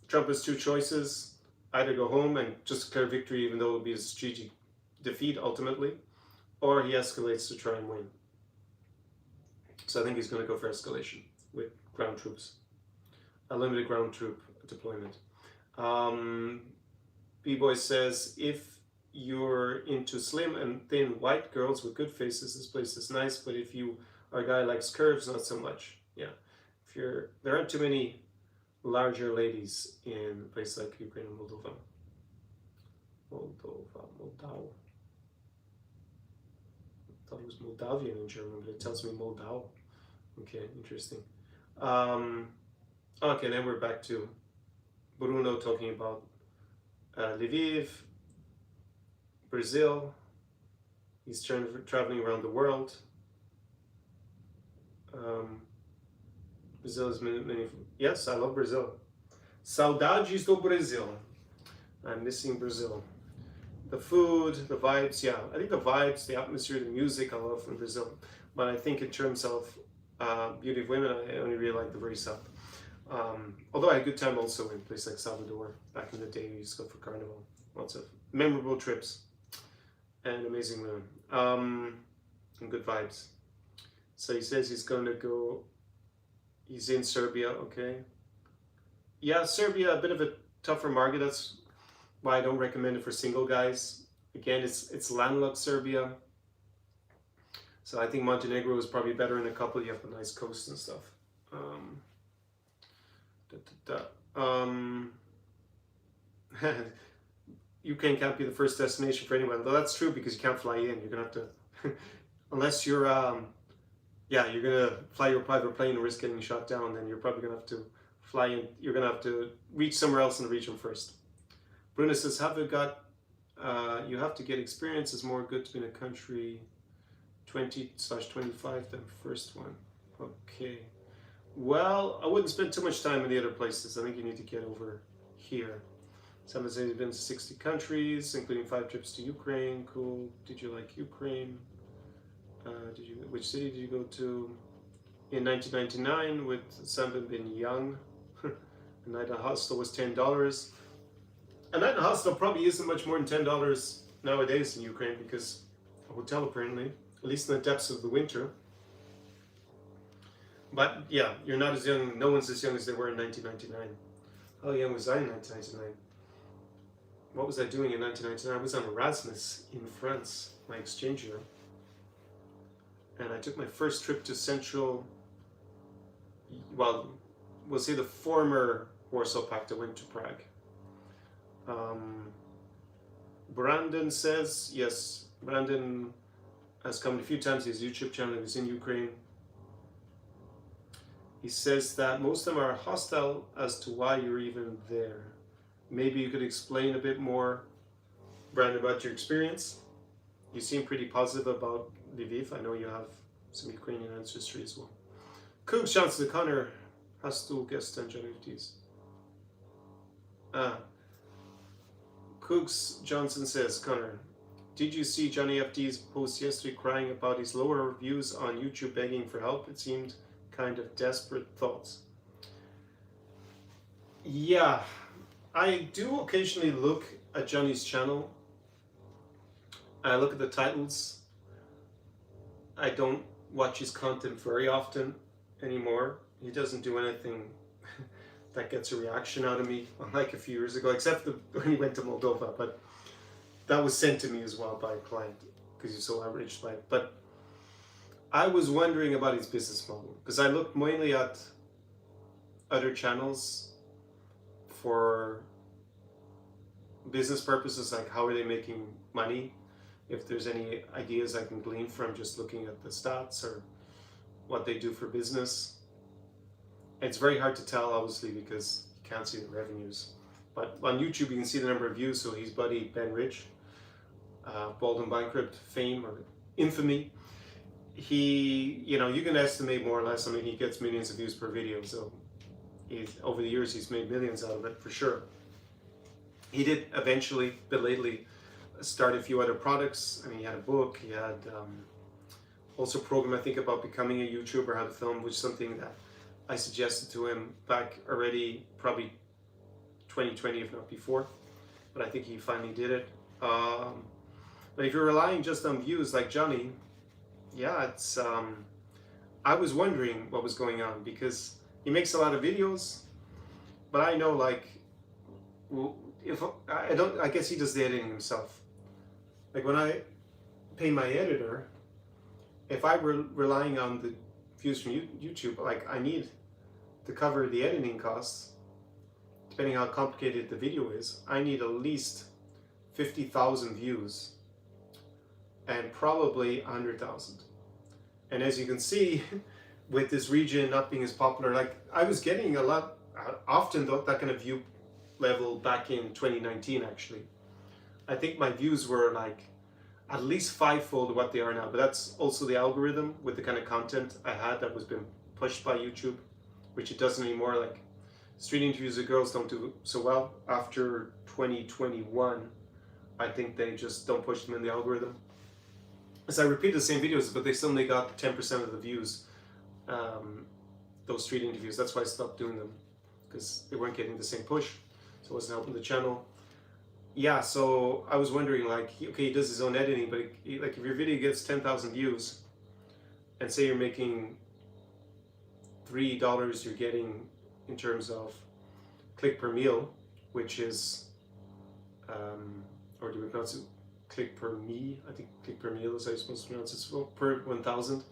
Trump has 2 choices: either go home and just declare victory, even though it'll be a strategic defeat ultimately, or he escalates to try and win. So I think he's going to go for escalation with ground troops, a limited ground troop deployment. B-Boy says, if you're into slim and thin white girls with good faces, this place is nice, but if you are a guy who likes curves, not so much. Yeah, there aren't too many larger ladies in a place like Ukraine and Moldova. Moldau. I thought it was Moldavian in German, but it tells me Moldau. Okay, interesting. Okay, then we're back to Bruno talking about Lviv, Brazil. He's traveling around the world. Brazil is many. Yes, I love Brazil. Saudades do Brasil. I'm missing Brazil. The food, the vibes, yeah. I think the vibes, the atmosphere, the music I love from Brazil. But I think in terms of beauty of women, I only really like the very south. Although I had a good time also in a place like Salvador. Back in the day, we used to go for carnival. Lots of memorable trips and amazing women. And good vibes. So he says he's going to go, he's in Serbia, okay. Yeah, Serbia, a bit of a tougher market. That's why I don't recommend it for single guys. Again, it's landlocked Serbia. So I think Montenegro is probably better in a couple. You have a nice coast and stuff. Ukraine can't be the first destination for anyone. Though that's true because you can't fly in. You're gonna have to, unless you're, yeah, you're gonna fly your private plane and risk getting shot down. Then you're probably gonna have to fly in. You're gonna have to reach somewhere else in the region first. Bruna says, have you got? You have to get experience. It's more good to be in a country 20/25 than first one. Okay. Well, I wouldn't spend too much time in the other places. I think you need to get over here. Someone says he's been to 60 countries, including 5 trips to Ukraine. Cool. Did you like Ukraine? Which city did you go to? In 1999 with Sam bin Young. A night at hostel was $10. A night at hostel probably isn't much more than $10 nowadays in Ukraine because a hotel apparently, at least in the depths of the winter. But yeah, you're not as young, no one's as young as they were in 1999. How young was I in 1999? What was I doing in 1999? I was on Erasmus in France, my exchange year. And I took my first trip to Central, well, we'll say the former Warsaw Pact. I went to Prague. Brandon says, yes, Brandon has come a few times. His YouTube channel is in Ukraine. He says that most of them are hostile as to why you're even there. Maybe you could explain a bit more, Brandon, about your experience. You seem pretty positive about Lviv. I know you have some Ukrainian ancestry as well. Cooks Johnson, Conor has to guest and Johnny's. Cooks Johnson says, Conor, did you see Johnny FD's post yesterday crying about his lower views on YouTube begging for help? It seemed kind of desperate thoughts. Yeah, I do occasionally look at Johnny's channel. I look at the titles. I don't watch his content very often anymore. He doesn't do anything that gets a reaction out of me, unlike a few years ago, except when he went to Moldova, but that was sent to me as well by a client because he's so outraged by it. But I was wondering about his business model because I looked mainly at other channels for business purposes, like how are they making money, if there's any ideas I can glean from just looking at the stats or what they do for business. It's very hard to tell, obviously, because you can't see the revenues. But on YouTube, you can see the number of views. So his buddy Ben Rich, Bald and Bankrupt fame or infamy, he, you know, you can estimate more or less. I mean, he gets millions of views per video. So over the years, he's made millions out of it for sure. He did eventually, belatedly, start a few other products. I mean, he had a book. He had also a program, I think, about becoming a YouTuber, how to film, which is something that I suggested to him back already, probably 2020, if not before. But I think he finally did it. But if you're relying just on views like Johnny, yeah, it's. I was wondering what was going on because he makes a lot of videos, but I know, like, if I don't, I guess he does the editing himself. Like when I pay my editor, if I were relying on the views from YouTube, like I need to cover the editing costs, depending how complicated the video is, I need at least 50,000 views and probably 100,000. And as you can see, with this region not being as popular, like I was getting a lot, often that kind of view level back in 2019 actually. I think my views were like at least 5-fold of what they are now, but that's also the algorithm with the kind of content I had that was being pushed by YouTube, which it doesn't anymore. Like street interviews with girls don't do so well after 2021. I think they just don't push them in the algorithm. So I repeat the same videos, but they still only got 10% of the views, those street interviews. That's why I stopped doing them. because they weren't getting the same push, so it wasn't helping the channel. Yeah, so I was wondering, like, okay, he does his own editing, but like if your video gets 10,000 views, and say you're making $3 you're getting in terms of click per meal, which is, or do we pronounce it click per me? I think click per meal is how you're supposed to pronounce it, so per 1,000.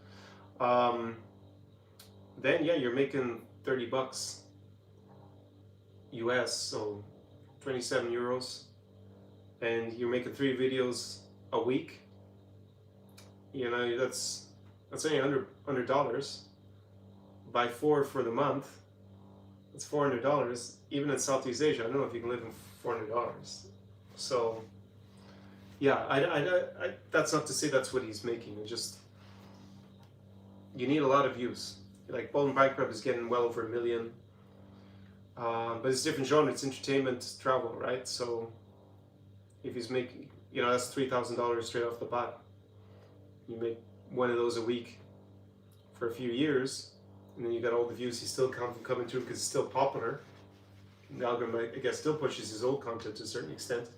Then yeah, you're making $30 US, so 27 euros, and you're making 3 videos a week. You know, that's only $100. Buy 4 for the month, that's $400. Even in Southeast Asia, I don't know if you can live in $400. So yeah, I that's not to say that's what he's making. It just, you need a lot of views. Like Bald and Bankrupt is getting well over 1 million. But it's a different genre, it's entertainment, travel, right? So if he's making, you know, that's $3,000 straight off the bat. You make one of those a week for a few years, and then you got all the views he's still coming through because it's still popular. The algorithm, I guess, still pushes his old content to a certain extent.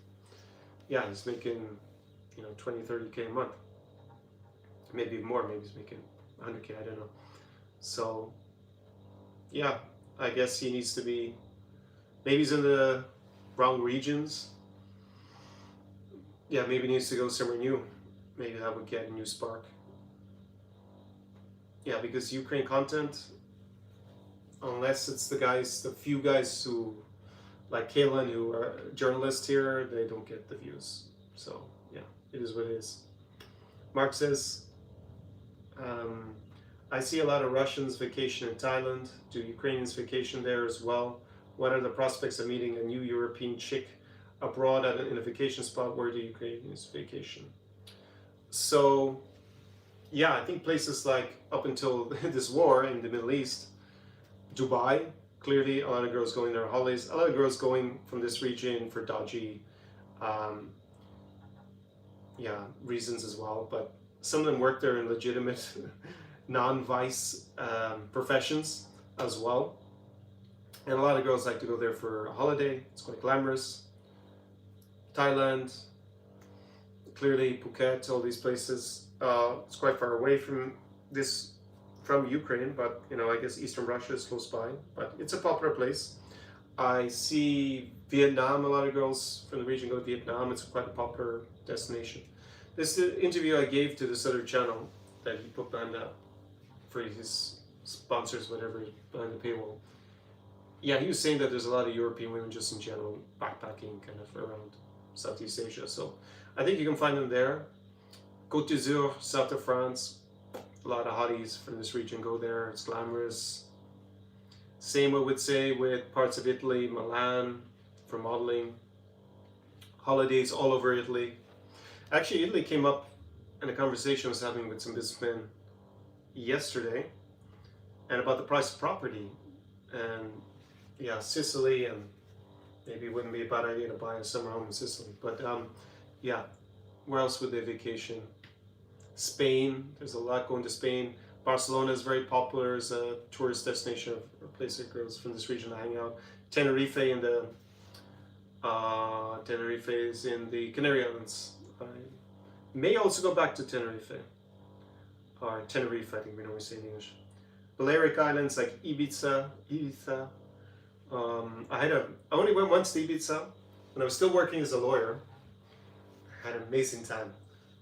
Yeah, he's making, you know, 20, 30K a month. Maybe more, maybe he's making 100K, I don't know. So, yeah, I guess he needs to be, maybe he's in the wrong regions. Yeah, maybe he needs to go somewhere new. Maybe that would get a new spark. Yeah, because Ukraine content, unless it's the few guys who, like Kalen, who are journalists here, they don't get the views. So, yeah, it is what it is. Mark says, I see a lot of Russians vacation in Thailand. Do Ukrainians vacation there as well? What are the prospects of meeting a new European chick abroad in a vacation spot? Where do Ukrainians vacation? So, yeah, I think places like, up until this war in the Middle East, Dubai, clearly a lot of girls going there on holidays, a lot of girls going from this region for dodgy reasons as well, but some of them work there in legitimate non-vice professions as well. And a lot of girls like to go there for a holiday. It's quite glamorous. Thailand, clearly Phuket, all these places. It's quite far away from Ukraine, but you know, I guess Eastern Russia is close by. But it's a popular place. I see Vietnam. A lot of girls from the region go to Vietnam. It's quite a popular destination. This is the interview I gave to this other channel that he put behind that for his sponsors, whatever, behind the paywall. Yeah, he was saying that there's a lot of European women just in general backpacking kind of around Southeast Asia. So I think you can find them there. Côte d'Azur, south of France. A lot of hotties from this region go there. It's glamorous. Same I would say with parts of Italy, Milan for modeling. Holidays all over Italy. Actually, Italy came up in a conversation I was having with some businessmen yesterday, and about the price of property. And yeah, Sicily, and maybe it wouldn't be a bad idea to buy a summer home in Sicily. But yeah, where else would they vacation? Spain, there's a lot going to Spain. Barcelona is very popular as a tourist destination, a place that girls from this region hang out. Tenerife is in the Canary Islands. I may also go back to Tenerife, or Tenerife, I think we normally say in English. Balearic Islands like Ibiza. I only went once to Ibiza when I was still working as a lawyer. I had an amazing time.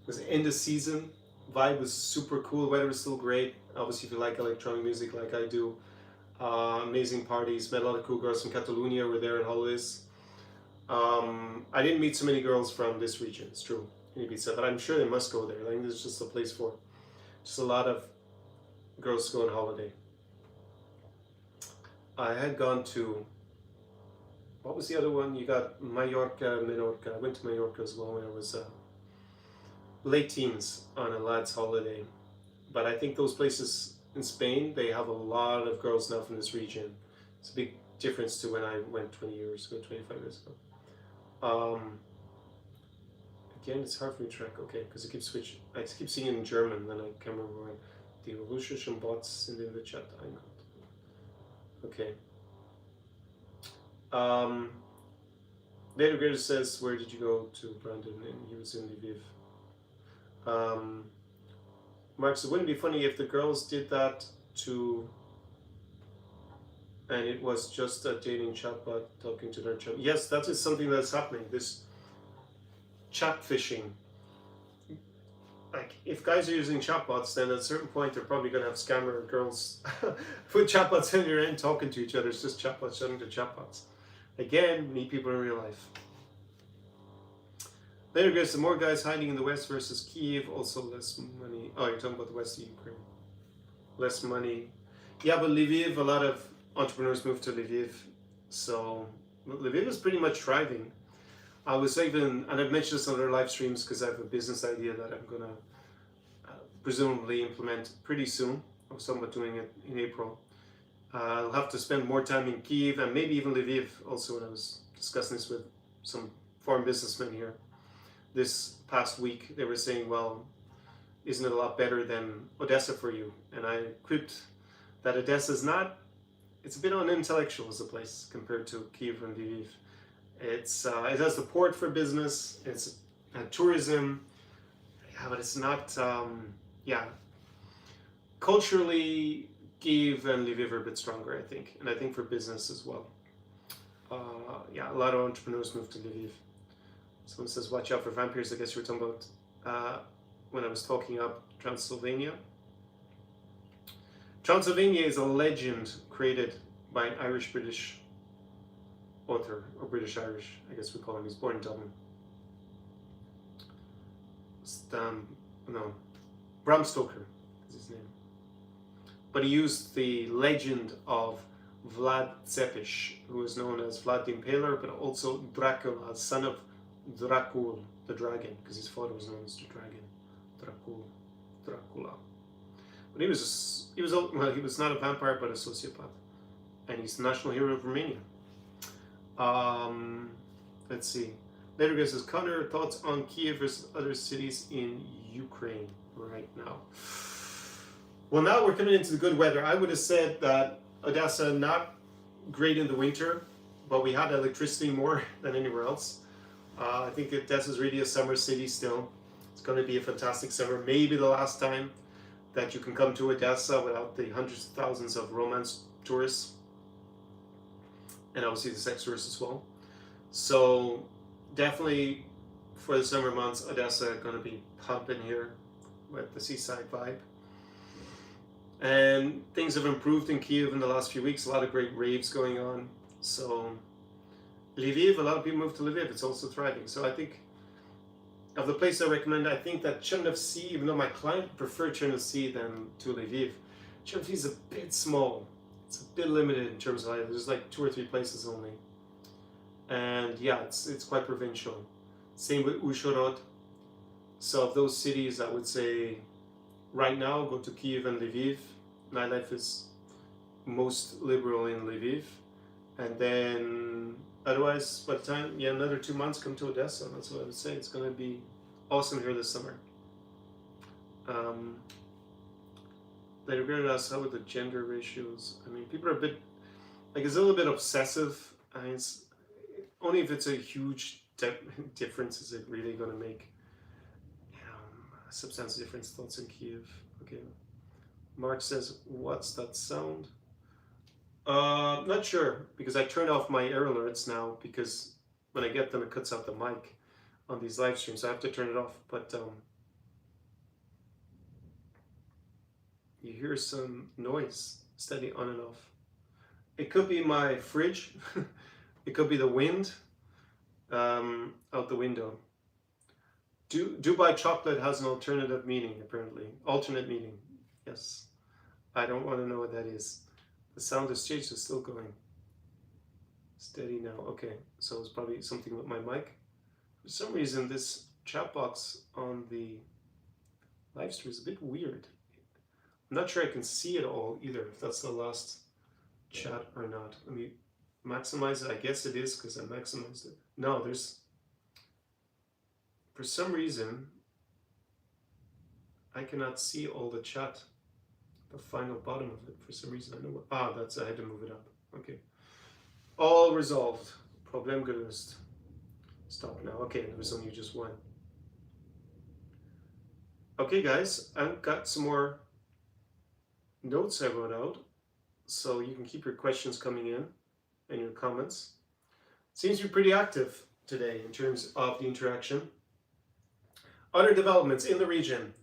It was end of season. Vibe was super cool. The weather was still great. Obviously, if you like electronic music like I do, amazing parties. Met a lot of cool girls from Catalonia. Were there on holidays. I didn't meet so many girls from this region. It's true, in Ibiza, but I'm sure they must go there. I think there's just a place for it. Just a lot of girls go on holiday. I had gone to, what was the other one? You got Mallorca, Menorca. I went to Mallorca as well when I was late teens on a lad's holiday. But I think those places in Spain, they have a lot of girls now from this region. It's a big difference to when I went 20 years ago, 25 years ago. Again, it's hard for me to track, okay, because it keeps switching. I keep seeing it in German, then I can't remember when. Die russischen Bots sind in the chat eingekommen. Okay. Later Grader says, where did you go to, Brandon? And he was in Lviv. Mark says, wouldn't it be funny if the girls did that to, and it was just a dating chatbot talking to their chat. Yes, that is something that's happening. This chat phishing. Like, if guys are using chatbots, then at a certain point they're probably going to have scammer girls with chatbots in your end talking to each other. It's just chatbots talking to chatbots. Again, meet people in real life. Later, guys, the more guys hiding in the west versus Kiev, also less money. Oh, you're talking about the west of Ukraine. Less money. Yeah, but Lviv, a lot of entrepreneurs moved to Lviv. So Lviv is pretty much thriving. I was even, and I've mentioned this on other live streams because I have a business idea that I'm going to presumably implement pretty soon. I was talking about doing it in April. I'll have to spend more time in Kiev and maybe even Lviv also, when I was discussing this with some foreign businessmen here. This past week, they were saying, well, isn't it a lot better than Odesa for you? And I quipped that Odesa is not, it's a bit unintellectual as a place compared to Kiev and Lviv. It has the port for business, it's tourism, yeah, but it's not, culturally, Kiev and Lviv are a bit stronger, I think, and I think for business as well. A lot of entrepreneurs move to Lviv. Someone says, watch out for vampires. I guess you were talking about when I was talking up Transylvania. Transylvania is a legend created by an Irish-British author, or British-Irish, I guess we call him. He's born in Dublin. Bram Stoker is his name. But he used the legend of Vlad Tepes, who is known as Vlad the Impaler, but also Dracula, son of Dracula, the dragon, because his father was known as the dragon, Dracula. But he was not a vampire, but a sociopath, and he's the national hero of Romania. Let's see. Later guys says, Conor, thoughts on Kiev versus other cities in Ukraine right now? Well, now we're coming into the good weather. I would have said that Odesa, not great in the winter, but we had electricity more than anywhere else. I think Odesa is really a summer city still. It's going to be a fantastic summer. Maybe the last time that you can come to Odesa without the hundreds of thousands of romance tourists. And obviously the sex tourists as well. So definitely for the summer months, Odesa going to be pumping here with the seaside vibe. And things have improved in Kiev in the last few weeks. A lot of great raves going on. So Lviv, a lot of people move to Lviv. It's also thriving. So I think of the place I recommend, I think that Chernovtsi, even though my client preferred Chernovtsi than to Lviv, Chernovtsi is a bit small. It's a bit limited in terms of island. There's like 2 or 3 places only. And yeah, it's quite provincial. Same with Uzhhorod. So of those cities, I would say right now, go to Kiev and Lviv. Nightlife is most liberal in Lviv. And then otherwise, by the time, another 2 months, come to Odesa. That's what I would say. It's going to be awesome here this summer. They regretted us, how with the gender ratios? I mean, people are a bit, like, it's a little bit obsessive. I mean, it's, only if it's a huge difference is it really going to make a substantial difference. Thoughts in Kiev. Okay. Mark says, what's that sound? Not sure, because I turned off my error alerts now, because when I get them, it cuts out the mic on these live streams. So I have to turn it off. But you hear some noise steady on and off. It could be my fridge. It could be the wind out the window. Dubai chocolate has an alternative meaning, apparently. Alternate meaning. Yes. I don't want to know what that is. The sound has changed. It's still going. Steady now. Okay. So it's probably something with my mic. For some reason, this chat box on the live stream is a bit weird. I'm not sure I can see it all either, if that's the last chat or not. Let me maximize it. I guess it is because I maximized it. No, there's, for some reason, I cannot see all the chat, the final bottom of it, for some reason. I know what, that's, I had to move it up. Okay. All resolved. Problem gelöst. Stop now. Okay, there was only just one. Okay, guys, I've got some more notes I wrote out, so you can keep your questions coming in and your comments. Seems to be pretty active today in terms of the interaction. Other developments in the region.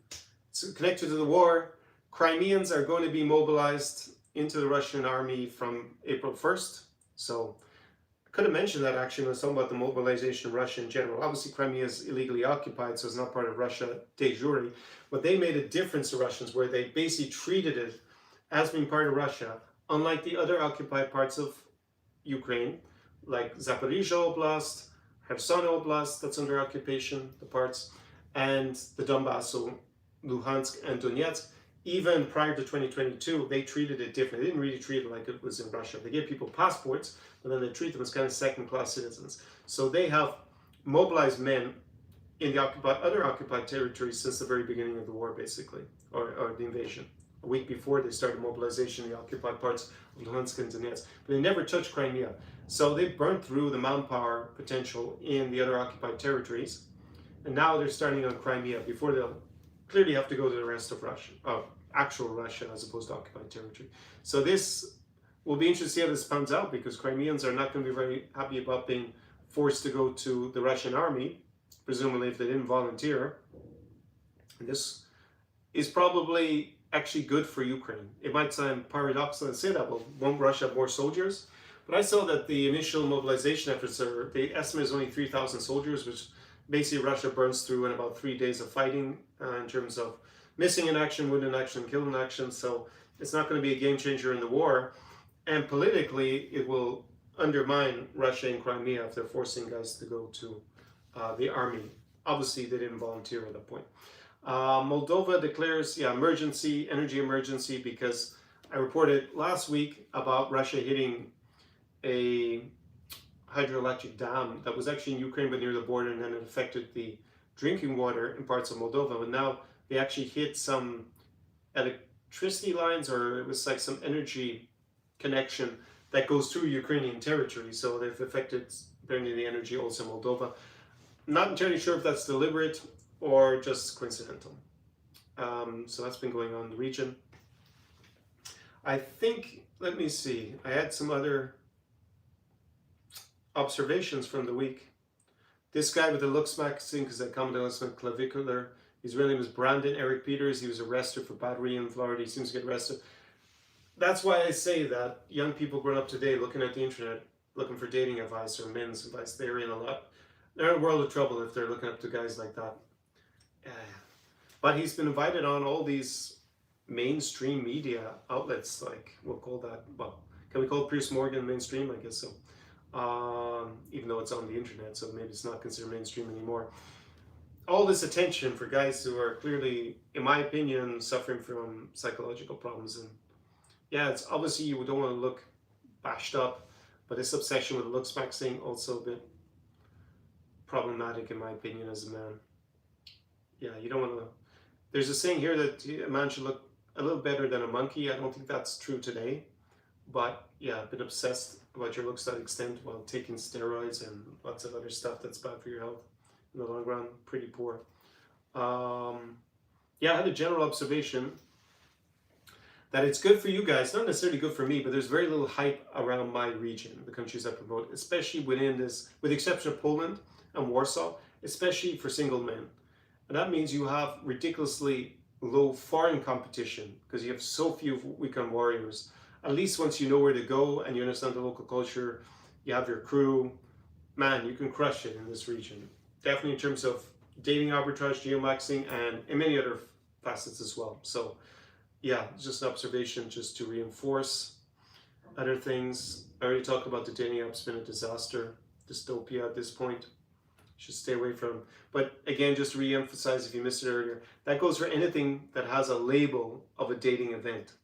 So connected to the war, Crimeans are going to be mobilized into the Russian army from April 1st. So I could have mentioned that actually when I was talking about the mobilization of Russia in general. Obviously Crimea is illegally occupied, so it's not part of Russia de jure. But they made a difference to Russians where they basically treated it as being part of Russia, unlike the other occupied parts of Ukraine, like Zaporizhzhia Oblast, Kherson Oblast, that's under occupation, the parts, and the Donbass, so Luhansk and Donetsk. Even prior to 2022, they treated it different. They didn't really treat it like it was in Russia. They gave people passports, but then they treat them as kind of second-class citizens. So they have mobilized men in the other occupied territories since the very beginning of the war, basically, or the invasion. A week before they started mobilization in the occupied parts of Luhansk and Donetsk, but they never touched Crimea. So they burnt through the manpower potential in the other occupied territories, and now they're starting on Crimea before they'll clearly have to go to the rest of Russia, actual Russia as opposed to occupied territory. So this will be interesting to see how this pans out, because Crimeans are not going to be very happy about being forced to go to the Russian army, presumably if they didn't volunteer. And this is probably actually good for Ukraine. It might sound paradoxical to say that, well, won't Russia have more soldiers? But I saw that the initial mobilization efforts the estimate is only 3,000 soldiers, which basically Russia burns through in about 3 days of fighting in terms of missing in action, wounded in action, killed in action. So it's not going to be a game changer in the war. And politically, it will undermine Russia and Crimea if they're forcing guys to go to the army. Obviously, they didn't volunteer at that point. Moldova declares, energy emergency, because I reported last week about Russia hitting a hydroelectric dam that was actually in Ukraine but near the border, and then it affected the drinking water in parts of Moldova. But now they actually hit some electricity lines, or it was like some energy connection that goes through Ukrainian territory. So they've affected apparently the energy also in Moldova. Not entirely sure if that's deliberate or just coincidental. So that's been going on in the region. I think, let me see, I had some other observations from the week. This guy with the Looksmaxxer, because I commented on some clavicular, his real name is Brandon Eric Peters. He was arrested for battery in Florida. He seems to get arrested. That's why I say that young people growing up today looking at the internet, looking for dating advice or men's advice, they're in a lot. They're in a world of trouble if they're looking up to guys like that. But he's been invited on all these mainstream media outlets, like we'll call that, well, can we call Piers Morgan mainstream? I guess so. Even though it's on the internet, so maybe it's not considered mainstream anymore. All this attention for guys who are clearly, in my opinion, suffering from psychological problems. And yeah, it's obviously you don't want to look bashed up, but this obsession with Looksmaxxing also a bit problematic in my opinion as a man. Yeah, you don't want to. There's a saying here that a man should look a little better than a monkey. I don't think that's true today, but yeah, I've been obsessed about your looks to that extent while taking steroids and lots of other stuff that's bad for your health in the long run. Pretty poor. Yeah, I had a general observation that it's good for you guys, not necessarily good for me, but there's very little hype around my region, the countries I promote, especially within this, with the exception of Poland and Warsaw, especially for single men. And that means you have ridiculously low foreign competition because you have so few weekend warriors. At least once you know where to go and you understand the local culture, you have your crew, man, you can crush it in this region. Definitely in terms of dating arbitrage, geomaxing, and in many other facets as well. So yeah, just an observation just to reinforce other things. I already talked about the dating app's been a disaster, dystopia at this point. Should stay away from. But again, just to re-emphasize if you missed it earlier, that goes for anything that has a label of a dating event.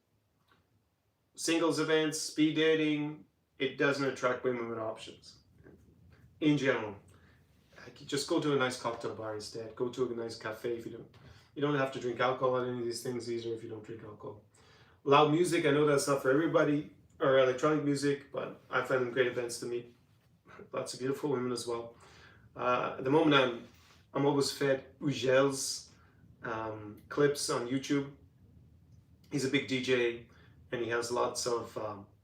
Singles events, speed dating, it doesn't attract women with options. In general, just go to a nice cocktail bar instead. Go to a nice cafe if you don't. You don't have to drink alcohol at any of these things either if you don't drink alcohol. Loud music, I know that's not for everybody. or electronic music, but I find them great events to meet lots of beautiful women as well. At the moment, I'm always fed Ujel's clips on YouTube. He's a big DJ, and he has lots of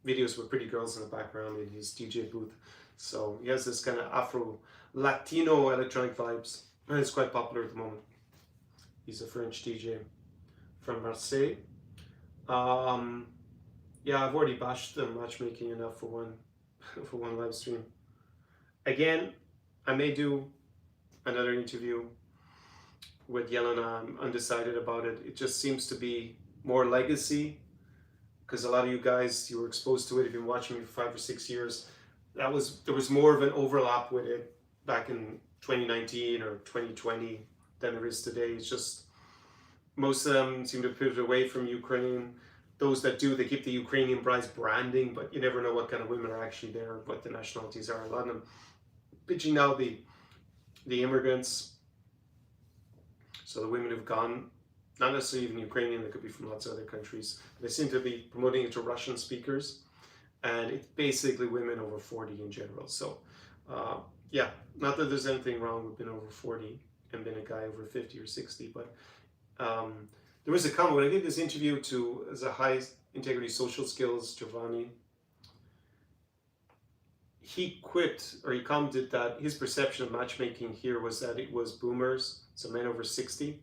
videos with pretty girls in the background in his DJ booth. So he has this kind of Afro-Latino electronic vibes, and it's quite popular at the moment. He's a French DJ from Marseille. Yeah, I've already bashed the matchmaking enough for one live stream. Again, I may do another interview with Yelena. I'm undecided about it. It just seems to be more legacy, because a lot of you guys, you were exposed to it. If you've been watching me for 5 or 6 years, there was more of an overlap with it back in 2019 or 2020 than there is today. It's just most of them seem to pivot away from Ukraine. Those that do, they keep the Ukrainian brides branding, but you never know what kind of women are actually there, what the nationalities are. A lot of them pitching out the immigrants, so the women who've gone, not necessarily even Ukrainian, they could be from lots of other countries. They seem to be promoting it to Russian speakers, and it's basically women over 40 in general. So yeah, not that there's anything wrong with being over 40 and being a guy over 50 or 60, but there was a comment when I did this interview to as a high integrity social skills Giovanni. He quipped, or he commented that his perception of matchmaking here was that it was boomers, so men over 60.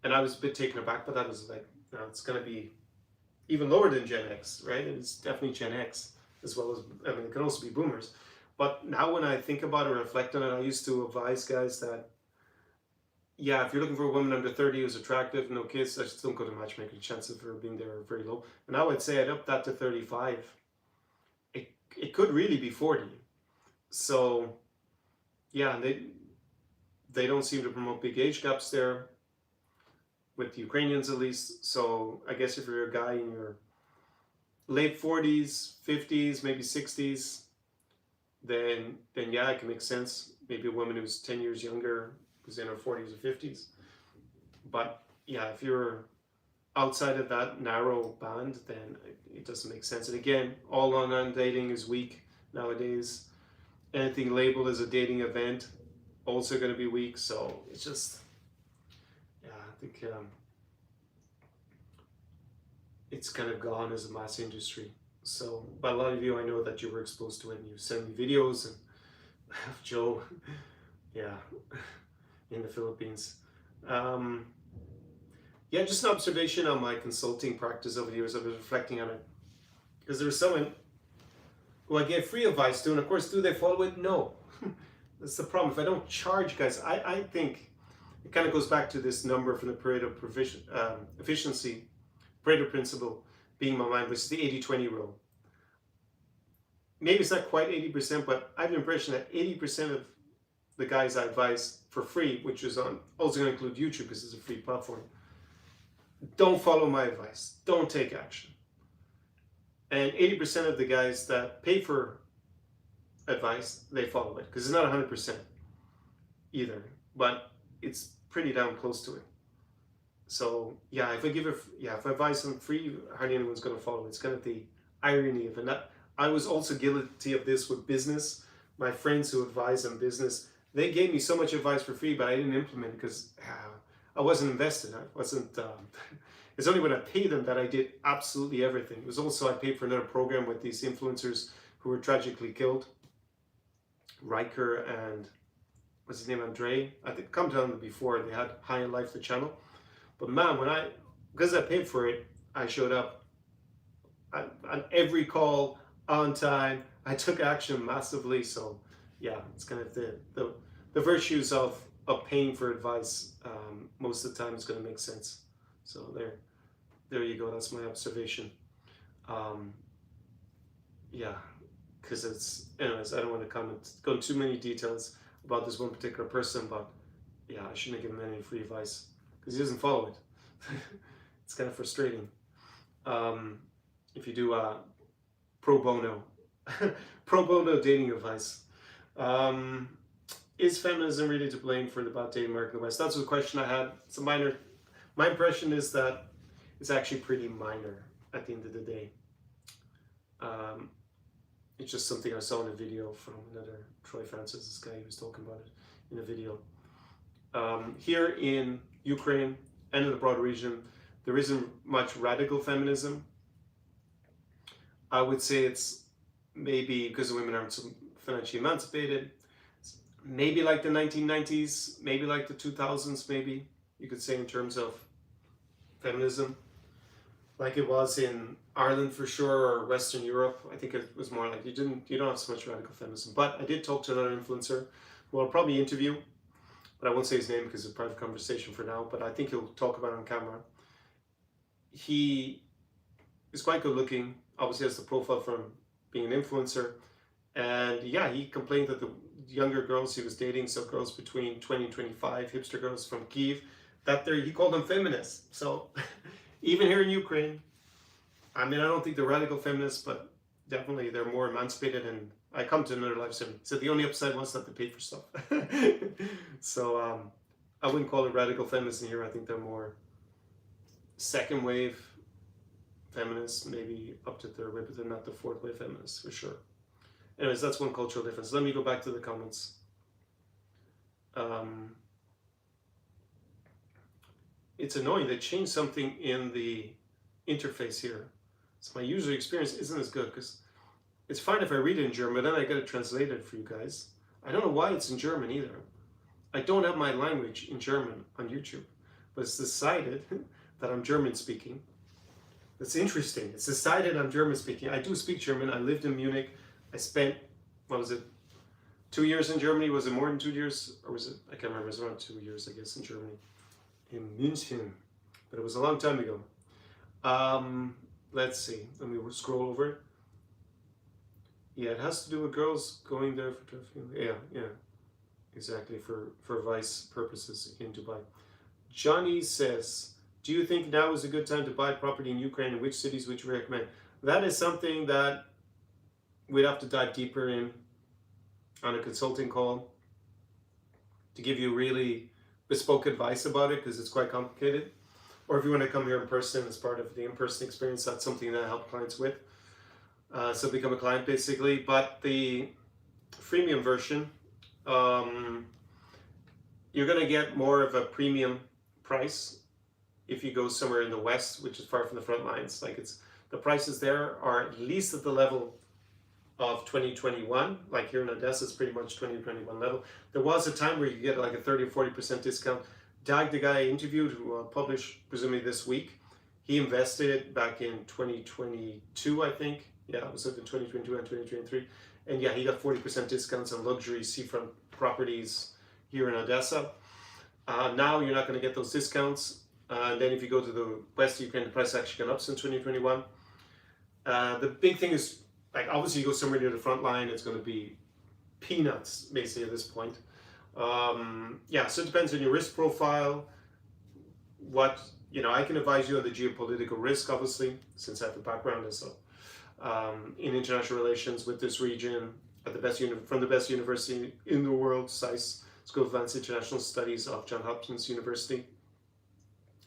And I was a bit taken aback, but that was like, no, it's going to be even lower than Gen X, right? And it's definitely Gen X, as well as, I mean, it can also be boomers. But now when I think about it, reflect on it, I used to advise guys that, yeah, if you're looking for a woman under 30 who's attractive, no kids, I just don't go to matchmaking. Chances of her being there are very low. And I would say I'd up that to 35. It could really be 40. So, yeah, they don't seem to promote big age gaps there, with the Ukrainians at least. So I guess if you're a guy in your late 40s, 50s, maybe 60s, then yeah, it can make sense. Maybe a woman who's 10 years younger, who's in her 40s or 50s. But yeah, if you're outside of that narrow band, then it doesn't make sense. And again, all online dating is weak nowadays. Anything labeled as a dating event, also going to be weak. So it's just, yeah, I think it's kind of gone as a mass industry. So, but a lot of you, I know that you were exposed to it, and you send me videos and of Joe, yeah, in the Philippines. Yeah, just an observation on my consulting practice over the years. I was reflecting on it, because there was someone who I gave free advice to, and of course, do they follow it? No. That's the problem. If I don't charge guys, I think it kind of goes back to this number from the Pareto efficiency, Pareto principle being my mind, which is the 80-20 rule. Maybe it's not quite 80%, but I have the impression that 80% of the guys I advise for free, which is on also going to include YouTube because it's a free platform, don't follow my advice. Don't take action. And 80% of the guys that pay for advice, they follow it, because it's not 100% either, but it's pretty damn close to it. So yeah, if I advise them free, hardly anyone's going to follow it. It's kind of the irony of it. I was also guilty of this with business. My friends who advise on business, they gave me so much advice for free, but I didn't implement it because I wasn't invested. I wasn't. It's only when I paid them that I did absolutely everything. It was also, I paid for another program with these influencers who were tragically killed. Riker and what's his name, Andre? I think come down before they had High in Life, the channel. But man, because I paid for it, I showed up on every call on time. I took action massively. So yeah, it's kind of the virtues of paying for advice. Most of the time, it's going to make sense. So there you go. That's my observation. Yeah, because it's, anyways, I don't want to go into too many details about this one particular person, but yeah, I shouldn't have given him any free advice because he doesn't follow it. It's kind of frustrating. If you do pro bono dating advice. Is feminism really to blame for the bad dating American West? That's the question I had. It's a minor. My impression is that it's actually pretty minor at the end of the day. It's just something I saw in a video from another Troy Francis, this guy who was talking about it in a video. Here in Ukraine and in the broader region, there isn't much radical feminism. I would say it's maybe because the women aren't so financially emancipated, maybe like the 1990s, maybe like the 2000s, maybe you could say in terms of feminism, like it was in Ireland for sure, or Western Europe. I think it was more like you don't have so much radical feminism. But I did talk to another influencer who I'll probably interview, but I won't say his name because it's a private conversation for now, but I think he'll talk about it on camera. He is quite good looking, obviously has the profile from being an influencer, and yeah, he complained that the younger girls he was dating, so girls between 20 and 25, hipster girls from Kyiv, that he called them feminists. So even here in Ukraine, I mean, I don't think they're radical feminists, but definitely they're more emancipated. And I come to another live stream. So the only upside was that they paid for stuff. So I wouldn't call it radical feminists in here. I think they're more second wave feminists, maybe up to third wave, but they're not the fourth wave feminists for sure. Anyways, that's one cultural difference. Let me go back to the comments. It's annoying. They changed something in the interface here. So my user experience isn't as good because it's fine if I read it in German, but then I get it translated for you guys. I don't know why it's in German either. I don't have my language in German on YouTube, but it's decided that I'm German speaking. That's interesting. It's decided I'm German speaking. I do speak German. I lived in Munich. I spent, 2 years in Germany? Was it more than 2 years? Or was it, I can't remember, it was around 2 years, I guess, in Germany. In München. But it was a long time ago. Let's see. Let me scroll over it. Yeah, it has to do with girls going there for trafficking. Yeah. Exactly, for vice purposes in Dubai. Johnny says, do you think now is a good time to buy property in Ukraine, and which cities would you recommend? That is something that we'd have to dive deeper in on a consulting call to give you really bespoke advice about it, because it's quite complicated. Or if you want to come here in person as part of the in-person experience, that's something that I help clients with. So become a client basically. But the freemium version, you're going to get more of a premium price if you go somewhere in the west, which is far from the front lines. Like the prices there are at least at the level of 2021. Like here in Odesa, it's pretty much 2021 level. There was a time where you get like a 30 or 40% discount. Dag, the guy I interviewed, who I'll publish presumably this week, he invested back in 2022, I think. Yeah, it was in 2022 and 2023. And yeah, he got 40% discounts on luxury seafront properties here in Odesa. Now you're not going to get those discounts. And then if you go to the west of Ukraine, the price actually gone up since 2021. The big thing is, like, obviously you go somewhere near the front line, it's going to be peanuts basically at this point. Yeah, so it depends on your risk profile. What, I can advise you on the geopolitical risk, obviously, since I have a background as in international relations with this region at from the best university in the world, SAIS, School of Advanced International Studies of Johns Hopkins University.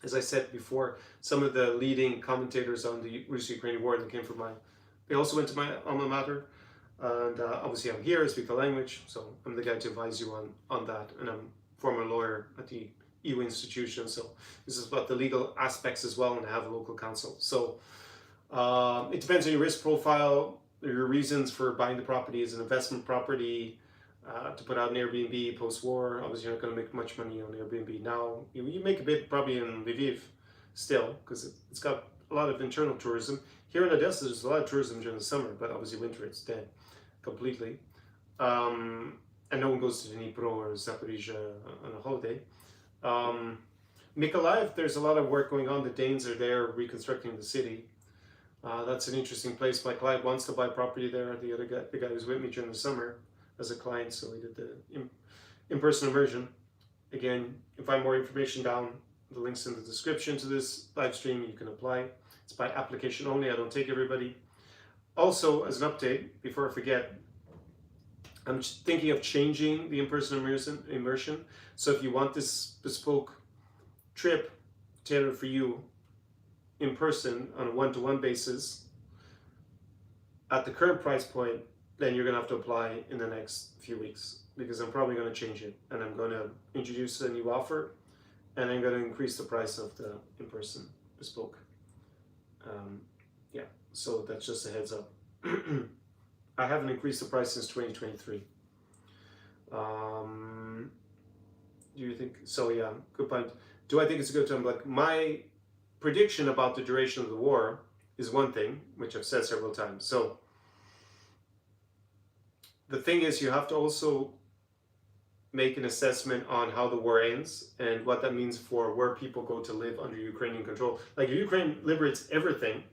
As I said before, some of the leading commentators on the Russo-Ukrainian war that came from they also went to my alma mater. And obviously I'm here, I speak the language, so I'm the guy to advise you on that. And I'm a former lawyer at the EU institution, so this is about the legal aspects as well, and I have a local counsel. So it depends on your risk profile, your reasons for buying the property as an investment property, to put out an Airbnb post-war. Obviously you're not going to make much money on Airbnb now. You make a bit probably in Lviv still, because it's got a lot of internal tourism. Here in Odesa, there's a lot of tourism during the summer, but obviously winter it's dead completely. And no one goes to Dnipro or Zaporizhia on a holiday. Mykolaiv, there's a lot of work going on. The Danes are there reconstructing the city. That's an interesting place. My client wants to buy property there. The guy was with me during the summer as a client, so we did the in-person immersion. Again, you can find more information down. The link's in the description to this live stream. You can apply. It's by application only. I don't take everybody. Also, as an update, before I forget, I'm thinking of changing the in-person immersion. So if you want this bespoke trip tailored for you in person on a one-to-one basis, at the current price point, then you're going to have to apply in the next few weeks, because I'm probably going to change it, and I'm going to introduce a new offer, and I'm going to increase the price of the in-person bespoke. Yeah, so that's just a heads up. I haven't increased the price since 2023. Do you think so? Yeah, good point. Do I think it's a good time? Like, my prediction about the duration of the war is one thing, which I've said several times. So the thing is, you have to also make an assessment on how the war ends and what that means for where people go to live under Ukrainian control. Like, if Ukraine liberates everything,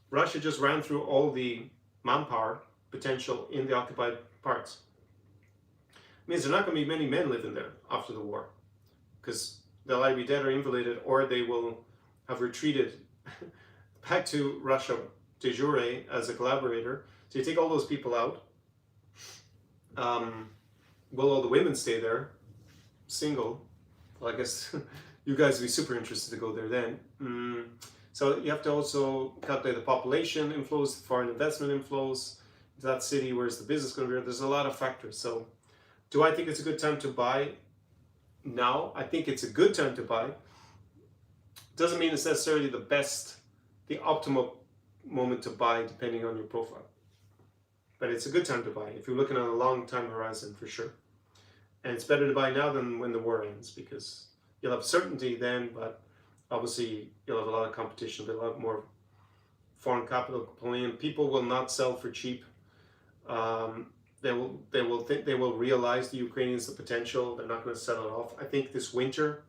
Russia just ran through all the manpower potential in the occupied parts. It means there are not going to be many men living there after the war, because they'll either be dead or invalided, or they will have retreated back to Russia de jure as a collaborator. So you take all those people out. Will all the women stay there single? Well, I guess you guys would be super interested to go there then. So you have to also calculate the population inflows, the foreign investment inflows to that city. Where's the business going to be? There's a lot of factors. So do I think it's a good time to buy now? I think it's a good time to buy. Doesn't mean it's necessarily the best, the optimal moment to buy, depending on your profile. But it's a good time to buy if you're looking at a long time horizon, for sure. And it's better to buy now than when the war ends, because you'll have certainty then, but obviously you'll have a lot of competition, but a lot more foreign capital pulling in. People will not sell for cheap. They will realize, the Ukrainians, the potential. They're not going to sell it off. I think this winter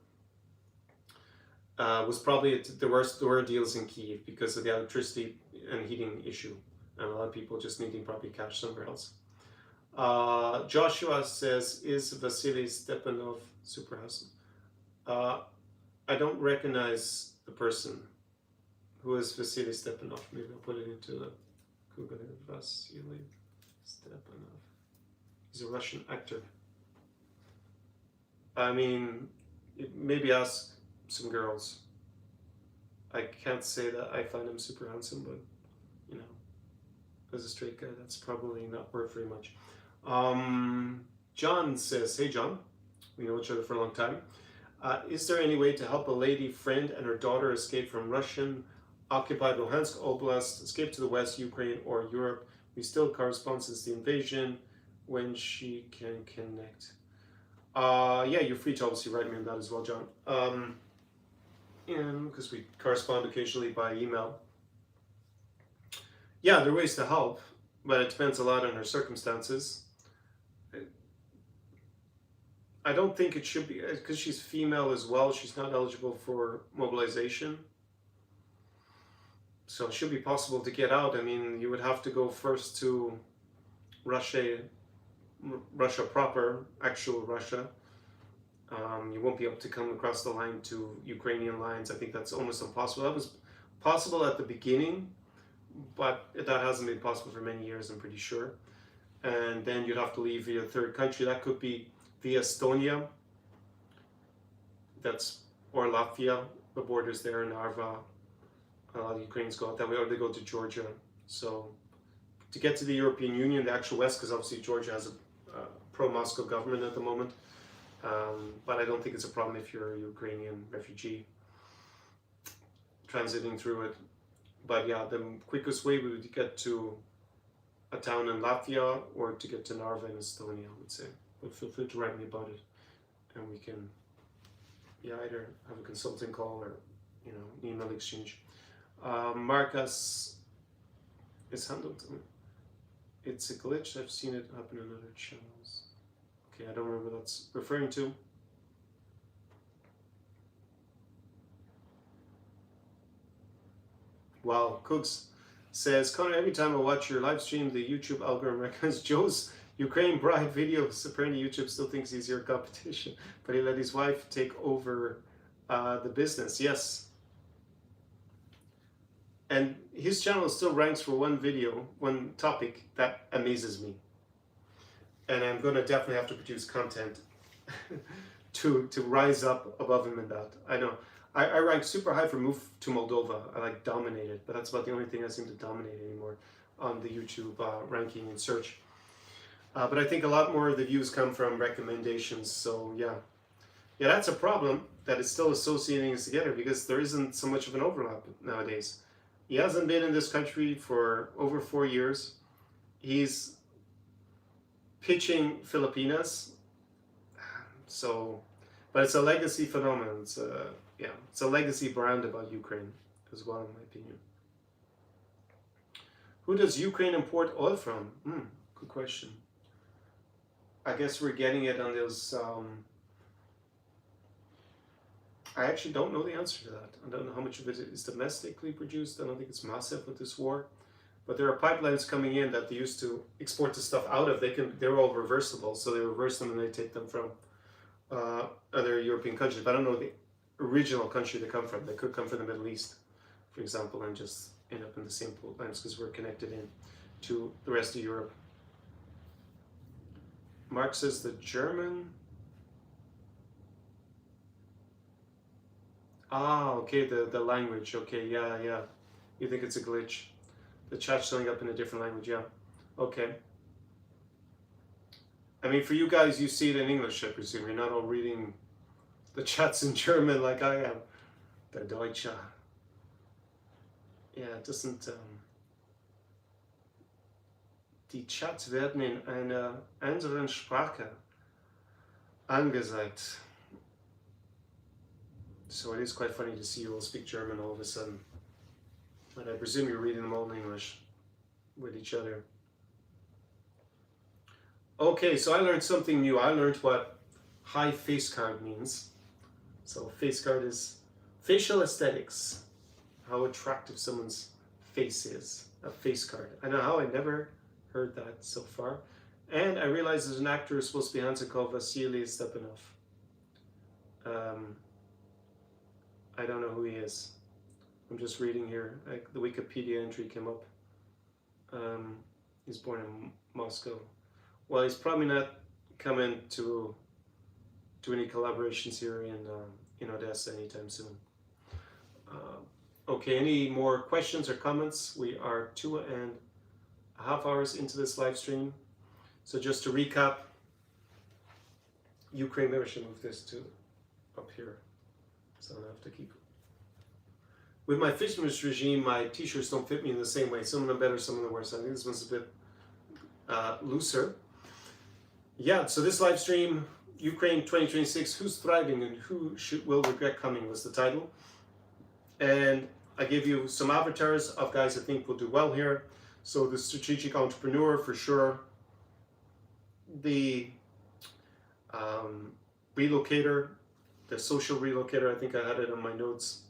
was probably the worst. There were deals in Kyiv because of the electricity and heating issue, and a lot of people just needing probably cash somewhere else. Joshua says, is Vasiliy Stepanov super handsome? I don't recognize the person. Who is Vasiliy Stepanov? Maybe I'll put it into the Google. Vasiliy Stepanov. He's a Russian actor. I mean, maybe ask some girls. I can't say that I find him super handsome, but, you know, as a straight guy, that's probably not worth very much. John says, hey John, we know each other for a long time. Is there any way to help a lady friend and her daughter escape from Russian occupied Luhansk Oblast, escape to the West, Ukraine or Europe? We still correspond since the invasion, when she can connect. Yeah, you're free to obviously write me on that as well, John. And because we correspond occasionally by email. Yeah, there are ways to help, but it depends a lot on her circumstances. I don't think it should be, because she's female as well, she's not eligible for mobilization. So it should be possible to get out. I mean, you would have to go first to Russia proper, actual Russia. You won't be able to come across the line to Ukrainian lines. I think that's almost impossible. That was possible at the beginning, but that hasn't been possible for many years, I'm pretty sure. And then you'd have to leave via a third country. That could be via Estonia, or Latvia, the borders there, Narva. A lot of Ukrainians go out that way, or they go to Georgia. So to get to the European Union, the actual West, because obviously Georgia has a pro-Moscow government at the moment, but I don't think it's a problem if you're a Ukrainian refugee transiting through it. But yeah, the quickest way would get to a town in Latvia or to get to Narva in Estonia, I would say. But feel free to write me about it, and we can either have a consulting call or an email exchange. Marcus is handled. It's a glitch. I've seen it happen in other channels. Okay, I don't remember what that's referring to. Wow, Cooks says, Conor, every time I watch your live stream, the YouTube algorithm recommends Joe's Ukraine bride videos. Apparently YouTube still thinks he's your competition, but he let his wife take over the business. Yes. And his channel still ranks for one video, one topic that amazes me. And I'm going to definitely have to produce content to rise up above him in that. I know. I rank super high for Move to Moldova. I dominated, but that's about the only thing I seem to dominate anymore. on the YouTube ranking and search. But I think a lot more of the views come from recommendations. So yeah, that's a problem, that it's still associating us together, because there isn't so much of an overlap nowadays. He hasn't been in this country for over 4 years. He's pitching Filipinas. So, but it's a legacy phenomenon. It's a legacy brand about Ukraine as well, in my opinion. Who does Ukraine import oil from? Good question. I guess we're getting it on those. I actually don't know the answer to that. I don't know how much of it is domestically produced. I don't think it's massive with this war. But there are pipelines coming in that they used to export the stuff out of. They're all reversible, so they reverse them and they take them from other European countries. But I don't know the original country they come from. They could come from the Middle East, for example, and just end up in the same pipelines because we're connected in to the rest of Europe. Mark says the German. Okay, the language. Okay, yeah. You think it's a glitch? The chat's showing up in a different language, yeah. Okay. I mean, for you guys, you see it in English, I presume. You're not all reading the chats in German like I am. Der Deutsche. Yeah, it doesn't... Die Chats werden in einer anderen Sprache angezeigt. So it is quite funny to see you all speak German all of a sudden. And I presume you're reading them all in English with each other. Okay, so I learned something new. I learned what high face card means. So face card is facial aesthetics. How attractive someone's face is. A face card. I know how I never heard that so far. And I realized there's an actor who's supposed to be handsome called Vasiliy Stepanov. I don't know who he is. I'm just reading here. The Wikipedia entry came up. He's born in Moscow. Well, he's probably not coming to do any collaborations here in Odesa anytime soon. Okay, any more questions or comments? We are 2.5 hours into this live stream. So just to recap, Ukraine, maybe I should move this to up here, so I don't have to keep. With my fitness regime, my t-shirts don't fit me in the same way. Some of them better, some of them worse. I think this one's a bit looser. Yeah, so this live stream, Ukraine 2026, who's thriving and who will regret coming, was the title. And I gave you some avatars of guys I think will do well here. So the strategic entrepreneur for sure, the relocator, the social relocator, I think I had it on my notes.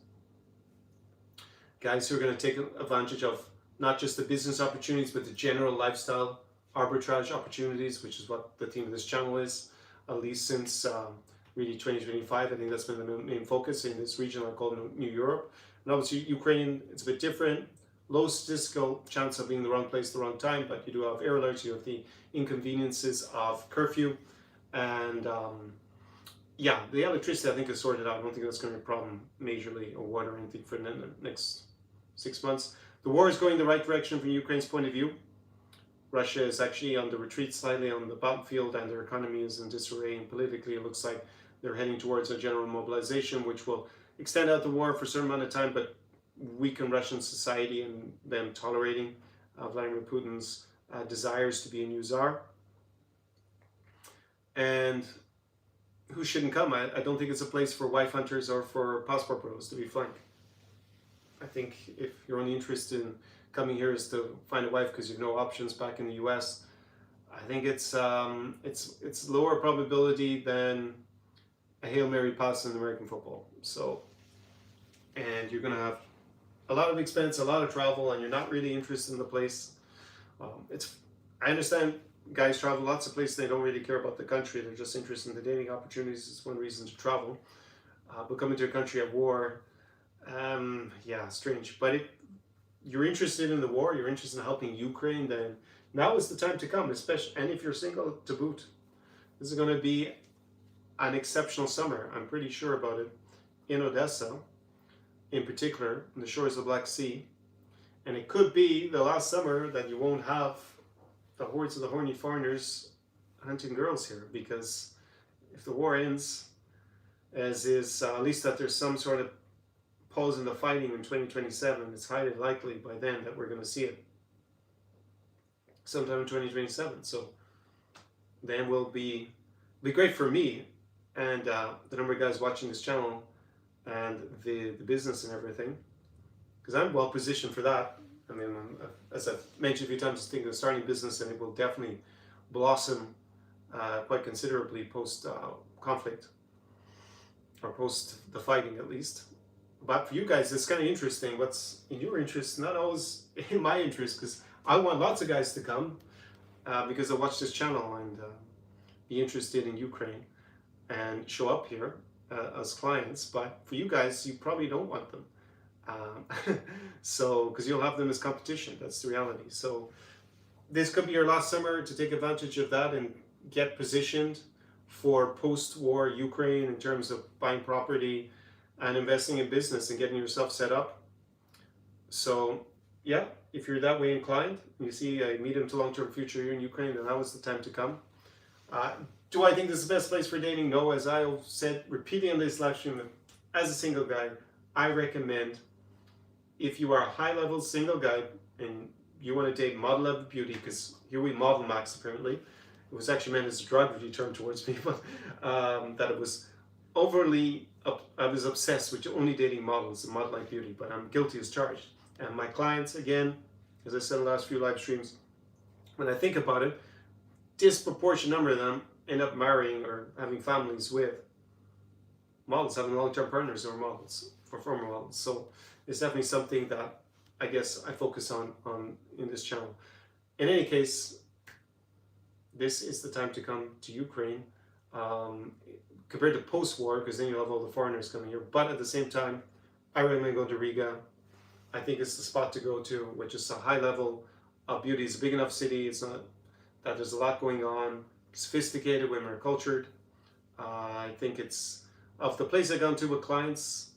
Guys who are going to take advantage of not just the business opportunities, but the general lifestyle arbitrage opportunities, which is what the theme of this channel is, at least since really 2025. I think that's been the main focus in this region I call New Europe. And obviously Ukraine, it's a bit different. Low statistical chance of being in the wrong place at the wrong time, but you do have air alerts, you have the inconveniences of curfew, and yeah, the electricity I think is sorted out. I don't think that's going to be a problem majorly, or water or anything for the next 6 months. The war is going the right direction from Ukraine's point of view. Russia is actually on the retreat slightly on the battlefield, and their economy is in disarray, and politically it looks like they're heading towards a general mobilization, which will extend out the war for a certain amount of time, but weaken Russian society and them tolerating Vladimir Putin's desires to be a new czar. And who shouldn't come? I don't think it's a place for wife hunters or for passport bros, to be frank. I think if your only interest in coming here is to find a wife because you have no options back in the US, I think it's lower probability than a Hail Mary pass in American football. So, and you're going to have a lot of expense, a lot of travel, and you're not really interested in the place. I understand guys travel lots of places, they don't really care about the country, they're just interested in the dating opportunities. It's one reason to travel. But coming to a country at war, yeah, strange. But you're interested in the war, you're interested in helping Ukraine, then now is the time to come, especially, and if you're single, to boot. This is going to be an exceptional summer, I'm pretty sure about it, in Odesa, in particular, on the shores of the Black Sea. And it could be the last summer that you won't have the hordes of the horny foreigners hunting girls here, because if the war ends, as is, at least that there's some sort of pause in the fighting in 2027, it's highly likely by then that we're going to see it sometime in 2027. So then will be great for me and the number of guys watching this channel and the business and everything, because I'm well positioned for that. I mean, as I've mentioned a few times, I think of starting business, and it will definitely blossom quite considerably post conflict, or post the fighting at least. But for you guys, it's kind of interesting. What's in your interest, not always in my interest, because I want lots of guys to come because they watch this channel and be interested in Ukraine and show up here as clients. But for you guys, you probably don't want them. So, because you'll have them as competition, that's the reality. So this could be your last summer to take advantage of that and get positioned for post-war Ukraine in terms of buying property and investing in business and getting yourself set up. So yeah, if you're that way inclined, and you see a medium to long-term future here in Ukraine, then that was the time to come. Do I think this is the best place for dating? No, as I said repeatedly on this live stream, as a single guy, I recommend, if you are a high-level single guy and you want to date model level beauty, because here we model max apparently. It was actually meant as a derogatory term towards me, but that it was overly, I was obsessed with only dating models and model-like beauty, but I'm guilty as charged. And my clients, again, as I said in the last few live streams, when I think about it, disproportionate number of them end up marrying or having families with models, having long-term partners or models, for former models. So it's definitely something that I guess I focus on in this channel. In any case, this is the time to come to Ukraine, compared to post-war, because then you'll have all the foreigners coming here. But at the same time, I recommend going to Riga. I think it's the spot to go to, which is a high level of beauty. It's a big enough city. It's not that there's a lot going on. Sophisticated, women are cultured. I think it's, of the place I've gone to with clients,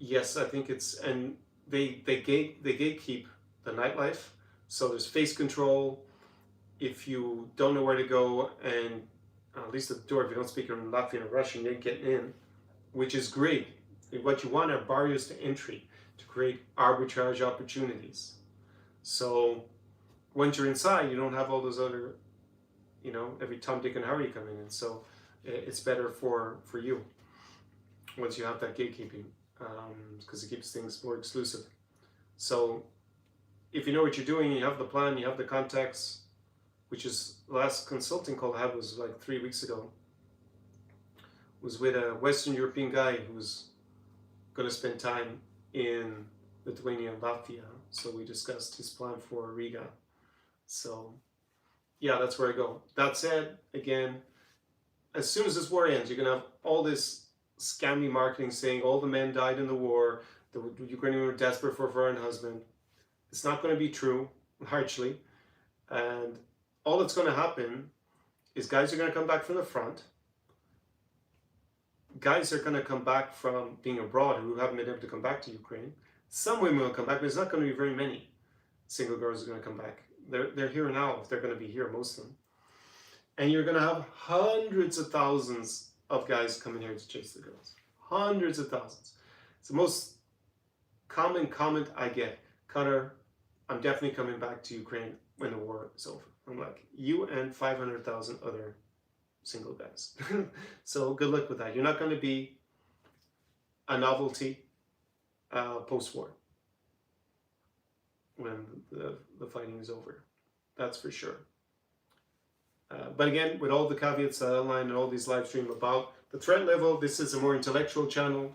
yes, I think it's, and they gatekeep the nightlife. So there's face control. If you don't know where to go, and at least at the door, if you don't speak in Latvian or Russian, you ain't getting in, which is great. What you want are barriers to entry to create arbitrage opportunities. So once you're inside, you don't have all those other, you know, every Tom, Dick, and Harry coming in. So it's better for you once you have that gatekeeping, because it keeps things more exclusive. So if you know what you're doing, you have the plan, you have the contacts, which is the last consulting call I had was like 3 weeks ago, was with a Western European guy who's going to spend time in Lithuania and Latvia. So we discussed his plan for Riga. So yeah, that's where I go. That said, again, as soon as this war ends, you're going to have all this scammy marketing saying all the men died in the war, the Ukrainians were desperate for a foreign husband. It's not going to be true, largely. And all that's going to happen is guys are going to come back from the front. Guys are going to come back from being abroad who haven't been able to come back to Ukraine. Some women will come back, but there's not going to be very many single girls who are going to come back. They're here now, if they're going to be here, most of them. And you're going to have hundreds of thousands of guys coming here to chase the girls. Hundreds of thousands. It's the most common comment I get. Conor, I'm definitely coming back to Ukraine when the war is over. I'm like, you and 500,000 other single guys. So good luck with that. You're not going to be a novelty post-war when the fighting is over. That's for sure. But again, with all the caveats that I outlined and all these live stream about the threat level, this is a more intellectual channel.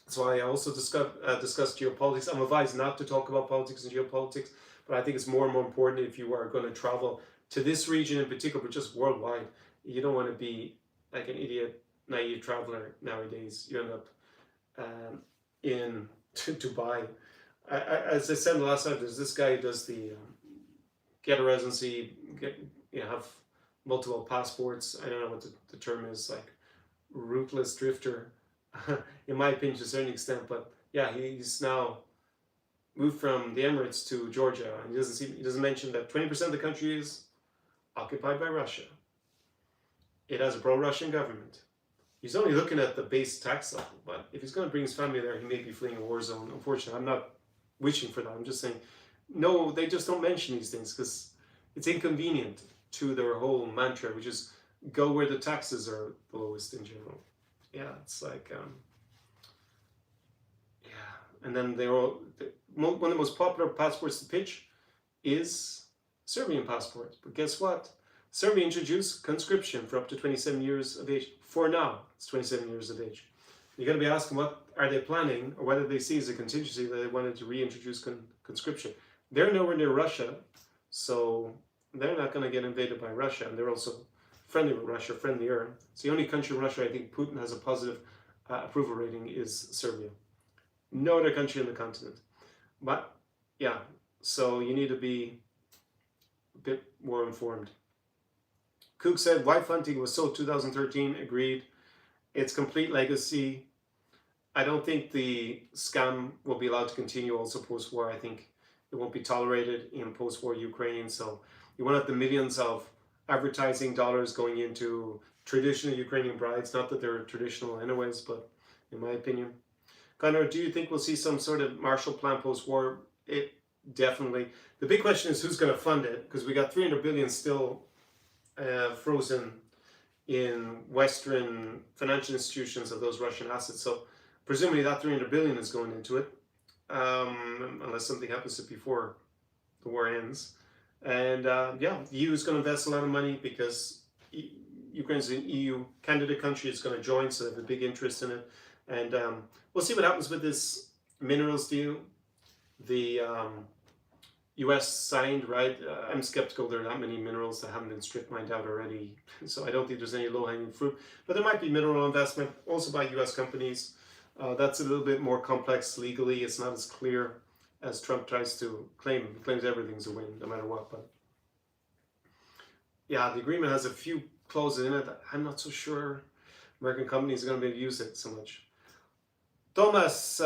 That's why I also discussed geopolitics. I'm advised not to talk about politics and geopolitics, but I think it's more and more important if you are going to travel to this region in particular, but just worldwide. You don't want to be like an idiot, naive traveler nowadays. You end up in Dubai. As I said in the last time, there's this guy who does the get a residency, have multiple passports. I don't know what the term is, like ruthless drifter, in my opinion, to a certain extent. But yeah, he's now moved from the Emirates to Georgia, and he doesn't mention that 20% of the country is occupied by Russia. It has a pro-Russian government. He's only looking at the base tax level, but if he's going to bring his family there, he may be fleeing a war zone. Unfortunately, I'm not wishing for that. I'm just saying, no, they just don't mention these things because it's inconvenient to their whole mantra, which is go where the taxes are the lowest in general. Yeah, it's like, and then one of the most popular passports to pitch is Serbian passport. But guess what? Serbia introduced conscription for up to 27 years of age. For now, it's 27 years of age. You're going to be asking what are they planning, or whether they see as a contingency that they wanted to reintroduce conscription. They're nowhere near Russia, so they're not going to get invaded by Russia, and they're also friendly with Russia, friendlier. It's the only country in Russia I think Putin has a positive approval rating is Serbia. No other country on the continent. But yeah, so you need to be a bit more informed. Cook said wife hunting was sold 2013. Agreed. It's complete legacy. I don't think the scam will be allowed to continue also post-war. I think it won't be tolerated in post-war Ukraine. So you won't have the millions of advertising dollars going into traditional Ukrainian brides. Not that they're traditional anyways, but in my opinion. Conor, do you think we'll see some sort of Marshall Plan post-war? It definitely. The big question is who's going to fund it, because we got 300 billion still frozen in Western financial institutions of those Russian assets. So presumably that 300 billion is going into it, unless something happens to it before the war ends. And yeah, the EU is going to invest a lot of money because Ukraine's an EU candidate country. It's going to join, so they have a big interest in it. And we'll see what happens with this minerals deal. The US signed, right? I'm skeptical there are that many minerals that haven't been strip mined out already. So I don't think there's any low-hanging fruit. But there might be mineral investment also by US companies. That's a little bit more complex legally. It's not as clear as Trump tries to claim. He claims everything's a win, no matter what. But yeah, the agreement has a few clauses in it that I'm not so sure American companies are going to be able to use it so much. Thomas,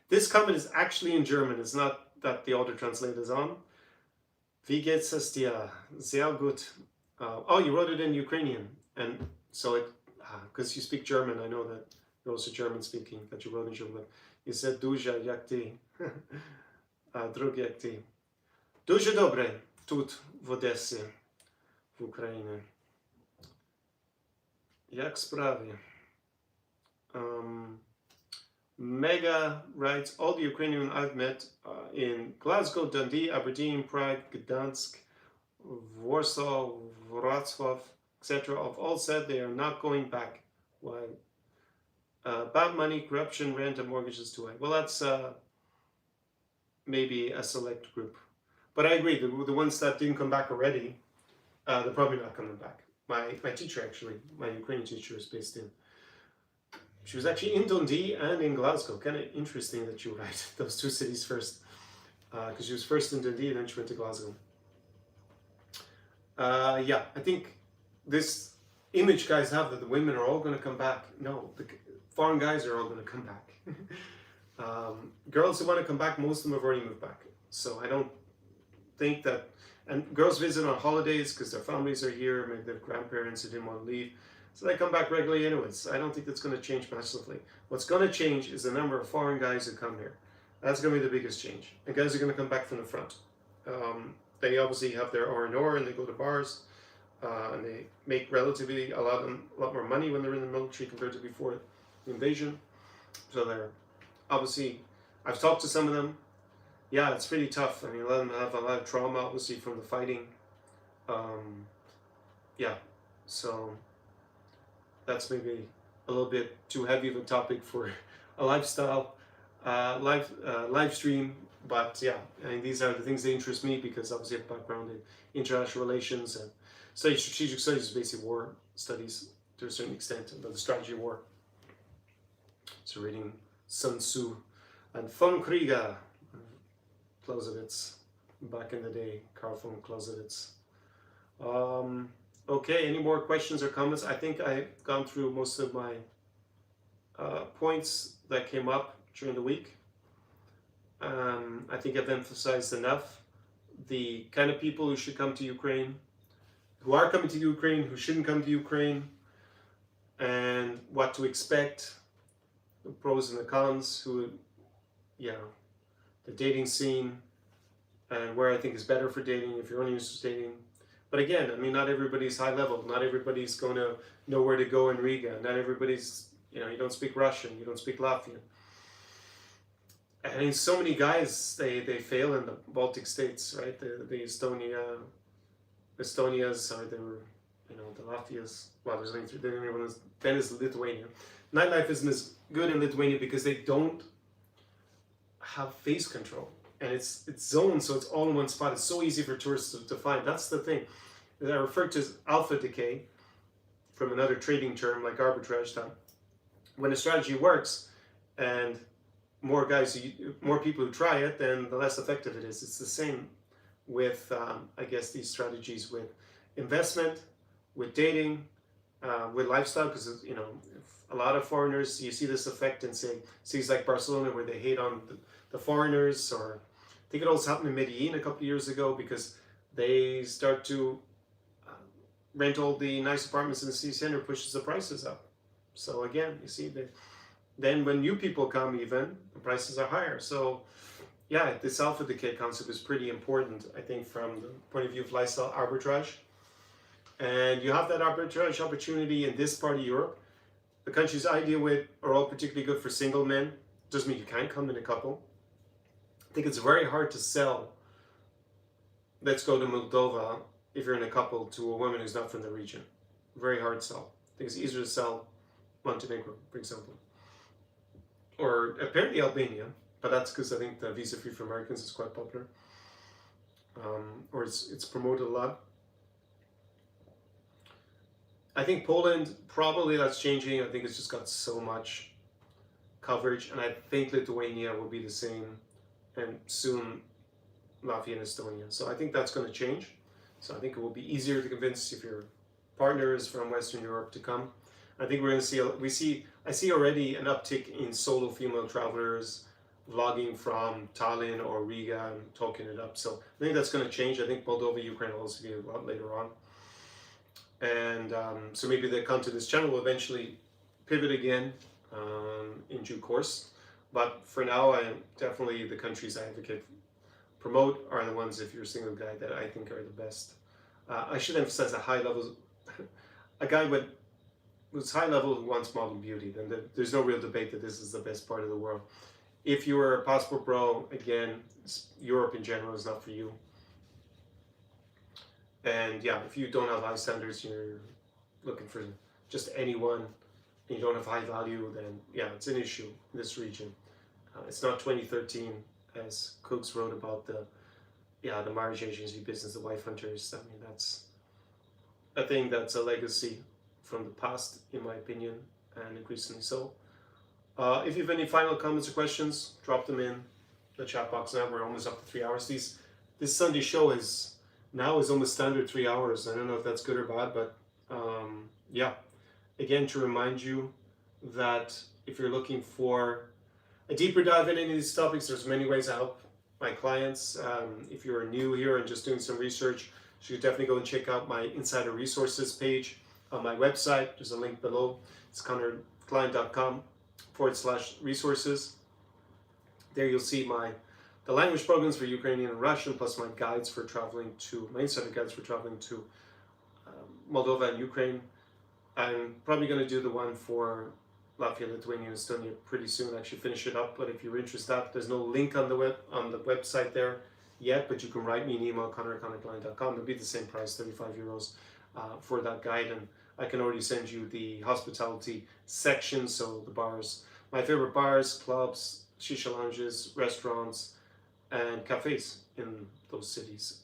this comment is actually in German. It's not that the auto translator is on. Wie geht's es dir? Sehr gut. Oh, you wrote it in Ukrainian. And so it, because you speak German, I know that you're also German speaking, that you wrote in German. You said Duja jak ty. Drugi jak ty. Дуже dobre тут в Odessie, w Ukrainie. Jak sprawy? Mega writes, all the Ukrainian I've met in Glasgow, Dundee, Aberdeen, Prague, Gdansk, Warsaw, Wrocław, etc. have all said they are not going back. Why? Bad money, corruption, rent, and mortgages too high. Well, that's maybe a select group. But I agree, the ones that didn't come back already, they're probably not coming back. My teacher, actually, my Ukrainian teacher is based in, she was actually in Dundee and in Glasgow. Kind of interesting that you write those two cities first. Because she was first in Dundee and then she went to Glasgow. Yeah, I think this image guys have that the women are all going to come back. No, the foreign guys are all going to come back. Girls who want to come back, most of them have already moved back. So I don't think that, and girls visit on holidays because their families are here, maybe their grandparents who didn't want to leave. So they come back regularly anyways. I don't think that's going to change massively. What's going to change is the number of foreign guys who come here. That's going to be the biggest change. And guys are going to come back from the front. They obviously have their R&R and they go to bars. And they make relatively a lot more money when they're in the military compared to before the invasion. So they're obviously, I've talked to some of them. Yeah, it's pretty tough. I mean, a lot of them have a lot of trauma, obviously, from the fighting. Yeah, so that's maybe a little bit too heavy of a topic for a lifestyle live stream. But yeah, I mean, these are the things that interest me because obviously I have a background in international relations and study strategic studies, is basically war studies to a certain extent, about the strategy of war. So reading Sun Tzu and von Krieger, Clausewitz, back in the day, Karl von Clausewitz. Okay, any more questions or comments? I think I've gone through most of my points that came up during the week. I think I've emphasized enough the kind of people who should come to Ukraine, who are coming to Ukraine, who shouldn't come to Ukraine, and what to expect, the pros and the cons, the dating scene, and where I think is better for dating if you're only interested in dating. But again, I mean, not everybody's high level. Not everybody's going to know where to go in Riga. Not everybody's, you don't speak Russian, you don't speak Latvian. I mean, so many guys, they fail in the Baltic states, right? The Estonias, or the Latvias. Well, there's only three, then is Lithuania. Nightlife isn't as good in Lithuania because they don't have face control. And it's zoned, so it's all in one spot. It's so easy for tourists to find. That's the thing. I referred to as alpha decay from another trading term like arbitrage. That when a strategy works and more people who try it, then the less effective it is. It's the same with, I guess, these strategies with investment, with dating, with lifestyle, because a lot of foreigners, you see this effect in cities like Barcelona where they hate on the foreigners, or I think it also happened in Medellin a couple of years ago because they start to rent all the nice apartments in the city center, pushes the prices up. So again, you see that then when new people come, even the prices are higher. So yeah, this alpha decay concept is pretty important, I think, from the point of view of lifestyle arbitrage. And you have that arbitrage opportunity in this part of Europe. The countries I deal with are all particularly good for single men. Doesn't mean you can't come in a couple. I think it's very hard to sell, let's go to Moldova, if you're in a couple, to a woman who's not from the region. Very hard sell. I think it's easier to sell Montenegro, for example. Or apparently Albania, but that's because I think the visa free for Americans is quite popular. Or it's promoted a lot. I think Poland, probably that's changing. I think it's just got so much coverage, and I think Lithuania will be the same, and soon Latvia and Estonia. So I think that's going to change. So I think it will be easier to convince if your partner is from Western Europe to come. I think we're going to see, I see already an uptick in solo female travelers vlogging from Tallinn or Riga and talking it up. So I think that's going to change. I think Moldova Ukraine will also be a lot later on. And so maybe the content of this channel will eventually pivot again in due course. But for now, definitely the countries I advocate promote are the ones, if you're a single guy, that I think are the best. I should emphasize a high level, a guy who's high level who wants modern beauty, then there's no real debate that this is the best part of the world. If you are a passport bro, again, Europe in general is not for you. And yeah, if you don't have high standards, you're looking for just anyone, and you don't have high value, then yeah, it's an issue in this region. It's not 2013, as Cooks wrote about the marriage agency business, the wife hunters. I mean, that's a thing that's a legacy from the past, in my opinion, and increasingly so. If you have any final comments or questions, drop them in the chat box now. We're almost up to 3 hours. This Sunday show is almost standard 3 hours. I don't know if that's good or bad, but yeah. Again, to remind you that if you're looking for a deeper dive in any of these topics, there's many ways to help my clients. If you're new here and just doing some research, you should definitely go and check out my insider resources page on my website. There's a link below. It's conorcline.com/resources. There you'll see the language programs for Ukrainian and Russian, plus my guides for traveling to, my insider guides for traveling to Moldova and Ukraine. I'm probably going to do the one for Latvia, Lithuania, and Estonia pretty soon. Actually finish it up. But if you're interested, there's no link on the website there yet. But you can write me an email, conor@conorcline.com. It'll be the same price, 35 euros for that guide, and I can already send you the hospitality section. So the bars, my favorite bars, clubs, shisha lounges, restaurants, and cafes in those cities.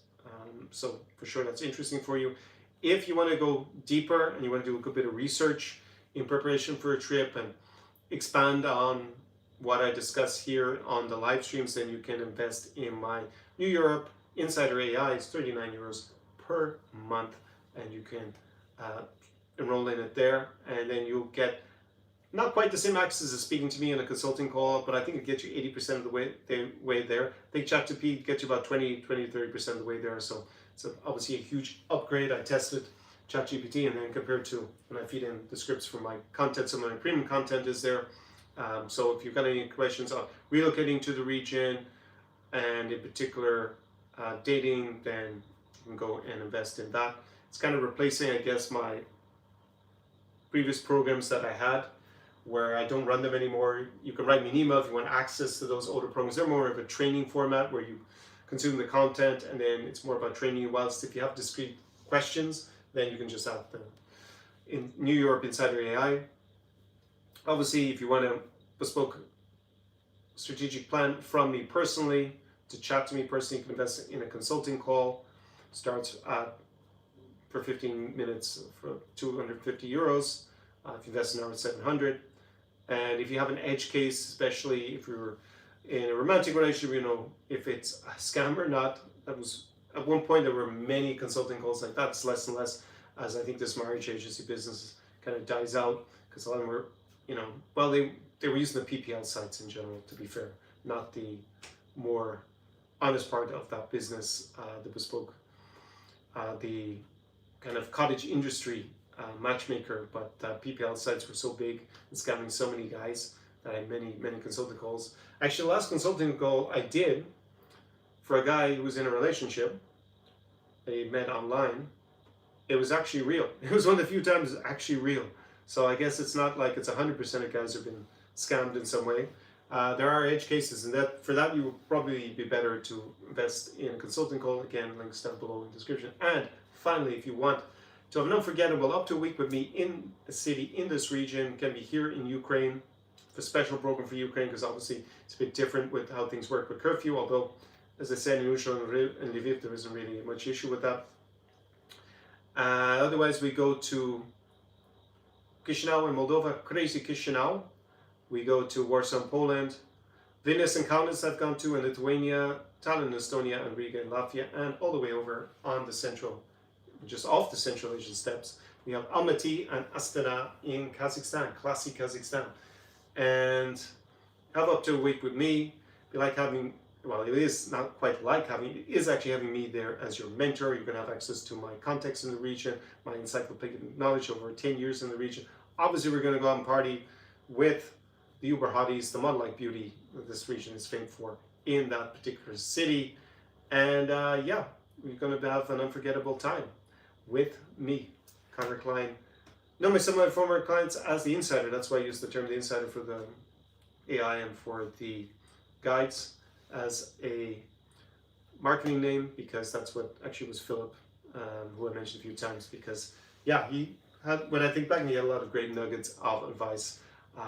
So for sure, that's interesting for you. If you want to go deeper and you want to do a good bit of research in preparation for a trip and expand on what I discuss here on the live streams, then you can invest in my New Europe Insider AI. It's 39 euros per month, and you can enroll in it there, and then you'll get not quite the same access as speaking to me in a consulting call, but I think it gets you 80% of the way there. I think ChatGPT gets you about 30% of the way there. So it's obviously a huge upgrade. I tested ChatGPT, and then compared to when I feed in the scripts for my content, some of my premium content is there. So if you've got any questions on relocating to the region, and in particular dating, then you can go and invest in that. It's kind of replacing, I guess, my previous programs that I had, where I don't run them anymore. You can write me an email if you want access to those older programs. They're more of a training format where you consume the content, and then it's more about training you. Whilst if you have discrete questions, then you can just have the in New York Insider AI. Obviously, if you want a bespoke strategic plan from me personally, to chat to me personally, you can invest in a consulting call. Starts at, for 15 minutes for 250 euros. If you invest an hour at 700. And if you have an edge case, especially if you're in a romantic relationship, you know, if it's a scam or not. That was, at one point there were many consulting calls like that. It's less and less as I think this marriage agency business kind of dies out, because a lot of them were, you know, well, they were using the PPL sites in general, to be fair, not the more honest part of that business, the bespoke, the kind of cottage industry matchmaker, but PPL sites were so big and scamming so many guys that I had many consulting calls. Actually, the last consulting call I did for a guy who was in a relationship that he met online, it was actually real. It was one of the few times it was actually real. So I guess it's not like it's 100% of guys have been scammed in some way. There are edge cases, and that for that you would probably be better to invest in a consulting call. Again, links down below in the description. And finally, if you want to have an unforgettable up to a week with me in a city in this region, can be here in Ukraine, a special program for Ukraine, because obviously it's a bit different with how things work with curfew, although as I said, in Warsaw and Lviv there isn't really much issue with that. Otherwise we go to Chișinău in Moldova, crazy Chișinău. We go to Warsaw in Poland, Vilnius and Kaunas I've gone to in Lithuania, Tallinn in Estonia, and Riga in Latvia, and all the way over on the central, just off the Central Asian steppes, we have Almaty and Astana in Kazakhstan, classic Kazakhstan. And have up to a week with me. Be like having, well, it is not quite like having, it is actually having me there as your mentor. You're going to have access to my context in the region, my encyclopedic knowledge over 10 years in the region. Obviously, we're going to go out and party with the uber hotties, the model-like beauty that this region is famed for in that particular city. And yeah, we're going to have an unforgettable time with me, Conor Klein. Know some of my former clients as the insider. That's why I use the term the insider for the AI and for the guides as a marketing name, because that's what actually was Philip, who I mentioned a few times, because yeah, he had, when I think back, he had a lot of great nuggets of advice.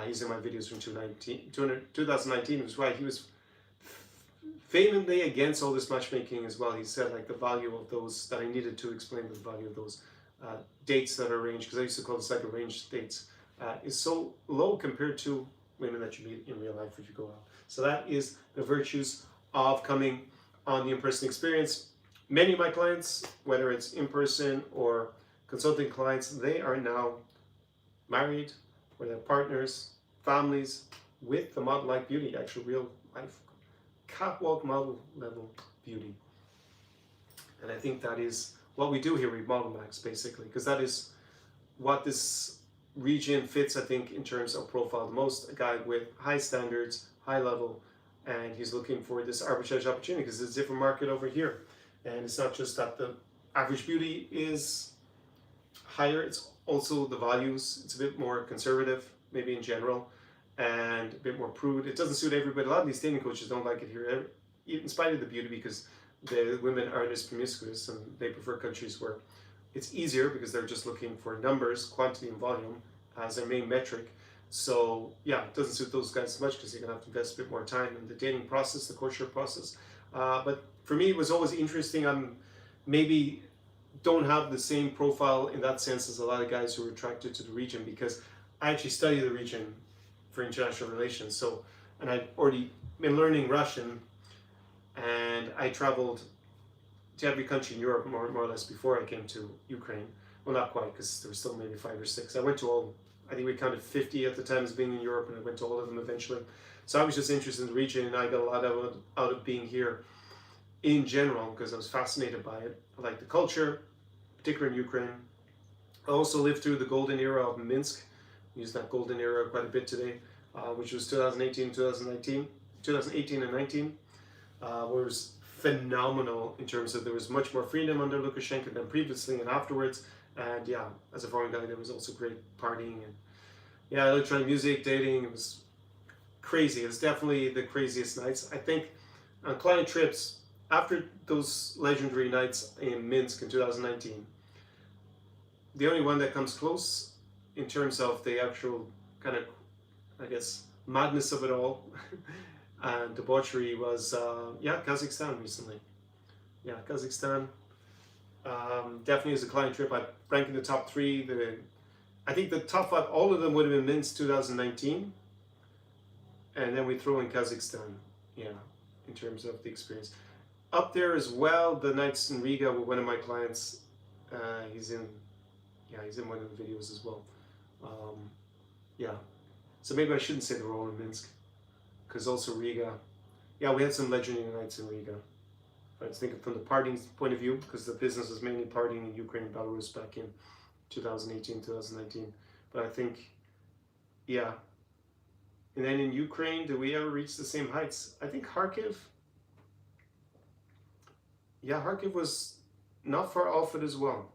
He's in my videos from 2019, which is why he was vehemently against all this matchmaking as well. He said like the value of those, that I needed to explain the value of those dates that are arranged, because I used to call this like arranged dates, is so low compared to women that you meet in real life if you go out. So that is the virtues of coming on the in-person experience. Many of my clients, whether it's in-person or consulting clients, they are now married, or they're partners, families, with the model-like beauty, actual real life catwalk model level beauty. And I think that is what we do here with Model Max, basically, because that is what this region fits, I think, in terms of profile the most. A guy with high standards, high level, and he's looking for this arbitrage opportunity because it's a different market over here. And it's not just that the average beauty is higher, it's also the values. It's a bit more conservative, maybe in general, and a bit more prude. It doesn't suit everybody. A lot of these dating coaches don't like it here, in spite of the beauty, because the women aren't as promiscuous and they prefer countries where it's easier, because they're just looking for numbers, quantity and volume as their main metric. So yeah, it doesn't suit those guys as much, because you're gonna have to invest a bit more time in the dating process, the courtship process. But for me, it was always interesting. I'm maybe don't have the same profile in that sense as a lot of guys who are attracted to the region, because I actually study the region for international relations. So, and I'd already been learning Russian, and I traveled to every country in Europe more or less before I came to Ukraine. Well, not quite, because there were still maybe 5 or 6. I went to all I think we counted 50 at the time as being in Europe, and I went to all of them eventually. So I was just interested in the region, and I got a lot out of being here in general because I was fascinated by it. I like the culture, particularly in Ukraine. I also lived through the golden era of Minsk. We use that golden era quite a bit today, which was 2018 and 19, where it was phenomenal in terms of there was much more freedom under Lukashenko than previously and afterwards. And yeah, as a foreign guy, there was also great partying and yeah, electronic music, dating. It was crazy. It was definitely the craziest nights. I think on client trips, after those legendary nights in Minsk in 2019, the only one that comes close in terms of the actual kind of, I guess, madness of it all and debauchery was, yeah, Kazakhstan recently. Yeah, Kazakhstan. Definitely as a client trip, I rank in the top 3. I think the top 5, all of them would have been Minsk 2019. And then we throw in Kazakhstan, yeah, in terms of the experience. Up there as well, the nights in Riga with one of my clients. He's in one of the videos as well. Yeah, so maybe I shouldn't say they're all in Minsk, because also Riga. Yeah, we had some legendary nights in Riga. I was thinking from the partying point of view, because the business was mainly partying in Ukraine and Belarus back in 2018, 2019. But I think, yeah. And then in Ukraine, did we ever reach the same heights? I think Kharkiv. Yeah, Kharkiv was not far off it as well.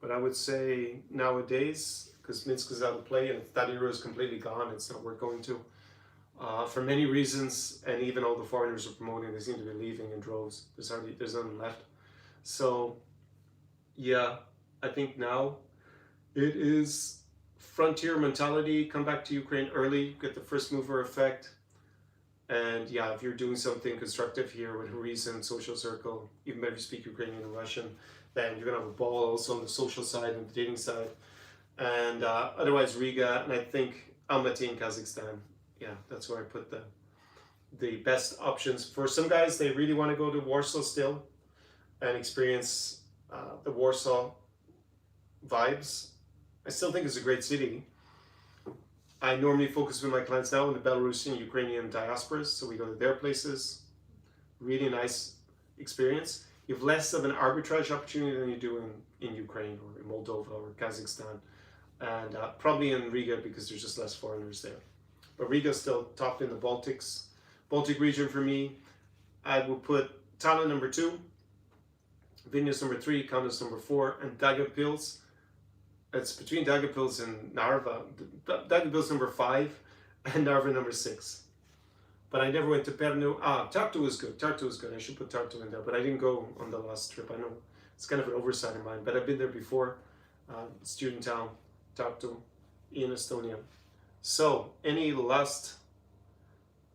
But I would say nowadays, because Minsk is out of play and that era is completely gone, it's not worth going to. For many reasons, and even all the foreigners are promoting, they seem to be leaving in droves. There's none left. So, yeah, I think now it is frontier mentality. Come back to Ukraine early, get the first mover effect. And yeah, if you're doing something constructive here with a reason, social circle, even if you speak Ukrainian and Russian, then you're gonna have a ball also on the social side and the dating side. And otherwise Riga, and I think Almaty in Kazakhstan. Yeah, that's where I put the best options. For some guys, they really want to go to Warsaw still and experience the Warsaw vibes. I still think it's a great city. I normally focus with my clients now on the Belarusian, Ukrainian diasporas, so we go to their places. Really nice experience. You have less of an arbitrage opportunity than you do in Ukraine or in Moldova or Kazakhstan, and probably in Riga because there's just less foreigners there. But Riga's still top in the Baltic region for me. I will put Tallinn number 2, Vilnius number 3, Kaunas number 4, and Daugavpils. It's between Daugavpils and Narva. Daugavpils number 5 and Narva number 6. But I never went to Pernu. Tartu was good. Tartu was good. I should put Tartu in there, but I didn't go on the last trip. I know it's kind of an oversight of mine, but I've been there before. Student town, Tartu, in Estonia. So, any last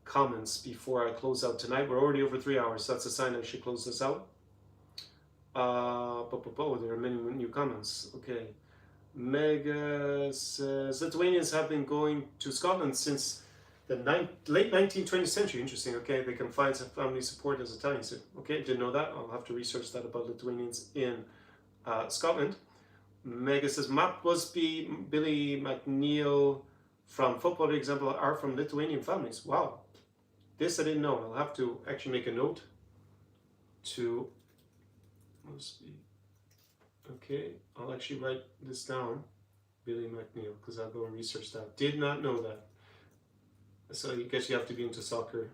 comments before I close out tonight? We're already over 3 hours, so that's a sign I should close this out. There are many new comments. Okay. Mega says, Lithuanians have been going to Scotland since the late 19th, 20th century. Interesting. Okay, they can find some family support as Italians. Okay, didn't know that. I'll have to research that about Lithuanians in Scotland. Mega says, Matt Busby, Billy McNeil from Football example are from Lithuanian families. Wow, this I didn't know. I'll have to actually make a note to Busby. Okay, I'll actually write this down, Billy McNeil, because I'll go and research that. Did not know that. So I guess you have to be into soccer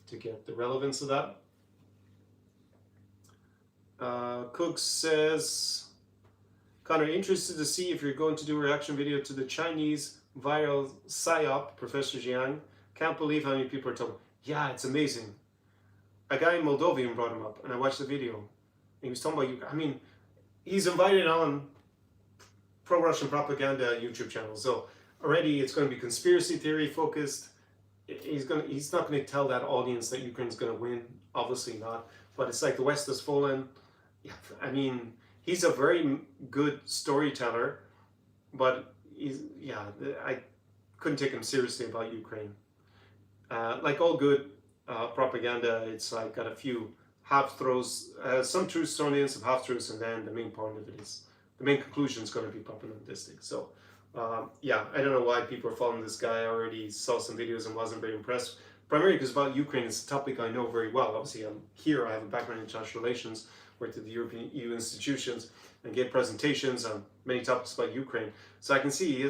to get the relevance of that. Cook says, Conor, interested to see if you're going to do a reaction video to the Chinese viral PSYOP, Professor Jiang. Can't believe how many people are talking. Yeah, it's amazing. A guy in Moldova brought him up, and I watched the video. And he was talking about you. I mean, he's invited on pro-Russian propaganda YouTube channels. So already it's going to be conspiracy theory focused. He's not going to tell that audience that Ukraine's going to win. Obviously not. But it's like the West has fallen. Yeah, I mean, he's a very good storyteller, but I couldn't take him seriously about Ukraine. Like all good propaganda, it's like got a few half-throws, some truths thrown in, some half-truths, and then the main part of it is, the main conclusion is going to be propagandistic. So Yeah, I don't know why people are following this guy. I already saw some videos and wasn't very impressed. Primarily because about Ukraine is a topic I know very well. Obviously, I'm here. I have a background in international relations, worked at the European EU institutions, and gave presentations on many topics about Ukraine. So I can see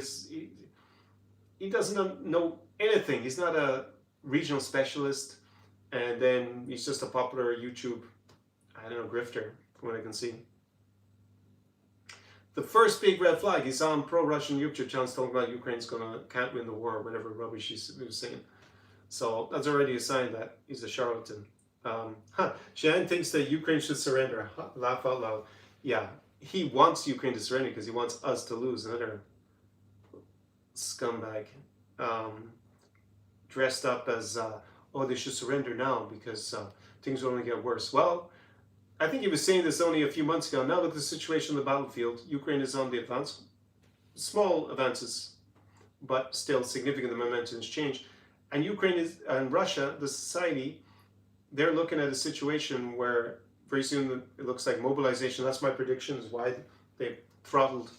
he doesn't know anything. He's not a regional specialist, and then he's just a popular YouTube, I don't know, grifter, from what I can see. The first big red flag, he's on pro-Russian YouTube channels talking about Ukraine's can't win the war, whatever rubbish he was saying. So that's already a sign that he's a charlatan. Jiang thinks that Ukraine should surrender. Laugh out loud. Yeah, he wants Ukraine to surrender because he wants us to lose. Another scumbag. Dressed up as, oh, they should surrender now because things will only get worse. Well, I think he was saying this only a few months ago. Now look at the situation on the battlefield. Ukraine is on the advance. Small advances, but still significant. The momentum has changed. And Ukraine and Russia, the society, they're looking at a situation where very soon it looks like mobilization. That's my prediction, is why they've throttled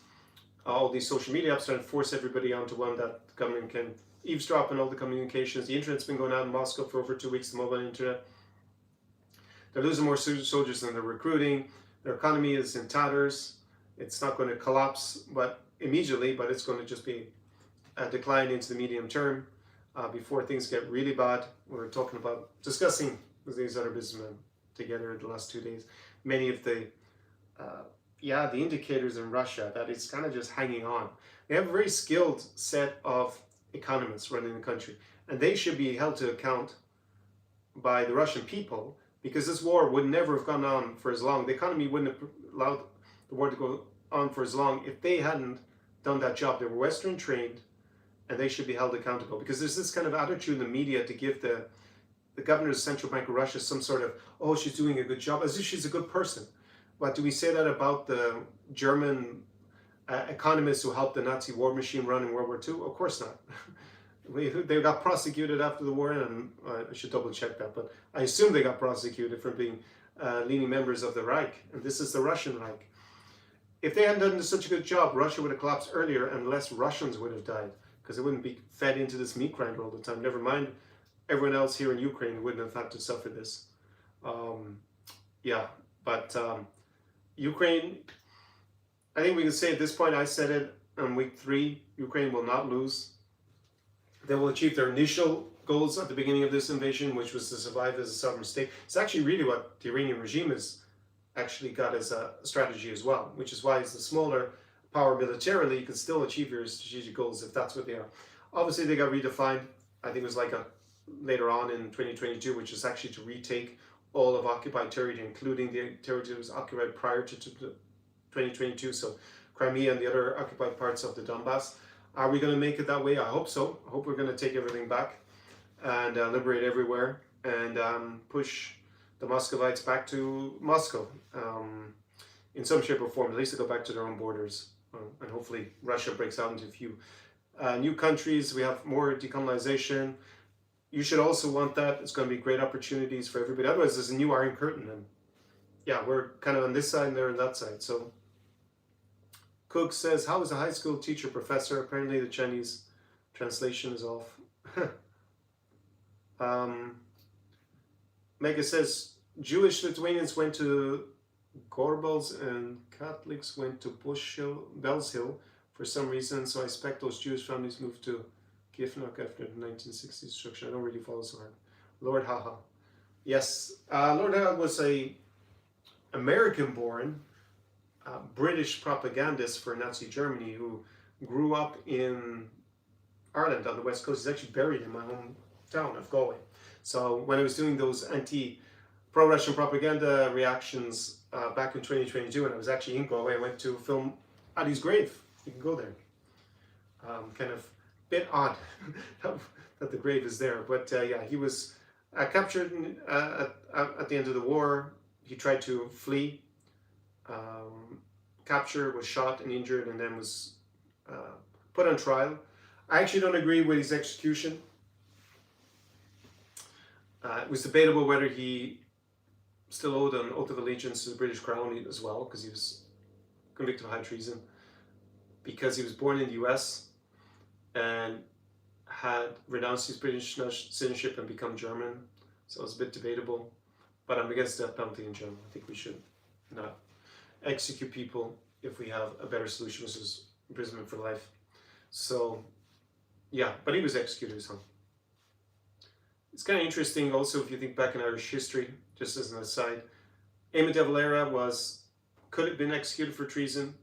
all these social media apps trying to force everybody onto one that the government can eavesdrop on all the communications. The internet's been going out in Moscow for over 2 weeks, the mobile internet. They're losing more soldiers than they're recruiting. Their economy is in tatters. It's not going to collapse immediately, but it's going to just be a decline into the medium term before things get really bad. We're discussing with these other businessmen together the last 2 days. Many of the indicators in Russia that it's kind of just hanging on. They have a very skilled set of economists running the country, and they should be held to account by the Russian people, because this war would never have gone on for as long. The economy wouldn't have allowed the war to go on for as long if they hadn't done that job. They were Western trained, and they should be held accountable, because there's this kind of attitude in the media to give the governor of the Central Bank of Russia some sort of, oh, she's doing a good job, as if she's a good person. But do we say that about the German economists who helped the Nazi war machine run in World War II? Of course not. They got prosecuted after the war, and I should double check that, but I assume they got prosecuted for being leading members of the Reich, and this is the Russian Reich. If they hadn't done such a good job, Russia would have collapsed earlier, and less Russians would have died, because they wouldn't be fed into this meat grinder all the time. Never mind everyone else here in Ukraine wouldn't have had to suffer this. Ukraine, I think we can say at this point, I said it on week 3, Ukraine will not lose. They will achieve their initial goals at the beginning of this invasion, which was to survive as a sovereign state. It's actually really what the Iranian regime has actually got as a strategy as well, which is why, as the smaller power militarily, you can still achieve your strategic goals if that's what they are. Obviously, they got redefined. I think it was later on in 2022, which is actually to retake all of occupied territory, including the territory that was occupied prior to 2022, so Crimea and the other occupied parts of the Donbass. Are we going to make it that way? I hope so. I hope we're going to take everything back and liberate everywhere and push the Muscovites back to Moscow in some shape or form. At least to go back to their own borders. And hopefully Russia breaks out into a few new countries. We have more decolonization. You should also want that. It's going to be great opportunities for everybody. Otherwise, there's a new Iron Curtain. And yeah, we're kind of on this side and they're on that side. So Cook says, how is a high school teacher professor? Apparently the Chinese translation is off. Mega says, Jewish Lithuanians went to Gorbals and Catholics went to Bells Hill for some reason. So I expect those Jewish families moved to Gifnok after the 1960s destruction. I don't really follow so hard. Lord Haw Haw. Yes, Lord Haw Haw was a American-born British propagandist for Nazi Germany who grew up in Ireland on the west coast. He's actually buried in my hometown of Galway. So when I was doing those anti-pro-Russian propaganda reactions back in 2022, and I was actually in Galway, I went to film at his grave. You can go there. Kind of bit odd that the grave is there, but yeah, he was captured at the end of the war. He tried to flee. Captured, was shot and injured, and then was put on trial. I actually don't agree with his execution. It was debatable whether he still owed an oath of allegiance to the British Crown as well, because he was convicted of high treason. because he was born in the US and had renounced his British citizenship and become German. So it's a bit debatable. But I'm against death penalty in general. I think we should not execute people if we have a better solution, which is imprisonment for life. So, yeah, but he was executed, his son. It's kind of interesting also if you think back in Irish history, just as an aside. Eamon de Valera could have been executed for treason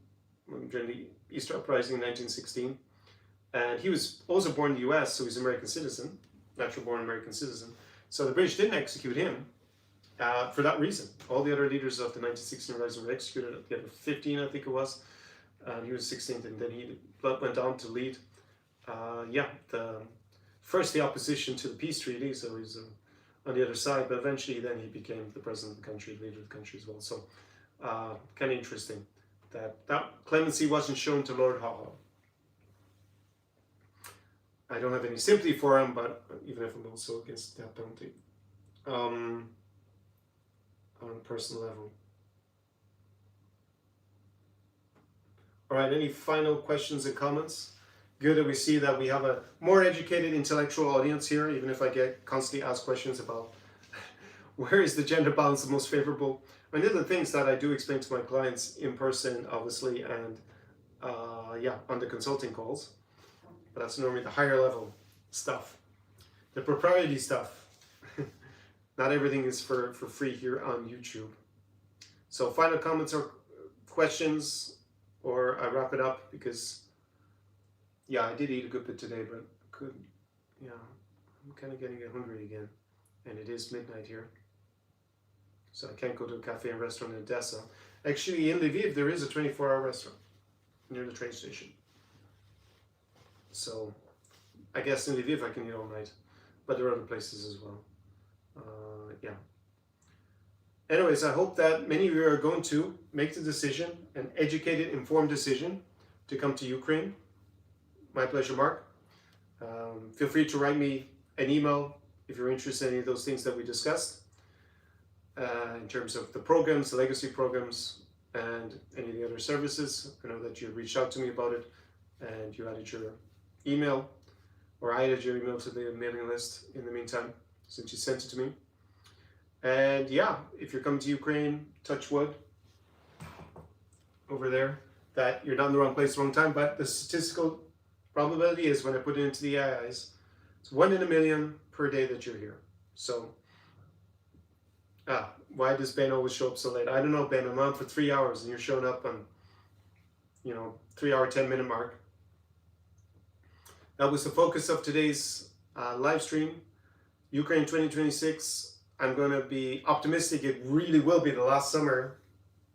during the Easter Uprising in 1916. And he was also born in the US, so he's an American citizen, natural born American citizen. So the British didn't execute him for that reason. All the other leaders of the 1916 Uprising were executed at the end of 15, I think it was. And he was 16th, and then he went on to lead, the opposition to the peace treaty, so he's on the other side, but eventually then he became the president of the country, leader of the country as well. So kind of interesting that clemency wasn't shown to Lord Haw Haw. I don't have any sympathy for him, but even if I'm also against the death penalty on a personal level. All right, any final questions and comments? Good that we see that we have a more educated intellectual audience here, even if I get constantly asked questions about where is the gender balance the most favorable. I mean, these are the things that I do explain to my clients in person, obviously, and on the consulting calls. But that's normally the higher level stuff, the propriety stuff. Not everything is for free here on YouTube. So final comments or questions, or I wrap it up because, I did eat a good bit today, but I'm kind of getting hungry again. And it is midnight here. So I can't go to a cafe and restaurant in Odesa. Actually, in Lviv, there is a 24-hour restaurant near the train station. So I guess in Lviv I can eat all night, but there are other places as well. Anyways, I hope that many of you are going to make the decision, an educated, informed decision to come to Ukraine. My pleasure, Mark. Feel free to write me an email if you're interested in any of those things that we discussed in terms of the programs, the legacy programs, and any of the other services. I know that you reached out to me about it and you added your email, or I added your email to the mailing list in the meantime, since you sent it to me. And if you're coming to Ukraine, touch wood over there, that you're not in the wrong place at the wrong time, but the statistical probability is, when I put it into the AIs, it's 1 in a million per day that you're here. So, why does Ben always show up so late? I don't know, Ben, I'm on for 3 hours and you're showing up on, 3 hour, 10 minute mark. That was the focus of today's live stream. Ukraine 2026. I'm going to be optimistic. It really will be the last summer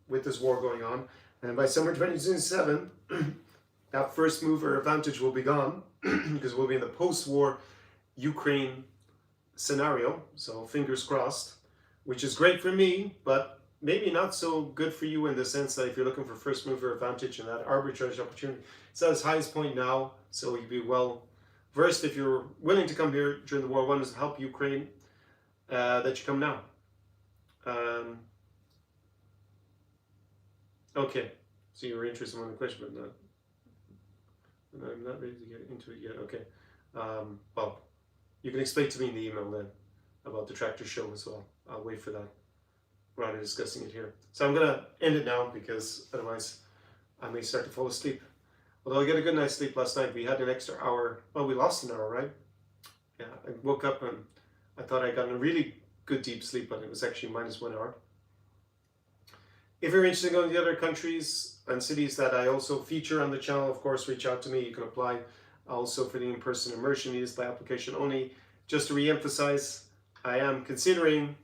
with this war going on. And by summer 2027, that first mover advantage will be gone because we'll be in the post-war Ukraine scenario. So fingers crossed, which is great for me, but maybe not so good for you in the sense that if you're looking for first mover advantage and that arbitrage opportunity, it's at its highest point now. So you'd be well versed if you're willing to come here during the war. One is to help Ukraine, that you come now. Okay, so you're interested in one question, but I'm not ready to get into it yet. Okay, well, you can explain to me in the email then about the tractor show as well. I'll wait for that rather than discussing it here. So I'm gonna end it now because otherwise I may start to fall asleep. Although I got a good night's sleep last night. We had an extra hour. Well, we lost an hour, right? Yeah, I woke up and I thought I got a really good deep sleep, but it was actually -1 hour. If you're interested in going to the other countries and cities that I also feature on the channel, of course, reach out to me. You can apply also for the in-person immersion. It is by application only. Just to re-emphasize, I am considering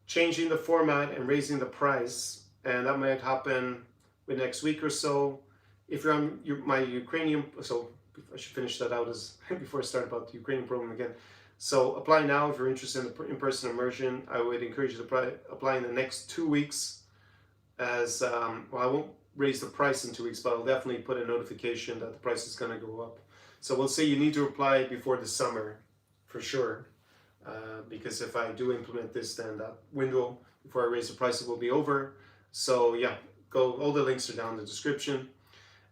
changing the format and raising the price, and that might happen in the next week or so. If you're on my Ukrainian, so I should finish that out as before I start about the Ukrainian program again. So apply now if you're interested in the in-person immersion. I would encourage you to apply in the next 2 weeks, as well, I won't raise the price in 2 weeks, but I'll definitely put a notification that the price is going to go up. So we'll say you need to apply before the summer for sure, because if I do implement this, then that window before I raise the price will be over. So yeah, all the links are down in the description.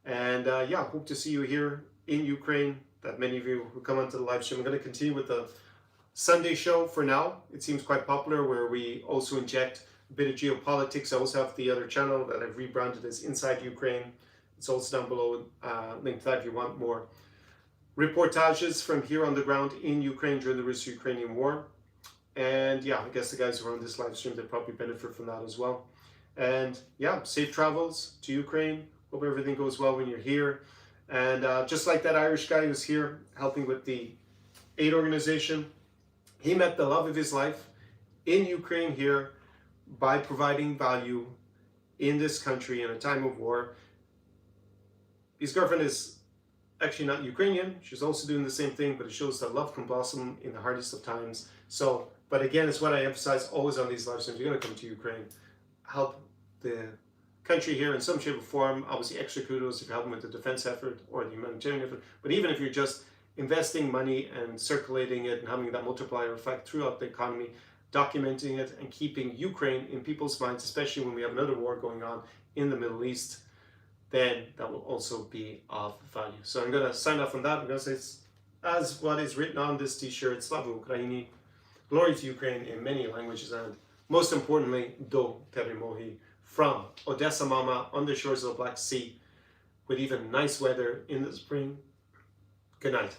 And yeah, hope to see you here in Ukraine, that many of you who come onto the live stream. I'm going to continue with the Sunday show for now. It seems quite popular, where we also inject a bit of geopolitics. I also have the other channel that I've rebranded as Inside Ukraine. It's also down below, link to that if you want more reportages from here on the ground in Ukraine during the Russo-Ukrainian war. And yeah, I guess the guys who are on this live stream, they probably benefit from that as well. And yeah, safe travels to Ukraine. Hope everything goes well when you're here. And just like that Irish guy who's here helping with the aid organization, he met the love of his life in Ukraine here by providing value in this country in a time of war. His girlfriend is actually not Ukrainian. She's also doing the same thing, but it shows that love can blossom in the hardest of times. So, but again, it's what I emphasize always on these live streams. You're going to come to Ukraine, help the country here in some shape or form. Obviously, extra kudos if you're helping with the defense effort or the humanitarian effort. But even if you're just investing money and circulating it and having that multiplier effect throughout the economy, documenting it and keeping Ukraine in people's minds, especially when we have another war going on in the Middle East, then that will also be of value. So I'm going to sign off on that. I'm going to say, it's, as what is written on this t-shirt, Slava Ukraini, glory to Ukraine in many languages, and most importantly, do Terimohi, from Odesa Mama on the shores of the Black Sea, with even nice weather in the spring. Good night.